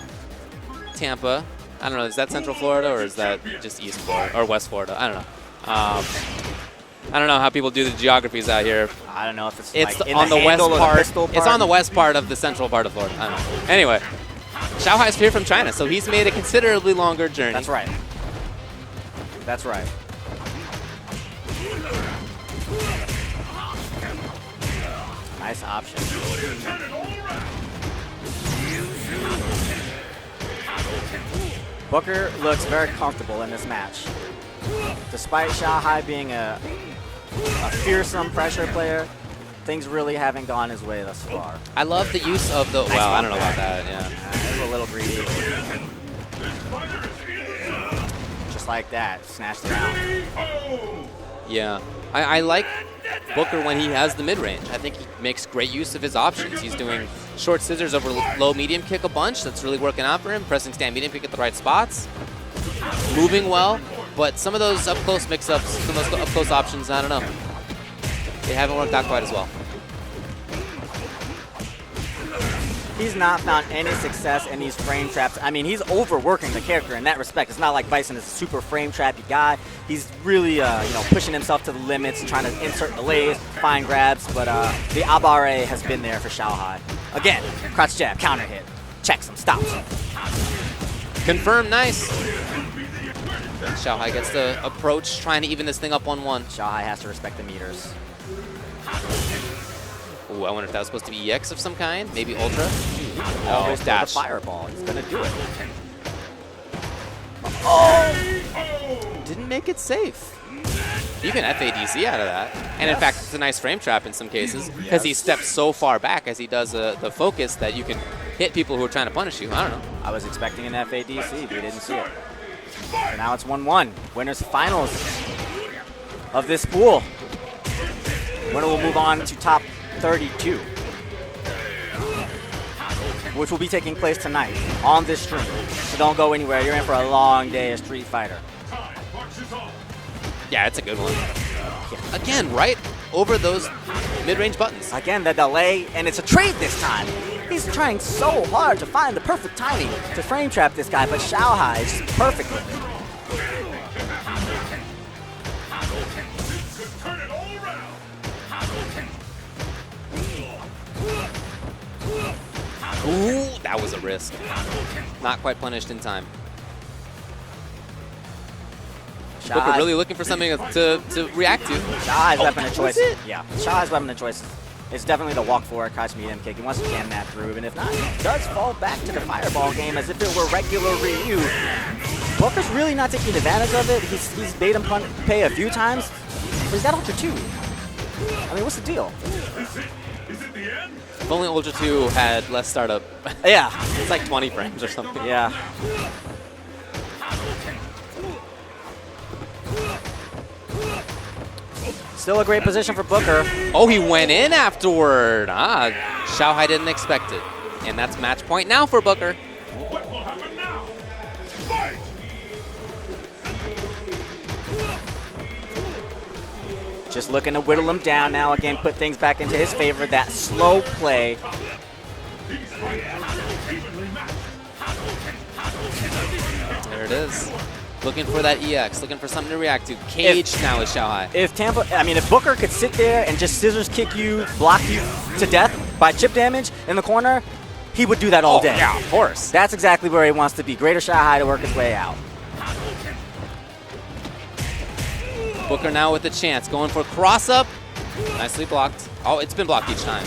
Tampa. I don't know, is that Central Florida or is that just East Florida or West Florida? I don't know. I don't know how people do the geographies out here. I don't know if it's It's like in on the west handle or part. the pistol part. It's on the west part of the central part of Florida. I don't know. Anyway, Xiaohai's here from China, so he's made a considerably longer journey. That's right. That's right. Nice option. Booker looks very comfortable in this match. Despite Xiaohai being a fearsome pressure player, things really haven't gone his way thus far. I love the use of the. Well, I don't know about that. Yeah. It's a little greedy. Just like that, snatched it out. Yeah. I like Booker when he has the mid-range. I think he makes great use of his options. He's doing short scissors over low medium kick a bunch. That's really working out for him. Pressing stand medium kick at the right spots. Moving well. But some of those up-close mix-ups, some of those up-close options, I don't know. They haven't worked out quite as well. He's not found any success in these frame traps. I mean, he's overworking the character in that respect. It's not like Bison is a super frame trappy guy. He's really, pushing himself to the limits, trying to insert delays, find grabs. But the Abare has been there for Xiaohai. Again, crouch jab, counter hit, checks him, stops him. Confirm, nice. Xiaohai gets the approach, trying to even this thing up 1-1. Xiaohai has to respect the meters. Ooh, I wonder if that was supposed to be EX of some kind, maybe Ultra. Always Oh, throw dash. the fireball. He's gonna do it. Didn't make it safe. You can FADC out of that. And in fact, it's a nice frame trap in some cases because he steps so far back as he does the focus that you can hit people who are trying to punish you. I don't know. I was expecting an FADC, but we didn't see it. So now it's 1-1. Winners finals of this pool. Winner will move on to top 32, which will be taking place tonight on this stream. So don't go anywhere. You're in for a long day of Street Fighter. Yeah, it's a good one. Again, right over those mid-range buttons. Again, the delay, and it's a trade this time. He's trying so hard to find the perfect timing to frame trap this guy, but Xiaohai is just perfect with it. Ooh, that was a risk. Not quite punished in time. Booker really looking for something to react to. Xiaohai's weapon of choice. it? Yeah, Xiaohai's weapon of choice is definitely the walk forward, crouch medium kick. He wants to jam that through, and if not, he does fall back to the fireball game as if it were regular Ryu. Booker's really not taking advantage of it. He's made him pay a few times, but he's got Ultra 2. I mean, what's the deal? Is it the end? If only Ultra 2 had less startup. Yeah. It's like 20 frames or something. Yeah. Still a great position for Booker. Oh, he went in afterward. Xiaohai didn't expect it. And that's match point now for Booker. What will happen now? Fight! Just looking to whittle him down now. Again, put things back into his favor. That slow play. There it is. Looking for that EX, looking for something to react to. Cage now is Xiaohai. If Booker could sit there and just scissors kick you, block you to death by chip damage in the corner, he would do that all day. Yeah, of course. That's exactly where he wants to be. Greater Xiaohai to work his way out. Booker now with the chance, going for cross up. Nicely blocked. Oh, it's been blocked each time.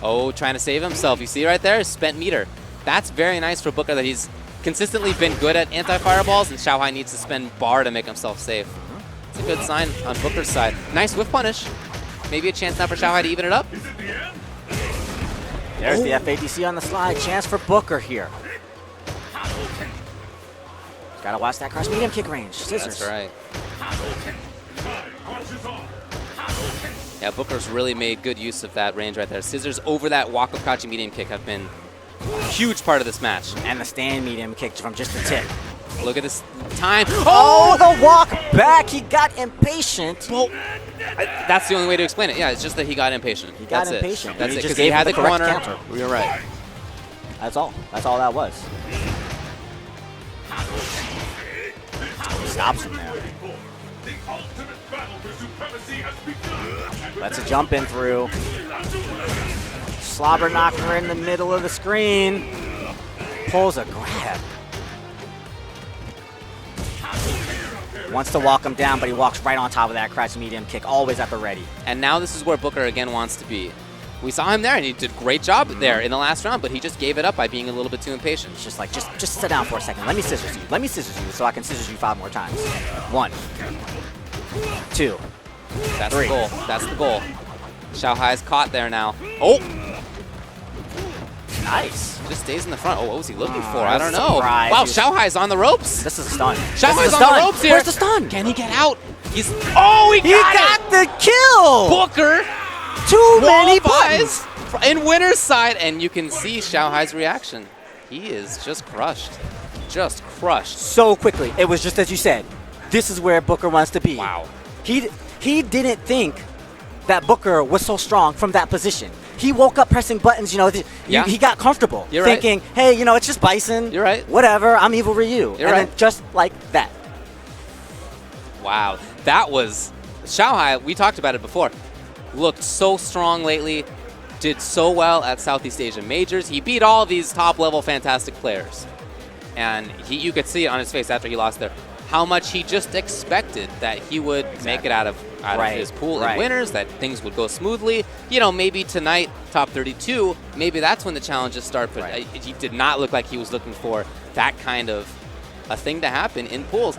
Oh, trying to save himself. You see right there, spent meter. That's very nice for Booker that he's consistently been good at anti-fireballs, and Xiaohai needs to spend bar to make himself safe. It's a good sign on Booker's side. Nice whiff punish. Maybe a chance now for Xiaohai to even it up. There's the FADC on the slide. Chance for Booker here. Gotta watch that cross medium kick range. Scissors. That's right. Yeah, Booker's really made good use of that range right there. Scissors over that walk-up crouching medium kick have been a huge part of this match. And the stand medium kick from just the tip. Look at this time. Oh, the walk back. He got impatient. Well, that's the only way to explain it. Yeah, it's just that he got impatient. He got That's impatient. It. That's He it, just because he gave had him the the correct corner. counter. You're right. That's all. That's all that was. Stops him there. The ultimate battle for supremacy has begun. Lets a jump in through. Slobber knocker in the middle of the screen. Pulls a grab. Wants to walk him down, but he walks right on top of that crouch medium kick, always at the ready. And now this is where Booker again wants to be. We saw him there, and he did a great job there in the last round, but he just gave it up by being a little bit too impatient. It's just like, just sit down for a second. Let me scissors you. Let me scissors you so I can scissors you 5 more times. 1, 2. That's 3. the goal. That's the goal. Xiao Hai's caught there now. Oh! Nice. Just stays in the front. Oh, what was he looking for? I that's don't a know. surprise. Wow, Xiao Hai's on the ropes. This is a stun. Xiao This Hai's is a on the stun. ropes here. Where's the stun? Can he get out? He's. Oh, he got the kill! Booker. Too many Wall buttons. buys in winner's side, and you can see Xiao Hai's reaction. He is just crushed. Just crushed. So quickly. It was just as you said. This is where Booker wants to be. Wow. He didn't think that Booker was so strong from that position. He woke up pressing buttons, Yeah. he got comfortable. You're right. thinking, hey, it's just Bison. You're right. Whatever, I'm Evil Ryu. You're and right. then just like that. Wow. That was. Xiao Hai, we talked about it before, looked so strong lately, did so well at Southeast Asia Majors. He beat all these top-level fantastic players. And you could see it on his face after he lost there, how much he just expected that he would make it out of his pool in winners, that things would go smoothly. Maybe tonight, top 32, maybe that's when the challenges start, but he did not look like he was looking for that kind of a thing to happen in pools.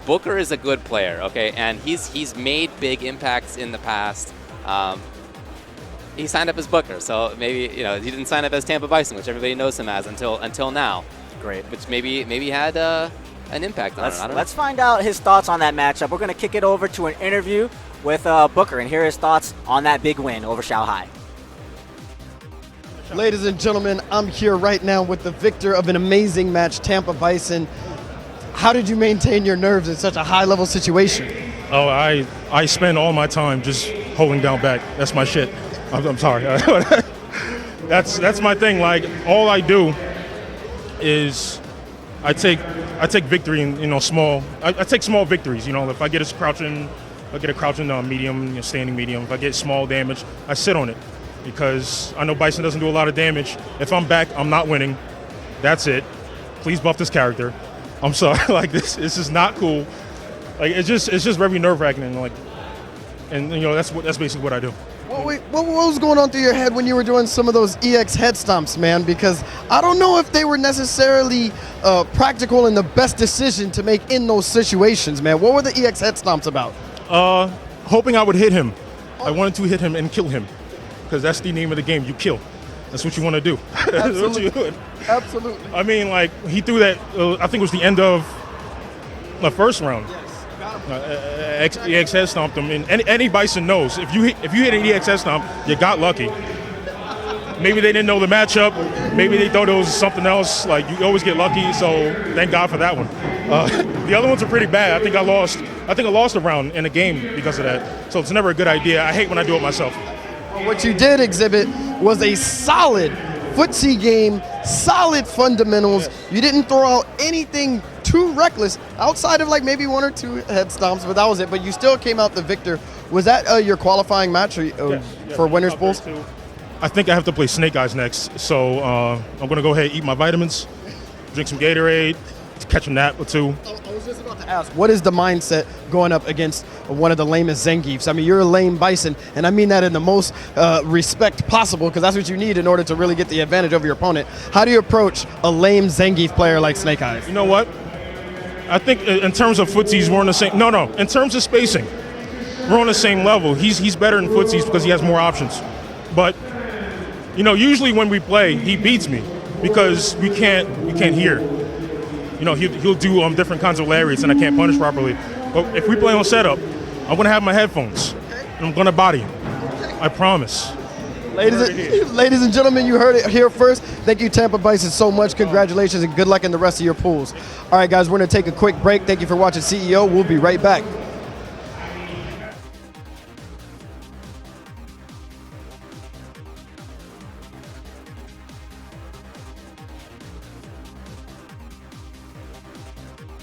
Booker is a good player, okay, and he's made big impacts in the past. He signed up as Booker, so maybe he didn't sign up as Tampa Bison, which everybody knows him as until now. Great. Which maybe had an impact on it. I don't know. Let's find out his thoughts on that matchup. We're going to kick it over to an interview with Booker and hear his thoughts on that big win over Xiao Hai. Ladies and gentlemen, I'm here right now with the victor of an amazing match, Tampa Bison. How did you maintain your nerves in such a high-level situation? Oh, I spend all my time just holding down back. That's my shit. I'm sorry. That's my thing. Like, all I do is I take victory in small. I take small victories. If I get a crouching medium, standing medium. If I get small damage, I sit on it because I know Bison doesn't do a lot of damage. If I'm back, I'm not winning. That's it. Please buff this character. I'm sorry. Like this is not cool. Like it's just very nerve-wracking and that's basically what I do. What was going on through your head when you were doing some of those EX head stomps, man? Because I don't know if they were necessarily practical and the best decision to make in those situations, man. What were the EX head stomps about? Hoping I would hit him. I wanted to hit him and kill him because that's the name of the game. You kill. That's what you want to do. Absolutely. Absolutely. I mean, like he threw that. I think it was the end of the first round. EX head stomped him, and any Bison knows if you hit an EX head stomp, you got lucky. Maybe they didn't know the matchup. Maybe they thought it was something else. Like you always get lucky, so thank God for that one. The other ones are pretty bad. I think I lost a round in a game because of that. So it's never a good idea. I hate when I do it myself. What you did exhibit was a solid footsie game, solid fundamentals. Yes. You didn't throw out anything too reckless outside of like maybe 1 or 2 head stomps, but that was it. But you still came out the victor. Was that your qualifying match for winners pools? I think I have to play Snake Eyes next, so I'm going to go ahead and eat my vitamins, drink some Gatorade, catch a nap or 2. I was just about to ask, what is the mindset going up against one of the lamest Zangiefs? I mean, you're a lame Bison, and I mean that in the most respect possible, because that's what you need in order to really get the advantage over your opponent. How do you approach a lame Zangief player like Snake Eyes? You know what? I think in terms of footsies, we're on the same. No. In terms of spacing, we're on the same level. He's better in footsies because he has more options. But You know, usually when we play, he beats me because we can't hear. You know, he'll do different kinds of lariats and I can't punish properly. But if we play on setup, I'm gonna have my headphones and I'm gonna body him. I promise. Ladies and gentlemen, you heard it here first. Thank you, Tampa Bison, so much. Congratulations and good luck in the rest of your pools. All right, guys, we're going to take a quick break. Thank you for watching CEO. We'll be right back.